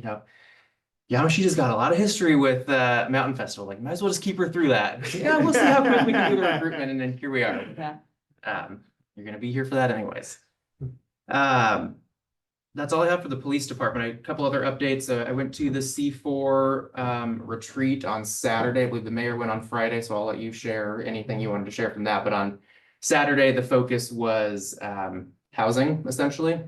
Yamashita's got a lot of history with Mountain Festival. Like, might as well just keep her through that. Yeah, we'll see how quick we can do the recruitment, and then here we are. yeah. You're gonna be here for that anyways. That's all I have for the police department. A couple other updates. I went to the C4 retreat on Saturday. I believe the mayor went on Friday, so I'll let you share anything you wanted to share from that. But on Saturday, the focus was housing, essentially.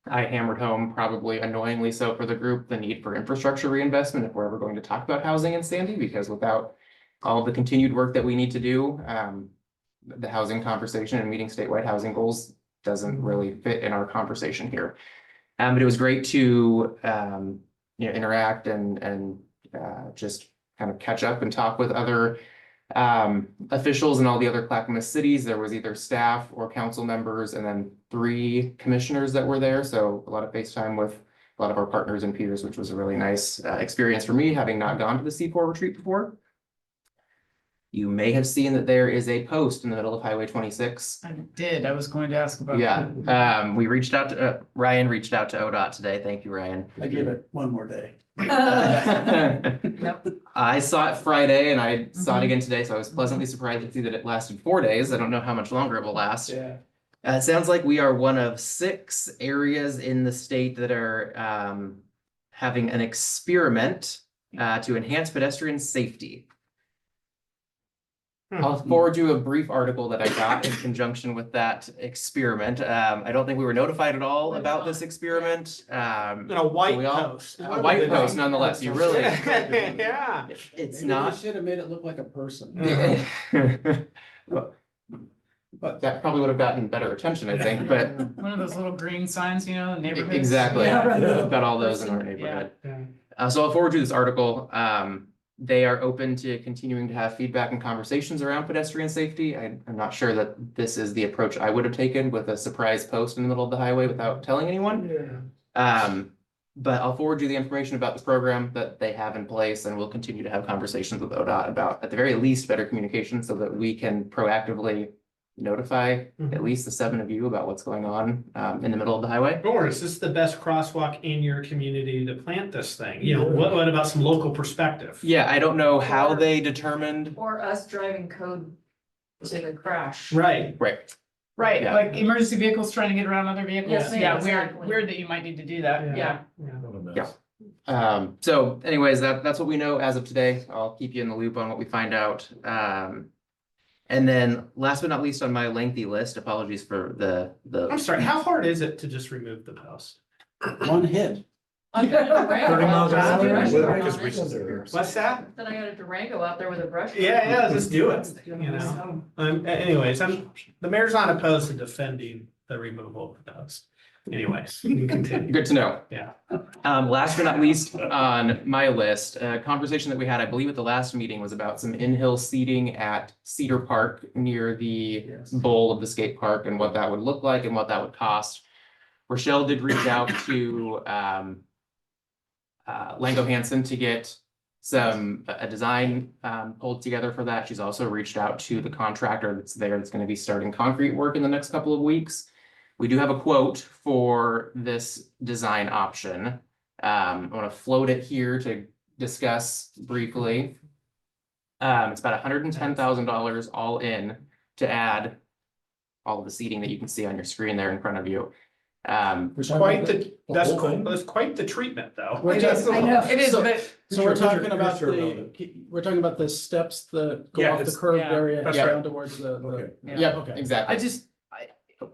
I hammered home, probably annoyingly so for the group, the need for infrastructure reinvestment if we're ever going to talk about housing in Sandy, because without all the continued work that we need to do, the housing conversation and meeting statewide housing goals doesn't really fit in our conversation here. But it was great to interact and just kind of catch up and talk with other officials in all the other Clackamas cities. There was either staff or council members and then 3 commissioners that were there. So a lot of FaceTime with a lot of our partners and peers, which was a really nice experience for me, having not gone to the C4 retreat before. You may have seen that there is a post in the middle of Highway 26. I did. I was going to ask about. Yeah, we reached out to, Ryan reached out to ODOT today. Thank you, Ryan. I give it one more day. I saw it Friday and I saw it again today, so I was pleasantly surprised to see that it lasted 4 days. I don't know how much longer it will last. Yeah. It sounds like we are one of 6 areas in the state that are having an experiment to enhance pedestrian safety. I'll forward you a brief article that I got in conjunction with that experiment. I don't think we were notified at all about this experiment. In a white post. A white post nonetheless, you really. Yeah. It's Maybe not. they should have made it look like a person. But that probably would have gotten better attention, I think, but One of those little green signs, neighborhoods. exactly. Yeah, right. We've got all those in our neighborhood. So I'll forward you this article. They are open to continuing to have feedback and conversations around pedestrian safety. I'm not sure that this is the approach I would have taken with a surprise post in the middle of the highway without telling anyone. But I'll forward you the information about the program that they have in place, and we'll continue to have conversations with ODOT about, at the very least, better communication so that we can proactively notify at least the 7 of you about what's going on in the middle of the highway. Or is this the best crosswalk in your community to plant this thing? What about some local perspective? Yeah, I don't know how they determined. Or us driving code to the crash. Right. Right. Right, Yeah. like emergency vehicles trying to get around other vehicles. Yes, Yeah, exactly. weird that you might need to do that. Yeah. Yeah. So anyways, that's what we know as of today. I'll keep you in the loop on what we find out. And then last but not least on my lengthy list, apologies for the. I'm sorry, how hard is it to just remove the post? One hit. 30 miles an hour. What's that? Then I got a Durango out there with a brush. Yeah, just do it, anyways, the mayor's not opposed to defending the removal of the post. Anyways, you can continue. Good to know. Yeah. Last but not least on my list, a conversation that we had, I believe at the last meeting, was about some in-hill seating at Cedar Park near the bowl of the skate park and what that would look like and what that would cost. Rochelle did reach out to Lango Hansen to get a design pulled together for that. She's also reached out to the contractor that's there that's going to be starting concrete work in the next couple of weeks. We do have a quote for this design option. I'm going to float it here to discuss briefly. It's about $110,000 all in to add all of the seating that you can see on your screen there in front of you. That's quite the treatment, though. We're talking- I know, it is, So- but. So we're talking Picture about of the steps that go Yeah, off the it's- curved yeah, area that's down towards the. Yeah. Yep, Okay. exactly.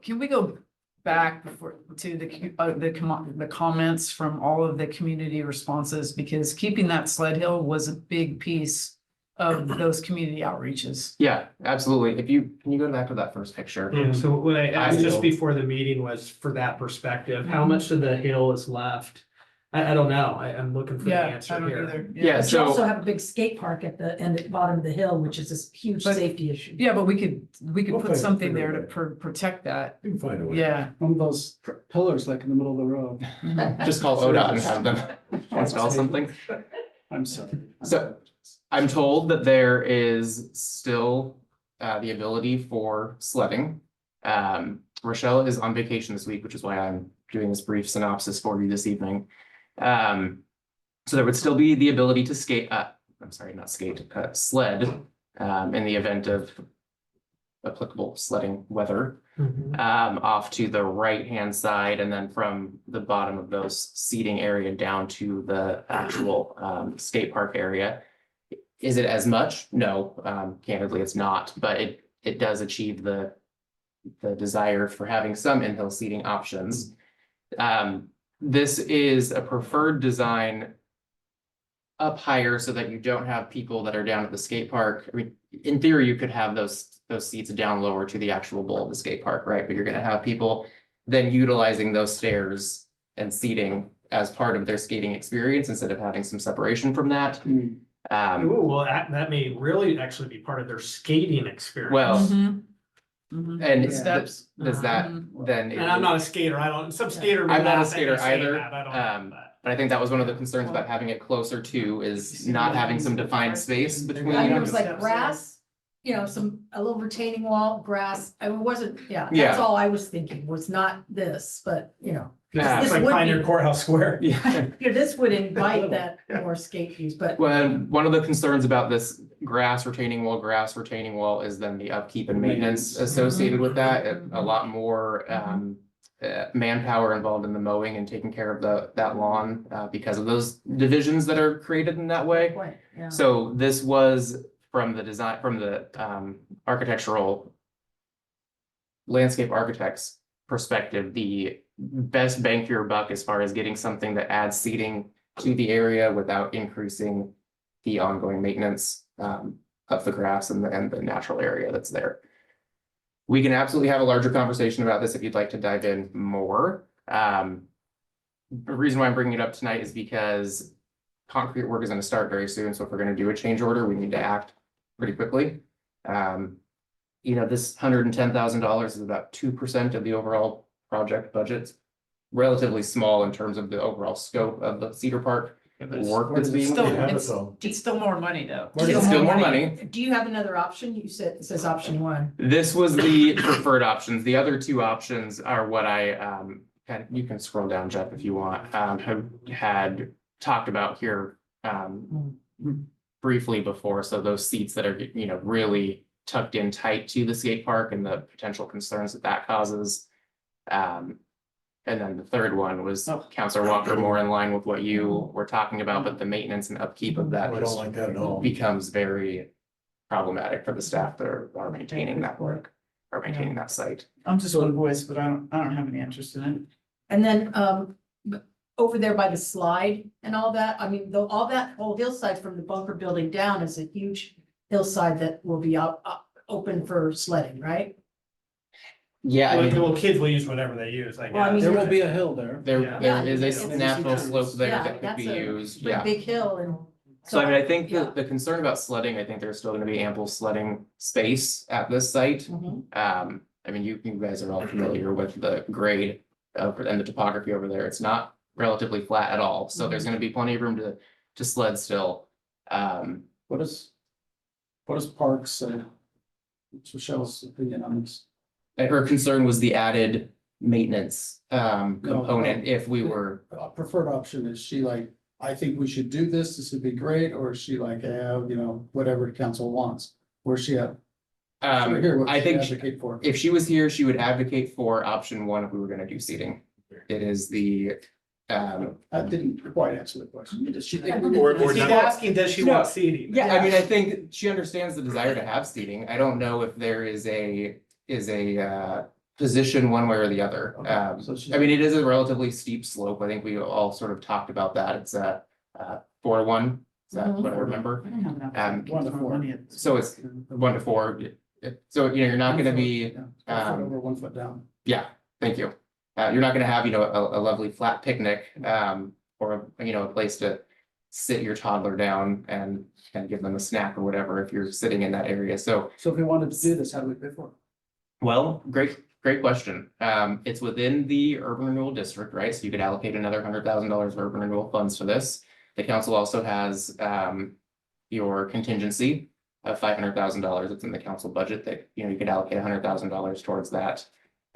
Can we go back to the comments from all of the community responses? Because keeping that sled hill was a big piece of those community outreaches. Yeah, absolutely. Can you go back to that first picture? Yeah, so what I asked just will. before the meeting was for that perspective, how much of the hill is left? I don't know. I'm looking for the Yeah, I answer don't here. either. Yeah, But you also so, have a big skate park at the end, at the bottom of the hill, which is this huge But- safety issue. Yeah, but we could We'll put find- something figure there it to protect that. You can find a way. Yeah. One of those pillars like in the middle of the road. just call ODOT and have them install something. I'm sorry. So I'm told that there is still the ability for sledding. Rochelle is on vacation this week, which is why I'm doing this brief synopsis for you this evening. So there would still be the ability to skate, I'm sorry, not skate, sled, in the event of applicable sledding weather. Off to the right-hand side, and then from the bottom of those seating area down to the actual skate park area. Is it as much? No, candidly, it's not, but it does achieve the desire for having some in-hill seating options. This is a preferred design up higher so that you don't have people that are down at the skate park. I mean, in theory, you could have those seats down lower to the actual bowl of the skate park, right? But you're gonna have people then utilizing those stairs and seating as part of their skating experience instead of having some separation from that. Ooh, well, that may really actually be part of their skating experience. Well, Mhm. and The steps. does that then? And I'm not a skater. I don't, some skater. may I'm not a laugh at me skater saying either, that, I don't know, but- but I think that was one of the concerns about having it closer to is not having some defined space between. I mean, it was like grass, you know, a little retaining wall, grass. I mean, it wasn't, yeah, Yeah. that's all I was thinking, was not this, but, you know. Yeah. It's This like would Pioneer be, Courthouse Square. Yeah. you know, this would invite that more skate use, but. Well, one of the concerns about this grass retaining wall is then the upkeep and maintenance associated with that. A lot more manpower involved in the mowing and taking care of that lawn because of those divisions that are created in that way. Right, yeah. So this was from the architectural landscape architect's perspective, the best bang for your buck as far as getting something that adds seating to the area without increasing the ongoing maintenance of the grass and the natural area that's there. We can absolutely have a larger conversation about this if you'd like to dive in more. The reason why I'm bringing it up tonight is because concrete work is going to start very soon. So if we're going to do a change order, we need to act pretty quickly. You know, this $110,000 is about 2% of the overall project budget. Relatively small in terms of the overall scope of the Cedar Park work that's being. It's still more money though. It's still more money. Do you have another option? You said, it says option one. This was the preferred options. The other two options are what I, you can scroll down, Jeff, if you want, have had talked about here briefly before. So those seats that are, you know, really tucked in tight to the skate park and the potential concerns that causes. And then the third one was Counselor Walker, more in line with what you were talking about, but the maintenance and upkeep of that I don't like that at all. becomes very problematic for the staff that are maintaining that work or maintaining that site. I'm just one voice, but I don't have any interest in it. And then, over there by the slide and all that, I mean, though, all that whole hillside from the bunker building down is a huge hillside that will be open for sledding, right? Yeah, I mean, Well, kids will use whatever they use, I Well, I mean, guess. There will be a hill there. there Yeah. is It's a natural slope there Yeah, that could that's be a used, pretty yeah. big hill and. So I mean, I think yeah. the concern about sledding, I think there's still gonna be ample sledding space at this site. Mhm. I mean, you guys are all familiar with the grade and the topography over there. It's not relatively flat at all, so there's gonna be plenty of room to sled still. What is Parks, what's Michelle's opinion on this? And her concern was the added maintenance component if we were. Preferred option, is she like, I think we should do this would be great, or is she like, you know, whatever the council wants? Where's she at? Here, what I does she think advocate for? if she was here, she would advocate for option one if we were gonna do seating. It is the, I didn't quite answer the question. Does she think? She's asking, does she want seating? yeah, I mean, I think she understands the desire to have seating. I don't know if there is a position one way or the other. So she- I mean, it is a relatively steep slope. I think we all sort of talked about that. It's a 4-1. Is that what I remember? I don't have enough. 1 to 4. So it's 1 to 4. So, you know, you're not gonna be, Yeah, 1 foot over, 1 foot down. yeah, thank you. You're not gonna have, you know, a lovely flat picnic or, you know, a place to sit your toddler down and give them a snack or whatever if you're sitting in that area. So, So if we wanted to do this, how do we pay for it? well, great question. It's within the urban renewal district, right? So you could allocate another $100,000 of urban renewal funds for this. The council also has your contingency of $500,000. It's in the council budget that, you know, you could allocate $100,000 towards that.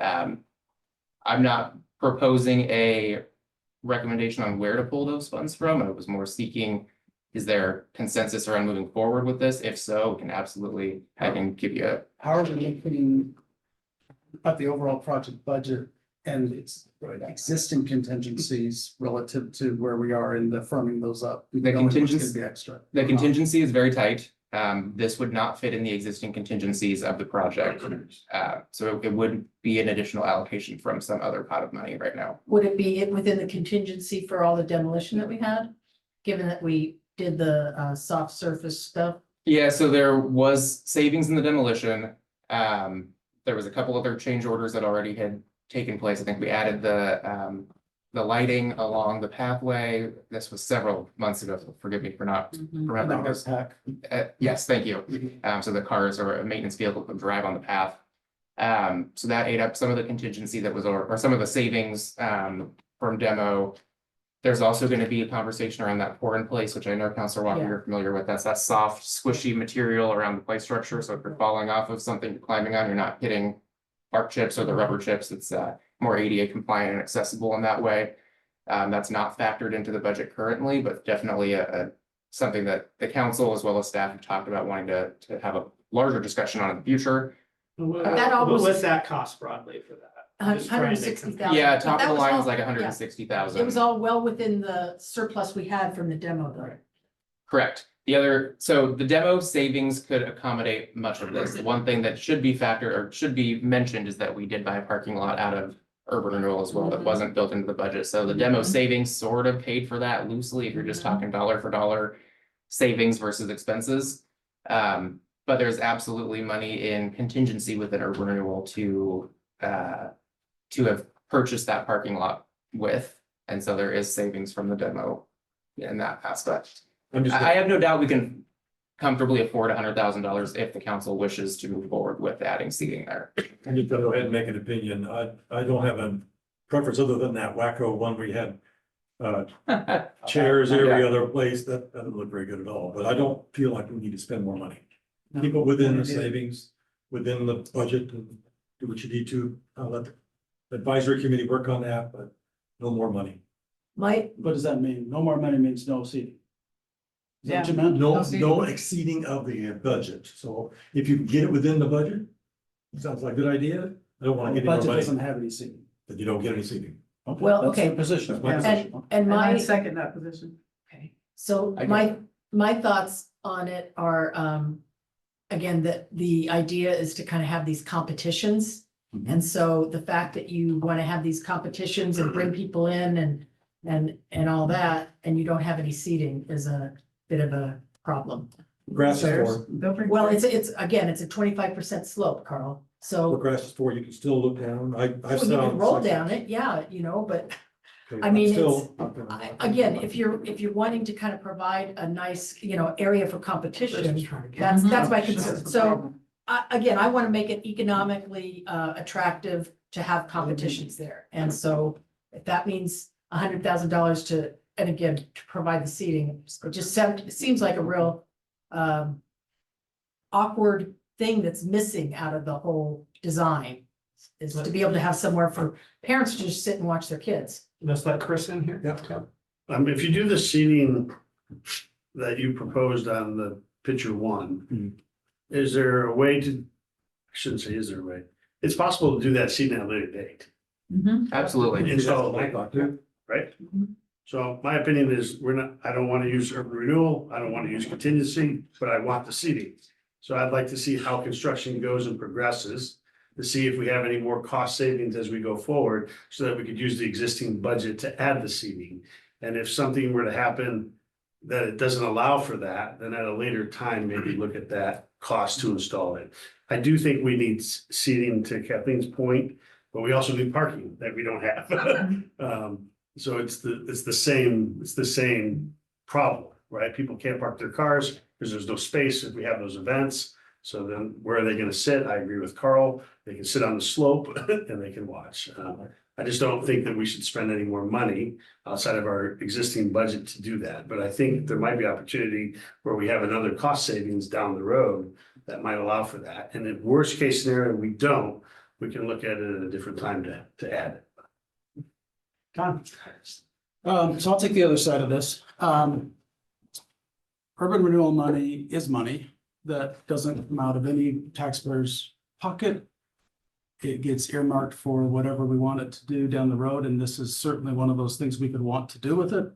I'm not proposing a recommendation on where to pull those funds from. I was more seeking, is there consensus around moving forward with this? If so, we can absolutely, I can give you a. How are we looking at the overall project budget and its existing contingencies relative to where we are in the firming those up? We The don't know what's contingency- gonna be extra. The contingency is very tight. This would not fit in the existing contingencies of the project. So it would be an additional allocation from some other pot of money right now. Would it be within the contingency for all the demolition that we had? Given that we did the soft surface stuff? Yeah, so there was savings in the demolition. There was a couple other change orders that already had taken place. I think we added the lighting along the pathway. This was several months ago, so forgive me for not remembering this. Yes, thank you. So the cars or a maintenance vehicle could drive on the path. So that ate up some of the contingency that was, or some of the savings from demo. There's also going to be a conversation around that pour in place, which I know Councilor Walker, Yeah. you're familiar with. That's that soft, squishy material around the play structure. So if you're falling off of something you're climbing on, you're not hitting bark chips or the rubber chips. It's more ADA compliant and accessible in that way. That's not factored into the budget currently, but definitely something that the council as well as staff have talked about wanting to have a larger discussion on in the future. That almost- What's that cost broadly for that? Just trying to $160,000. Yeah, But top that of the was line all- was like yeah. 160,000. It was all well within the surplus we had from the demo though. Correct. So the demo savings could accommodate much of this. The one thing that should be factored or should be mentioned is that we did buy a parking lot out of urban renewal as well. That wasn't built into the budget. So the demo savings sort of paid for that loosely if you're just talking dollar for dollar savings versus expenses. But there's absolutely money in contingency within urban renewal to have purchased that parking lot with. And so there is savings from the demo in that aspect. I have no doubt we can comfortably afford $100,000 if the council wishes to move forward with adding seating there. I need to go ahead and make an opinion. I don't have a preference other than that wacko one we had. Chairs every other place. That doesn't look very good at all, but I don't feel like we need to spend more money. Keep it within the savings, within the budget and do what you need to. I'll let the advisory committee work on that, but no more money. Mike, What does that mean? No more money means no seating. Is that what you Yeah. meant? No exceeding of the budget. So if you can get it within the budget, sounds like a good idea. I don't want The to get any budget more doesn't money, have any seating. but you don't get any seating. Well, That's okay. your position. That's my Yeah. position. and And I my, second that position. so I my thoughts on it are, again, that the idea is to kind of have these competitions. And so the fact that you want to have these competitions and bring people in and all that, and you don't have any seating is a bit of a problem. Grass is for, Well, it's again, it's a 25% slope, Carl. what So grass is for, you can still look down. I well, you sat can on roll sections. down it, yeah, but Okay, I mean, I'm still up there. again, if you're wanting to kind of provide a nice, area for competition, that's my concern. So again, I want to make it economically attractive to have competitions there. And so if that means $100,000 to, and again, to provide the seating, it seems like a real awkward thing that's missing out of the whole design is to be able to have somewhere for parents to just sit and watch their kids. Let's let Chris in here. Yep. If you do the seating that you proposed on the picture one, is there a way to, I shouldn't say, is there a way? It's possible to do that seating at a later date. Absolutely. Install it I later, thought too. right? So my opinion is I don't want to use urban renewal, I don't want to use contingency, but I want the seating. So I'd like to see how construction goes and progresses, to see if we have any more cost savings as we go forward, so that we could use the existing budget to add the seating. And if something were to happen that it doesn't allow for that, then at a later time, maybe look at that cost to install it. I do think we need seating, to Kathleen's point, but we also need parking that we don't have. So it's the same problem, right? People can't park their cars because there's no space if we have those events. So then where are they gonna sit? I agree with Carl. They can sit on the slope and they can watch. I just don't think that we should spend any more money outside of our existing budget to do that. But I think there might be opportunity where we have another cost savings down the road that might allow for that. And in worst case scenario, we don't, we can look at it at a different time to add it. So I'll take the other side of this. Urban renewal money is money that doesn't come out of any taxpayer's pocket. It gets earmarked for whatever we want it to do down the road, and this is certainly one of those things we could want to do with it.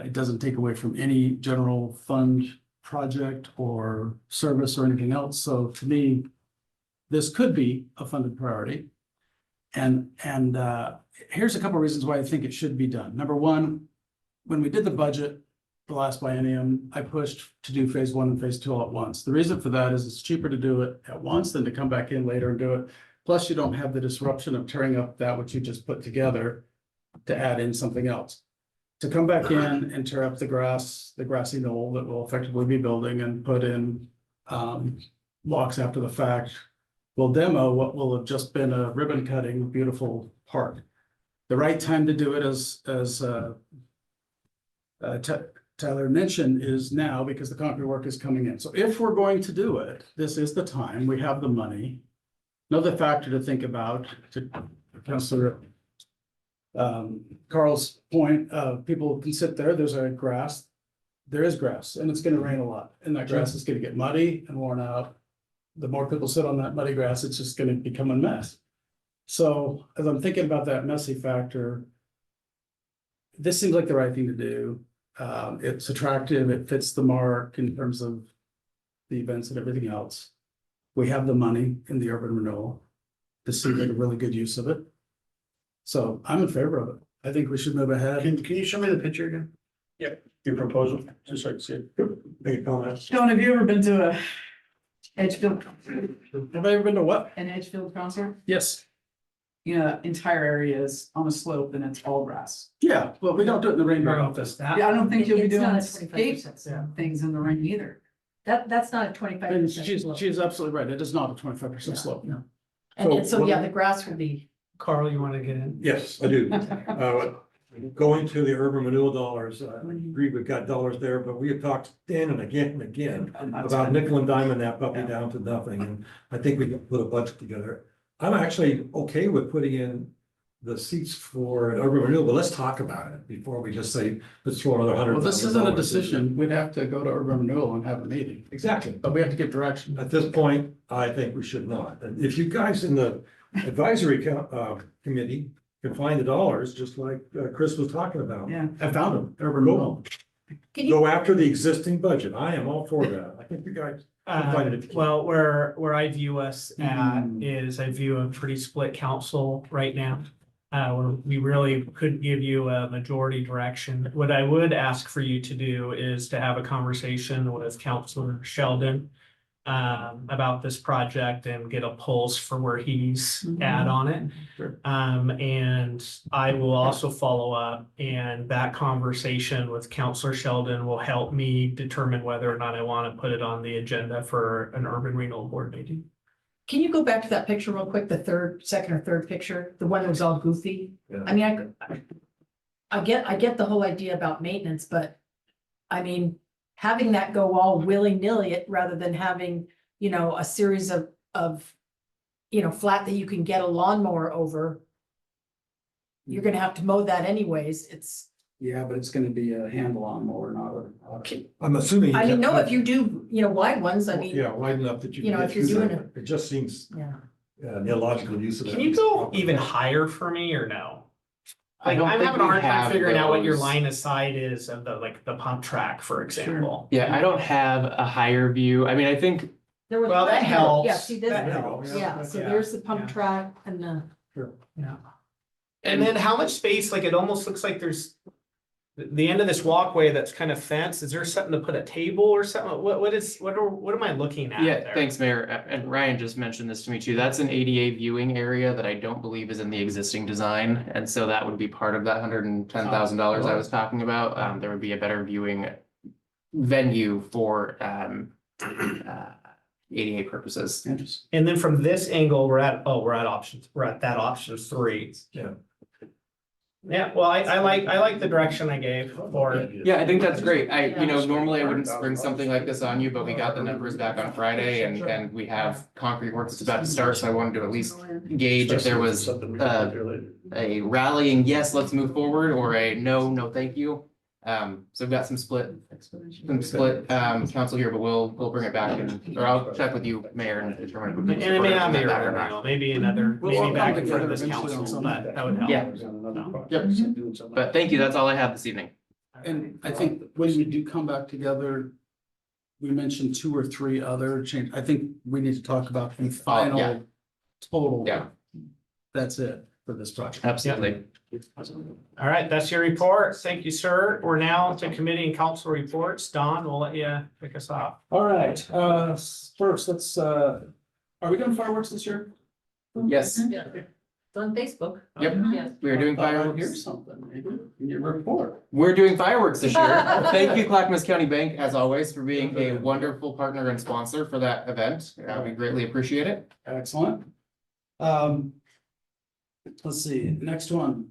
It doesn't take away from any general fund project or service or anything else. So to me, this could be a funded priority. And here's a couple of reasons why I think it should be done. Number one, when we did the budget the last biennium, I pushed to do phase one and phase two all at once. The reason for that is it's cheaper to do it at once than to come back in later and do it. Plus, you don't have the disruption of tearing up that which you just put together to add in something else. To come back in and tear up the grassy knoll that will effectively be building and put in blocks after the fact will demo what will have just been a ribbon cutting, beautiful park. The right time to do it, as Tyler mentioned, is now because the concrete work is coming in. So if we're going to do it, this is the time. We have the money. Another factor to think about, to Councilor Carl's point, people can sit there, there's a grass, there is grass, and it's gonna rain a lot, and that grass is gonna get muddy and worn out. The more people sit on that muddy grass, it's just gonna become a mess. So as I'm thinking about that messy factor, this seems like the right thing to do. It's attractive, it fits the mark in terms of the events and everything else. We have the money in the urban renewal. This seems like a really good use of it. So I'm in favor of it. I think we should move ahead. Can you show me the picture again? Yep. Your proposal, just so I can see it. Make a comment. Sean, have you ever been to a Edgefield, Have I ever been to what? an Edgefield concert? Yes. You know, that entire area is on a slope and it's all grass. Yeah, well, we don't do it in the rain very often. Yeah, I don't think you'll be It's doing not a skate 25%. things in the rain either. That's not a 25%. And she's absolutely right. It is not a 25% slope. No. And so, yeah, the grass will be. Carl, you want to get in? Yes, I do. Going to the urban renewal dollars, I agree, we've got dollars there, but we have talked again and again about nickel and diamond that puppy down to nothing, and I think we can put a budget together. I'm actually okay with putting in the seats for an urban renewal, but let's talk about it before we just say, let's throw another $100,000. Well, this isn't a decision. We'd have to go to urban renewal and have a meeting. Exactly. But we have to give direction. At this point, I think we should not. And if you guys in the advisory committee can find the dollars, just like Chris was talking about. Yeah. I found them, urban renewal. Go after the existing budget. I am all for that. I think you guys. can find it if you can. Well, where I view us at Mm. is I view a pretty split council right now. Where we really couldn't give you a majority direction. What I would ask for you to do is to have a conversation with Councilor Sheldon about this project and get a pulse for where he's at on it. Sure. And I will also follow up, and that conversation with Counselor Sheldon will help me determine whether or not I want to put it on the agenda for an urban renewal board meeting. Can you go back to that picture real quick, the second or third picture, the one that was all goofy? Yeah. I mean, I get the whole idea about maintenance, but I mean, having that go all willy-nilly rather than having, you know, a series of, flat that you can get a lawnmower over. You're gonna have to mow that anyways. It's, Yeah, but it's gonna be a hand lawnmower, not a. I'm assuming. I mean, no, if you do, wide ones, I mean, Yeah, wide enough that you. you know, can if get you're through doing that. It just seems yeah. an illogical use of that. Can you go even higher for me or no? I Like, don't I'm think having a we hard time have figuring out what your those. line of sight is of the pump track, for example. Yeah, I don't have a higher view. I mean, I think There was Well, that one here. helps. Yeah, see this, That helps. yeah, so Yeah. there's the pump Yeah. track and the. Yeah. And then how much space, like it almost looks like there's the end of this walkway that's kind of fenced, is there something to put a table or something? What am I looking at Yeah, there? thanks, Mayor. And Ryan just mentioned this to me too. That's an ADA viewing area that I don't believe is in the existing design. And so that would be part of that $110,000 I was talking about. There would be a better viewing venue for ADA purposes. Interesting. And then from this angle, we're at options, we're at that option 3. Yeah. Yeah, well, I like the direction I gave for it. Yeah, I think that's great. Normally I wouldn't spring something like this on you, but we got the numbers back on Friday and we have concrete work that's about to start. So I wanted to at least gauge if there was a rallying, yes, let's move forward, or a no, thank you. So we've got some split council here, but we'll bring it back or I'll check with you, Mayor, and determine. And it may not be a back or renewal, not. maybe another, We'll all maybe back come in front of together this eventually on council, something. that would help. Yeah. Yep. But thank you. That's all I have this evening. And I think when we do come back together, we mentioned 2 or 3 other change. I think we need to talk about the final total. Yeah. That's it for this project. Absolutely. All right, that's your report. Thank you, sir. We're now to committee and council reports. Don, we'll let you kick us off. All right, first, let's, are we doing fireworks this year? Yes. It's on Facebook. Yep. Yes. We are doing I thought I'd fireworks. hear something, maybe, in your report. We're doing fireworks this year. Thank you, Clackamas County Bank, as always, for being a wonderful partner and sponsor for that event. We greatly appreciate it. Excellent. Let's see, next one,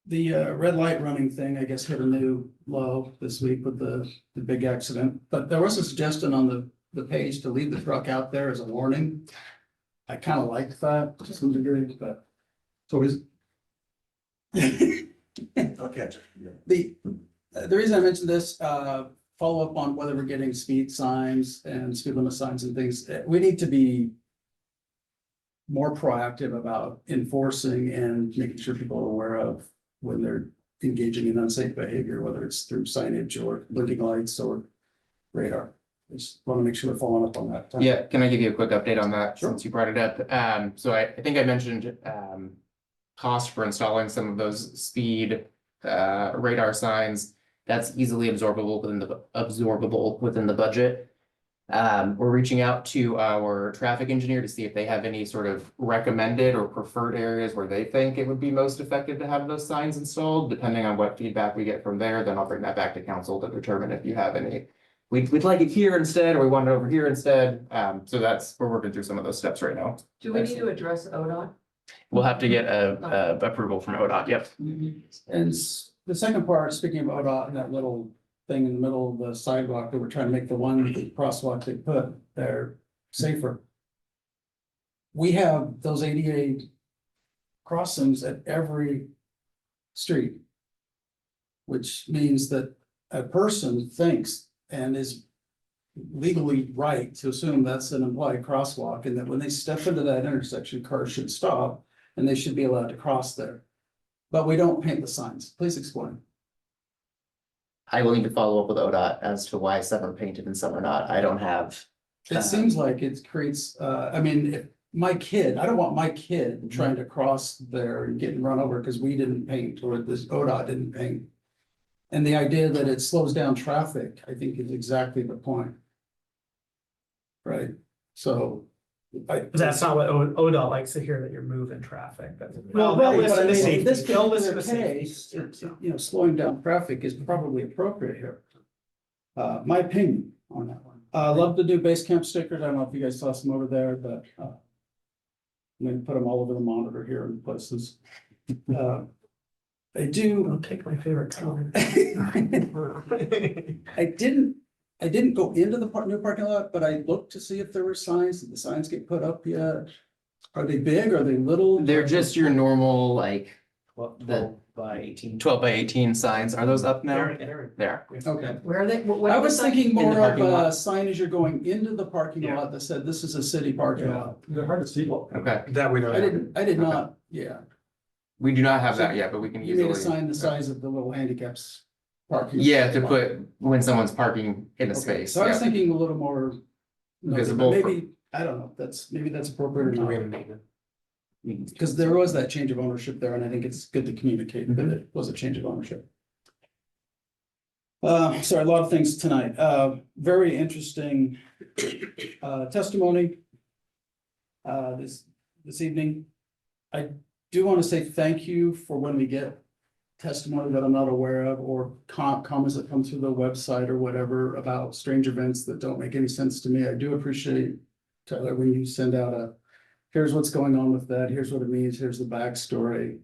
the red light running thing, I guess, hit a new low this week with the big accident. But there was a suggestion on the page to leave the truck out there as a warning. I kind of liked that to some degree, but so is. Okay, the reason I mentioned this, follow up on whether we're getting speed signs and speed limit signs and things, we need to be more proactive about enforcing and making sure people are aware of when they're engaging in unsafe behavior, whether it's through signage or blinking lights or radar. Just want to make sure we're following up on that. Yeah, can I give you a quick update on that Sure. since you brought it up? So I think I mentioned cost for installing some of those speed radar signs. That's easily absorbable within the budget. We're reaching out to our traffic engineer to see if they have any sort of recommended or preferred areas where they think it would be most effective to have those signs installed. Depending on what feedback we get from there, then I'll bring that back to council to determine if you have any. We'd like it here instead, or we want it over here instead. So we're working through some of those steps right now. Do we need to address ODOT? We'll have to get a approval from ODOT, yep. And the second part, speaking of ODOT and that little thing in the middle of the sidewalk that we're trying to make the one crosswalk they put there safer. We have those ADA crossings at every street. Which means that a person thinks and is legally right to assume that's an implied crosswalk, and that when they step into that intersection, cars should stop and they should be allowed to cross there. But we don't paint the signs. Please explain. I will need to follow up with ODOT as to why some are painted and some are not. I don't have. It seems like it creates, I mean, if my kid, I don't want my kid trying to cross there and getting run over because we didn't paint or this ODOT didn't paint. And the idea that it slows down traffic, I think is exactly the point. Right, so. That's not what ODOT likes to hear, that you're moving traffic. Well, right, but I mean, safety. in this They'll listen particular to safety. case, you know, slowing down traffic is probably appropriate here. My opinion on that one. Love to do base camp stickers. I don't know if you guys saw some over there, but I'm gonna put them all over the monitor here in places. I do. I'll take my favorite color. I didn't go into the new parking lot, but I looked to see if there were signs. Did the signs get put up yet? Are they big? Are they little? They're just your normal, like, 12 by 18. 12 by 18 signs. Are those up now? There. Okay. Where are they? What I are the was signs? thinking In the more of parking lot. a sign as you're going into the parking lot that said, this is a city parking lot. They're hard to see. Okay. That we don't. I did not, yeah. We do not have that yet, but we can You made a easily. sign the size of the little handicaps parking. Yeah, to put when someone's parking in a Okay, space. so I was yeah. thinking a little more. Visible for- Maybe, I don't know, maybe that's appropriate or not. Because there was that change of ownership there, and I think it's good to communicate that it was a change of ownership. Sorry, a lot of things tonight. Very interesting testimony this evening. I do want to say thank you for when we get testimony that I'm not aware of, or comments that come through the website or whatever about strange events that don't make any sense to me. I do appreciate, Tyler, when you send out here's what's going on with that, here's what it means, here's the backstory.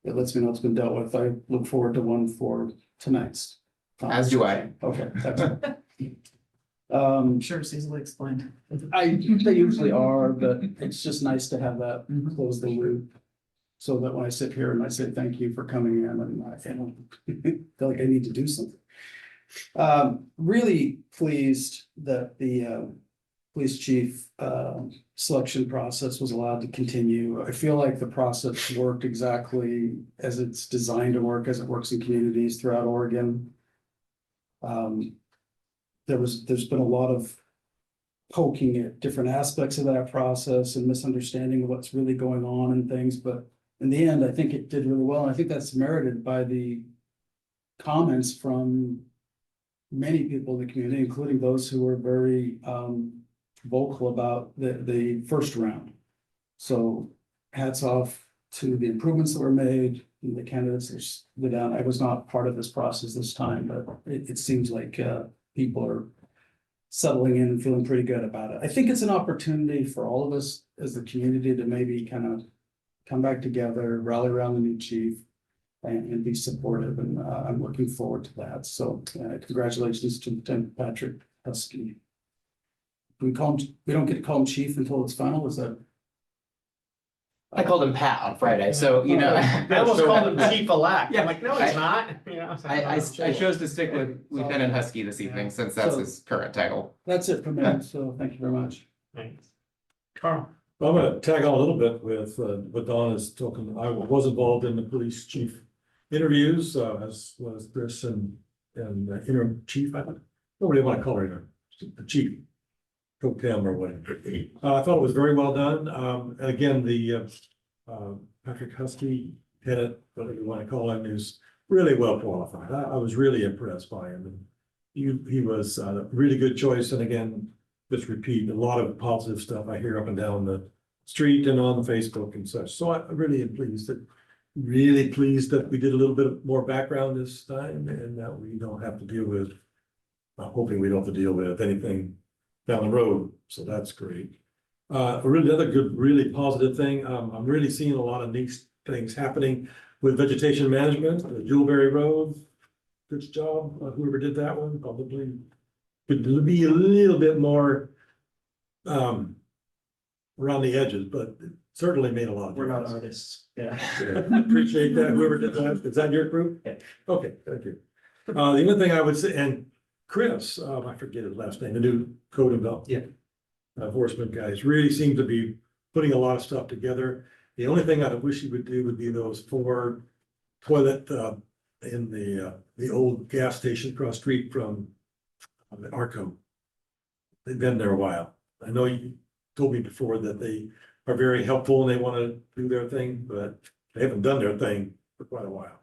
It lets me know it's been dealt with. I look forward to one for tonight's. As do I. Okay. Excellent. I'm sure it's easily explained. They usually are, but it's just nice to have that close the loop. So that when I sit here and I say thank you for coming in, and I feel like I need to do something. Really pleased that the police chief selection process was allowed to continue. I feel like the process worked exactly as it's designed to work, as it works in communities throughout Oregon. There's been a lot of poking at different aspects of that process and misunderstanding of what's really going on and things, but in the end, I think it did really well. And I think that's merited by the comments from many people in the community, including those who were very vocal about the first round. So hats off to the improvements that were made and the candidates that down. I was not part of this process this time, but it seems like people are settling in and feeling pretty good about it. I think it's an opportunity for all of us as the community to maybe kind of come back together, rally around the new chief and be supportive. And I'm looking forward to that. So congratulations to Lieutenant Patrick Husky. We don't get to call him chief until it's final. Is that? I called him Pat on Friday, so you know. I almost called him chief-elect. Yeah. I'm like, no, it's not. You know, I chose to stick with Lieutenant Husky this evening since that's his current title. That's it for me. So thank you very much. Thanks. Carl. I'm gonna tag on a little bit with what Don is talking. I was involved in the police chief interviews, as was Chris and interim chief. I don't really want to call her the chief. Pro-tem or whatever. I thought it was very well done. And again, the Patrick Husky head, whatever you want to call him, is really well qualified. I was really impressed by him. And he was a really good choice. And again, just repeat a lot of positive stuff I hear up and down the street and on the Facebook and such. So I really am pleased that we did a little bit more background this time and that we don't have to deal with, I'm hoping we don't have to deal with anything down the road. So that's great. Really another good, really positive thing. I'm really seeing a lot of neat things happening with vegetation management, the Jewelberry Road. Good job, whoever did that one, probably could be a little bit more around the edges, but it certainly made a lot of difference. We're not artists. Yeah. Appreciate that, whoever did that. Is that your group? Yeah. Okay, thank you. The other thing I would say, and Chris, I forget his last name, the new code enforcement guys really seem to be putting a lot of stuff together. The only thing I wish he would do would be those 4 toilet in the old gas station across the street from Arco. They've been there a while. I know you told me before that they are very helpful and they want to do their thing, but they haven't done their thing for quite a while.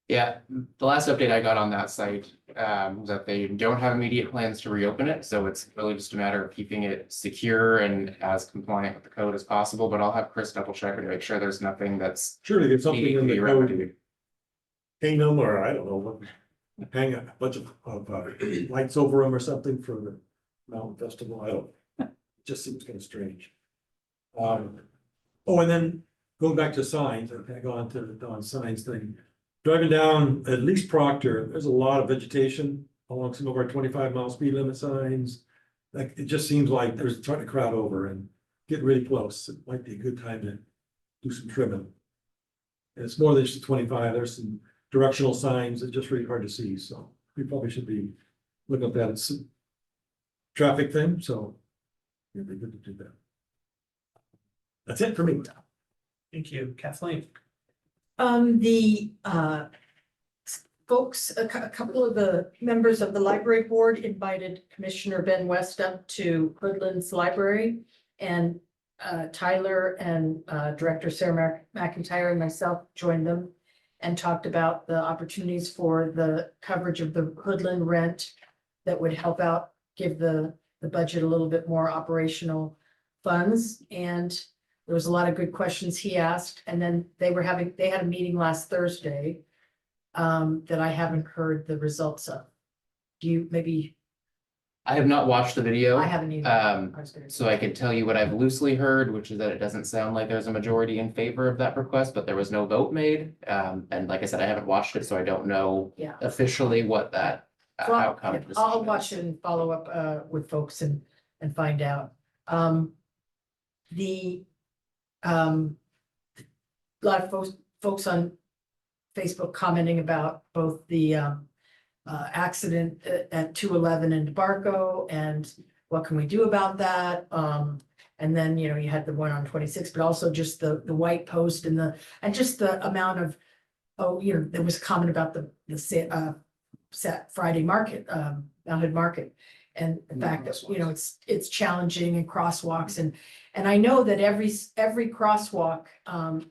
Yeah, the last update I got on that site, was that they don't have immediate plans to reopen it, so it's really just a matter of keeping it secure and as compliant with the code as possible, but I'll have Chris double check and make sure there's nothing that's Surely there's something needing in to the be code, remedied. hang them, or I don't know, hang a bunch of lights over them or something for the mountain festival. I don't, it just seems kind of strange. Oh, and then going back to signs, I tag on to the Don signs thing. Driving down at least Proctor, there's a lot of vegetation along some of our 25-mile speed limit signs. Like, it just seems like there's trying to crowd over and get really close. It might be a good time to do some trimming. And it's more than just 25. There's some directional signs that are just really hard to see. So we probably should be looking at that. It's a traffic thing, so it'd be good to do that. That's it for me. Thank you, Kathleen. The folks, a couple of the members of the library board invited Commissioner Ben West up to Woodlands Library, and Tyler and Director Sarah McIntyre and myself joined them. and talked about the opportunities for the coverage of the Hoodland rent that would help out, give the budget a little bit more operational funds. And there was a lot of good questions he asked, and then they had a meeting last Thursday that I haven't heard the results of. Do you, maybe, I have not watched the video. I haven't either. I was gonna So say. I can tell you what I've loosely heard, which is that it doesn't sound like there's a majority in favor of that request, but there was no vote made. And like I said, I haven't watched it, so I don't know Yeah. officially what that So outcome. I'll decision watch is. it and follow up with folks and find out. The lot of folks on Facebook commenting about both the accident at 211 in DeBarco and what can we do about that? And then, you know, you had the one on 26, but also just the white post and just the amount of, there was a comment about the set Friday market, Mount Hood Market. And the fact that, you know, it's challenging and crosswalks and I know that every crosswalk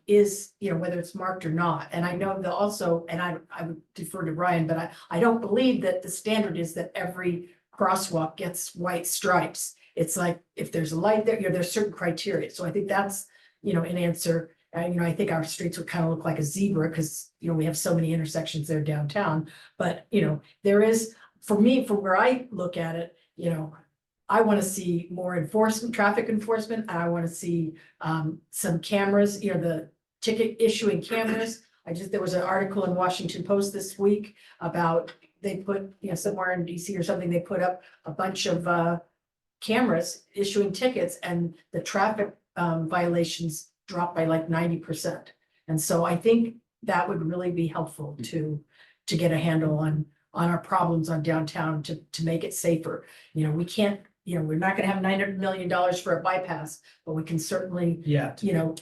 is, you know, whether it's marked or not. And I know that also, and I would defer to Ryan, but I don't believe that the standard is that every crosswalk gets white stripes. It's like, if there's a light there, you know, there's certain criteria. So I think that's, you know, an answer. You know, I think our streets would kind of look like a zebra because, you know, we have so many intersections there downtown. But, you know, there is, for me, from where I look at it, you know, I want to see more enforcement, traffic enforcement. And I want to see some cameras, you know, the ticket issuing cameras. There was an article in Washington Post this week about, they put, you know, somewhere in DC or something, they put up a bunch of cameras issuing tickets and the traffic violations dropped by like 90%. And so I think that would really be helpful to get a handle on our problems on downtown to make it safer. You know, we can't, you know, we're not gonna have $900 million for a bypass, but we can certainly, Yeah. you know,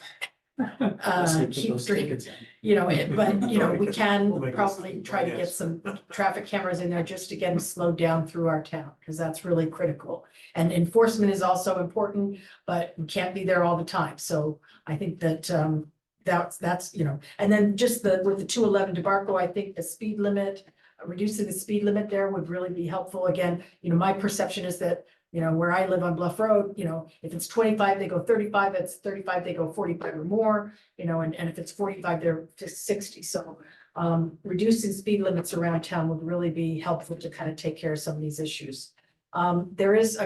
keep Those street, tickets in. you know, but, you know, we can probably try to get some traffic cameras in there just to get them slowed down through our town, because that's really critical. And enforcement is also important, but we can't be there all the time. So I think that, that's, you know, and then just with the 211 DeBarco, I think the speed limit, reducing the speed limit there would really be helpful. Again, you know, my perception is that, you know, where I live on Bluff Road, you know, if it's 25, they go 35, if it's 35, they go 45 or more, you know, and if it's 45, they're just 60. So reducing speed limits around town would really be helpful to kind of take care of some of these issues. I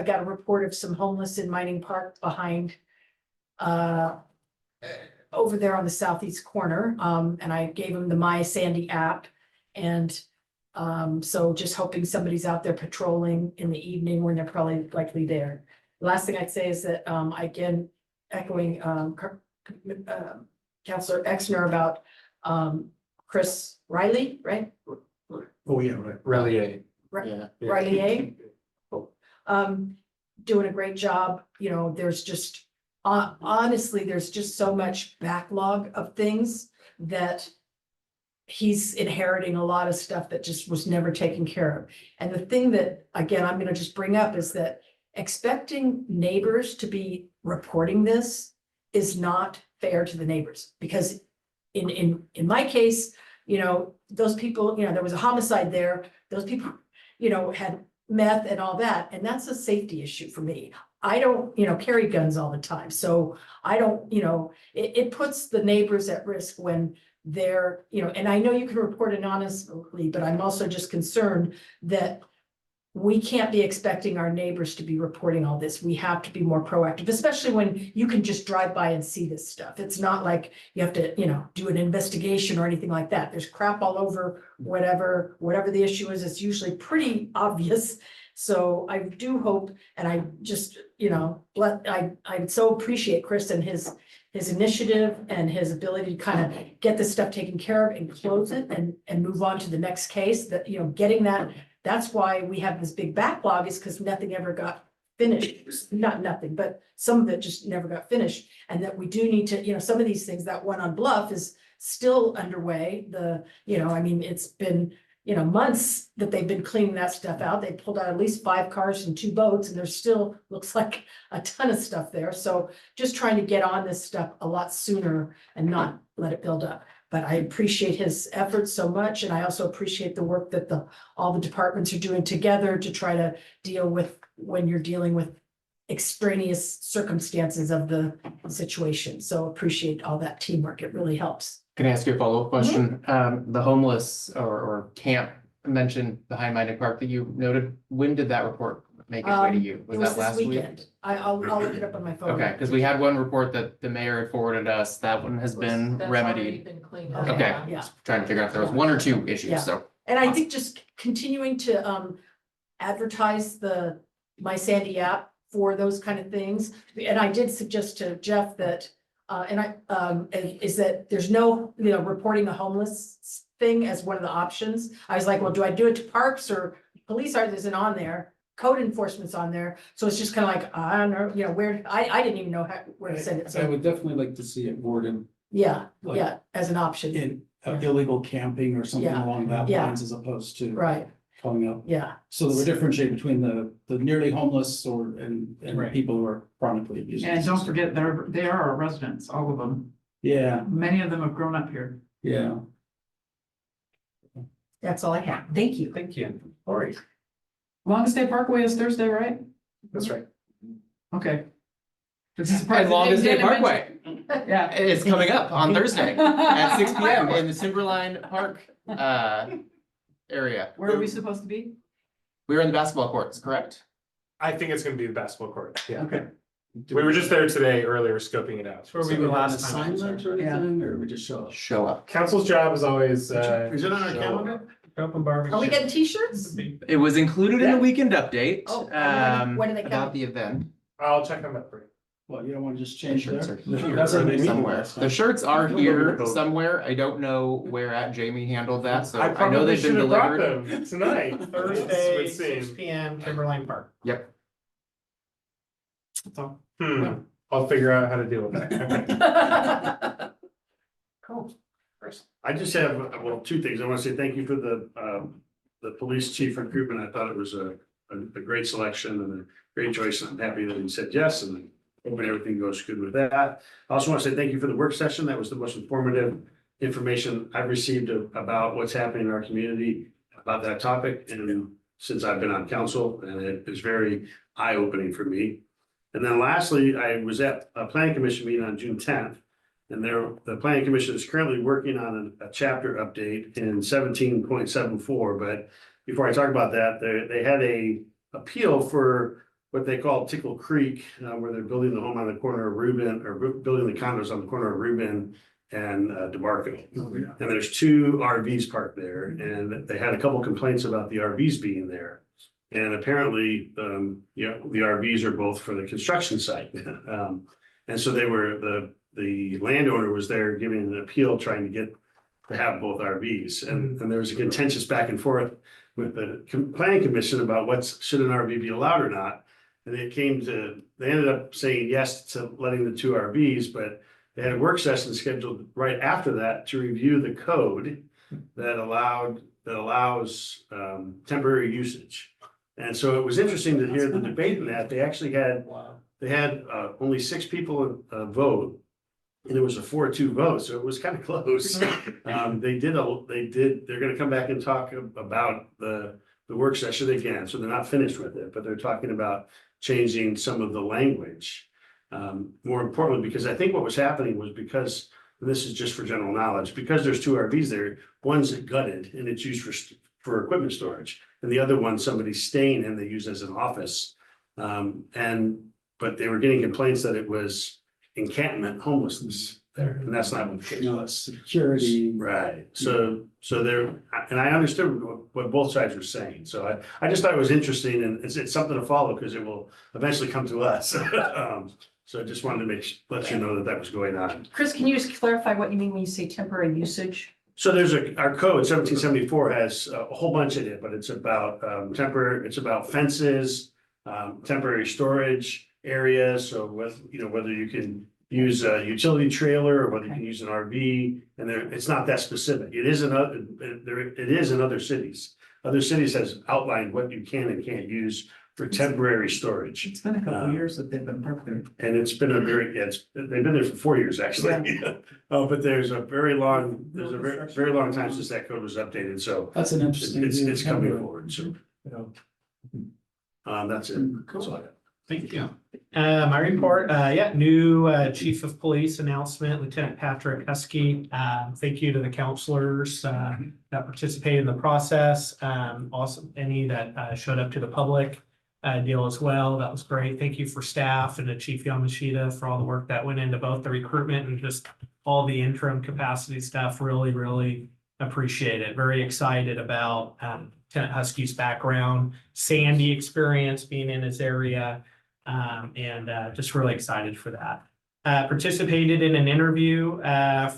got a report of some homeless in Mining Park behind over there on the southeast corner. And I gave them the My Sandy app. And so just hoping somebody's out there patrolling in the evening when they're probably likely there. The last thing I'd say is that, again, echoing, Counselor Exner about, Chris Riley, right? Oh, yeah, right. Really, Ri- yeah. Riley doing a great job. You know, there's just, honestly, there's just so much backlog of things that he's inheriting a lot of stuff that just was never taken care of. And the thing that, again, I'm gonna just bring up is that expecting neighbors to be reporting this is not fair to the neighbors. Because in my case, you know, those people, you know, there was a homicide there, those people, you know, had meth and all that, and that's a safety issue for me. I don't, you know, carry guns all the time, so I don't, you know, it puts the neighbors at risk when they're, you know, and I know you can report anonymously, but I'm also just concerned that we can't be expecting our neighbors to be reporting all this. We have to be more proactive, especially when you can just drive by and see this stuff. It's not like you have to, you know, do an investigation or anything like that. There's crap all over, whatever the issue is, it's usually pretty obvious. So I do hope, and I just, you know, I so appreciate Chris and his initiative and his ability to kind of get this stuff taken care of and close it and move on to the next case. That, you know, getting that's why we have this big backlog, is because nothing ever got finished. Not nothing, but some of it just never got finished. And that we do need to, you know, some of these things, that one on Bluff is still underway. You know, I mean, it's been, you know, months that they've been cleaning that stuff out. They pulled out at least 5 cars and 2 boats, and there's still looks like a ton of stuff there. So just trying to get on this stuff a lot sooner and not let it build up. But I appreciate his efforts so much, and I also appreciate the work that all the departments are doing together to try to deal with when you're dealing with extraneous circumstances of the situation. So appreciate all that teamwork. It really helps. Can I ask you a follow-up question? The homeless or camp mentioned the High Minded Park that you noted. When did that report make its way to you? It Was was that last this week? weekend. I'll look it up on my phone. Okay, because we had one report that the mayor had forwarded us. That one has been That's already remedied. been cleaned up. Okay, Yeah. trying to figure out if there was one or two Yeah. issues, so. And I think just continuing to advertise My Sandy app for those kind of things. And I did suggest to Jeff that is that there's no, reporting a homeless thing as one of the options. I was like, well, do I do it to parks or police isn't on there? Code enforcement's on there. So it's just kind of like, I don't know, where, I didn't even know where to send it. I So, would definitely like to see it worded yeah, like- yeah, as an option. in illegal camping or something Yeah. along that Yeah. lines as opposed to Right, calling out. yeah. So that we differentiate between the nearly homeless and Right. people who are chronically abusing. And the don't system. forget, they are our residents, all of them. Yeah, Many of them have grown up here. yeah. That's all I have. Thank you. Thank you. Lori. Longest Day Parkway is Thursday, right? That's right. Okay. This is part And Longest Day didn't mention- Parkway, Yeah. it's coming up on Thursday at 6 PM in the Timberline Park area. Where are we supposed to be? We're in the basketball courts, correct? I think it's gonna be the basketball court, yeah. Okay. We were just there today earlier scoping it out. Where we So were we have an last time. assignment or Yeah. anything, or we just show up? Show up. Council's job is always, Is it on our show calendar? Open bar. Are we getting t-shirts? It was included in the weekend update, Oh, and when do they come? about the event. I'll check on that for you. Well, you don't want to just The change shirts there? are here That's what I mean. somewhere. The shirts are here somewhere. I don't know where at Jamie handled that, so I know probably they've been should have brought delivered. them tonight. Thursday, It would seem. 6 PM, Timberline Park. Yep. I'll figure out how to deal with that. Cool. I just have, well, two things. I want to say thank you for the police chief recruitment. I thought it was a great selection and a great choice. And I'm happy that he said yes, and hoping everything goes good with that. I also want to say thank you for the work session. That was the most informative information I've received about what's happening in our community about that topic. And since I've been on council, and it is very eye-opening for me. And then lastly, I was at a planning commission meeting on June 10th. And the planning commission is currently working on a chapter update in 17.74. But before I talk about that, they had a appeal for what they call Tickle Creek, where they're building the home on the corner of Reuben, or building the condos on the corner of Reuben and DeMarco. And there's two RVs parked there, and they had a couple complaints about the RVs being there. And apparently, the RVs are both for the construction site. And so the landowner was there giving an appeal, trying to have both RVs. And there was a contentious back and forth with the planning commission about should an RV be allowed or not. And they ended up saying yes to letting the two RVs, but they had a work session scheduled right after that to review the code that allows temporary usage. And so it was interesting to hear the debate in that. They actually had only 6 people vote, and it was a 4-2 vote, so it was kind of close. They're gonna come back and talk about the work session again, so they're not finished with it, but they're talking about changing some of the language. More importantly, because I think what was happening was because, and this is just for general knowledge, because there's 2 RVs there, one's gutted and it's used for equipment storage, and the other one somebody's staying in, they use as an office. But they were getting complaints that it was encampment homelessness there, and that's not what the case was. Security. Right, so there, and I understood what both sides were saying, so I just thought it was interesting, and it's something to follow, because it will eventually come to us. So I just wanted to let you know that was going on. Chris, can you just clarify what you mean when you say temporary usage? So there's our code 1774 has a whole bunch in it, but it's about it's about fences, temporary storage areas. So whether you can use a utility trailer or whether you can use an RV, and it's not that specific. It is in other cities. other cities has outlined what you can and can't use for temporary storage. It's been a couple of years that they've been perfect. And it's been a very, they've been there for 4 years, actually. But there's a very long time since that code was updated, so That's an interesting. it's coming forward, so. That's it. Cool. Thank you. My report, new chief of police announcement, Lieutenant Patrick Husky. Thank you to the counselors that participated in the process. Also, any that showed up to the public deal as well. That was great. Thank you for staff and to Chief Yamashita for all the work that went into both the recruitment and just all the interim capacity stuff. Really, really appreciate it. Very excited about Lieutenant Husky's background, Sandy experience being in his area. And just really excited for that. Participated in an interview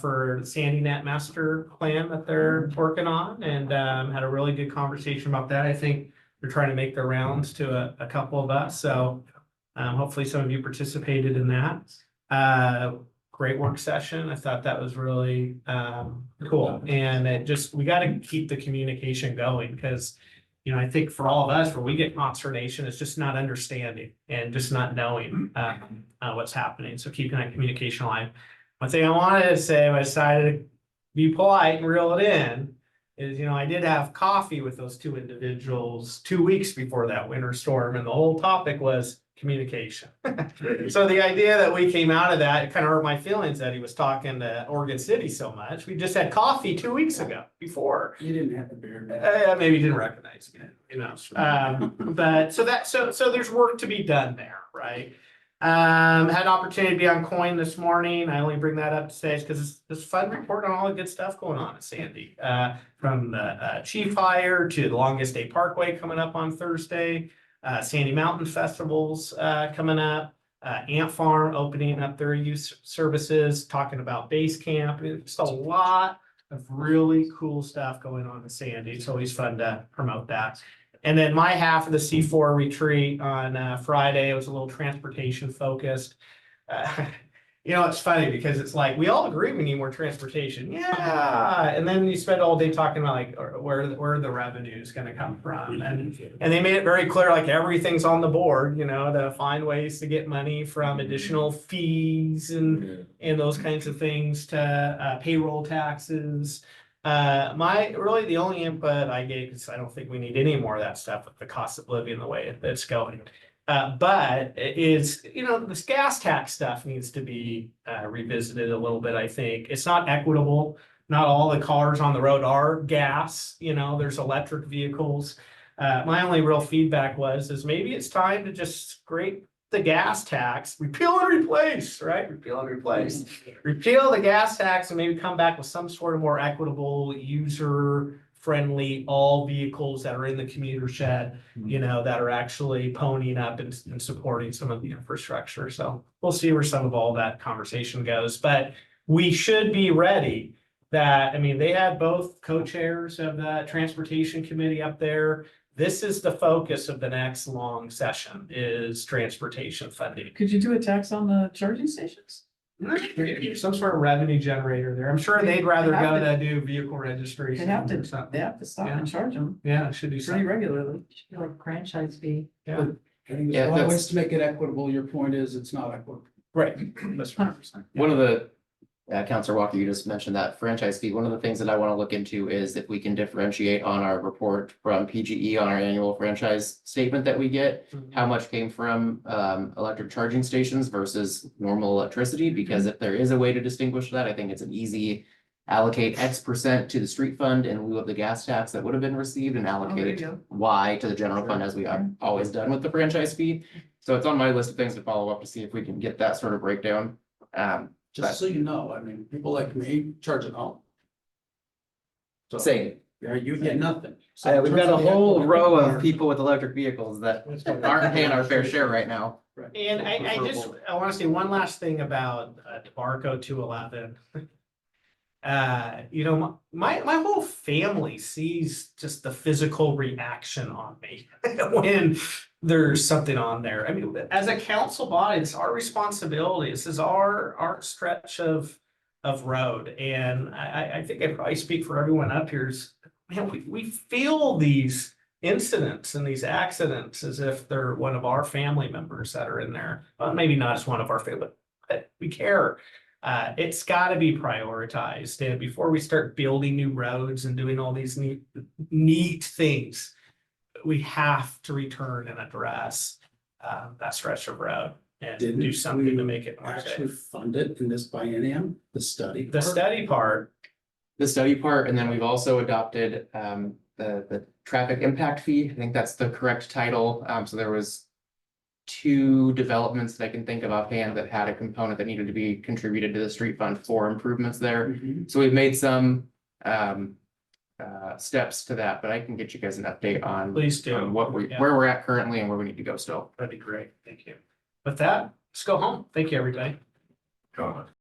for the Sandy Net Master Plan that they're working on, and had a really good conversation about that. I think they're trying to make their rounds to a couple of us, so hopefully some of you participated in that. Great work session. I thought that was really cool, and we got to keep the communication going, because I think for all of us, where we get consternation, it's just not understanding and just not knowing what's happening. So keeping that communication alive. One thing I wanted to say, I decided to be polite and reel it in, is, I did have coffee with those two individuals 2 weeks before that winter storm, and the whole topic was communication. So the idea that we came out of that, it kind of hurt my feelings that he was talking to Oregon City so much. We just had coffee 2 weeks ago before. You didn't have the beer. Maybe he didn't recognize me, but so there's work to be done there, right? Had an opportunity to be on Coin this morning. I only bring that up to say because it's fun reporting on all the good stuff going on at Sandy. From the chief hire to the Longest Day Parkway coming up on Thursday, Sandy Mountain Festivals coming up, Ant Farm opening up their youth services, talking about base camp. It's a lot of really cool stuff going on in Sandy. It's always fun to promote that. And then my half of the C4 retreat on Friday was a little transportation focused. It's funny because it's like, we all agree we need more transportation. Yeah. And then you spend all day talking about like where the revenue is going to come from. And they made it very clear, like everything's on the board, to find ways to get money from additional fees and those kinds of things to payroll taxes. The only input I gave, because I don't think we need any more of that stuff with the cost of living the way it's going. But this gas tax stuff needs to be revisited a little bit. I think it's not equitable. Not all the cars on the road are gas. There's electric vehicles. My only real feedback is maybe it's time to just scrape the gas tax, repeal and replace, right? Repeal and replace. Repeal the gas tax and maybe come back with some sort of more equitable, user-friendly, all vehicles that are in the commuter shed, that are actually ponying up and supporting some of the infrastructure. So we'll see where some of all that conversation goes. But we should be ready that, they had both co-chairs of the transportation committee up there. This is the focus of the next long session, is transportation funding. Could you do a tax on the charging stations? Some sort of revenue generator there. I'm sure they'd rather go to do vehicle registration. They have or something. to stop and charge them Yeah, it should be pretty something. regularly. Should be like franchise fee. Yeah, I think Yeah, there's that's- ways to make it equitable. Your point is it's not equitable. right. That's 100%. One of the, Counselor Walker, you just mentioned that franchise fee. One of the things that I want to look into is if we can differentiate on our report from PGE on our annual franchise statement that we get, how much came from electric charging stations versus normal electricity, because if there is a way to distinguish that, I think it's an easy allocate X% to the street fund in lieu of the gas tax that would have been received, and allocate Y to the general fund as we have always done with the franchise fee. So it's on my list of things to follow up to see if we can get that sort of breakdown. Just so you know, people like me charge at home. So, Same. yeah, you get nothing. So We've got a whole row of people with electric vehicles that aren't paying our fair share right now. And I want to say one last thing about DeBarco 211. My whole family sees just the physical reaction on me when there's something on there. As a council body, it's our responsibility. This is our stretch of road. And I think I probably speak for everyone up here. man, we feel these incidents and these accidents as if they're one of our family members that are in there. Well, maybe not as one of our family, but we care. It's gotta be prioritized, and before we start building new roads and doing all these neat things, we have to return and address that stretch of road and Didn't do something to we make it more actually safe. fund it in this biennium, the study? The study part, The study part, and then we've also adopted the traffic impact fee. I think that's the correct title. So there was two developments that I can think of offhand that had a component that needed to be contributed to the street fund for improvements there. So we've made some steps to that, but I can get you guys an update on please do. on what we Yeah. where we're at currently and where we need to go still. That'd be great. Thank you. With that, let's go home. Thank you, everybody.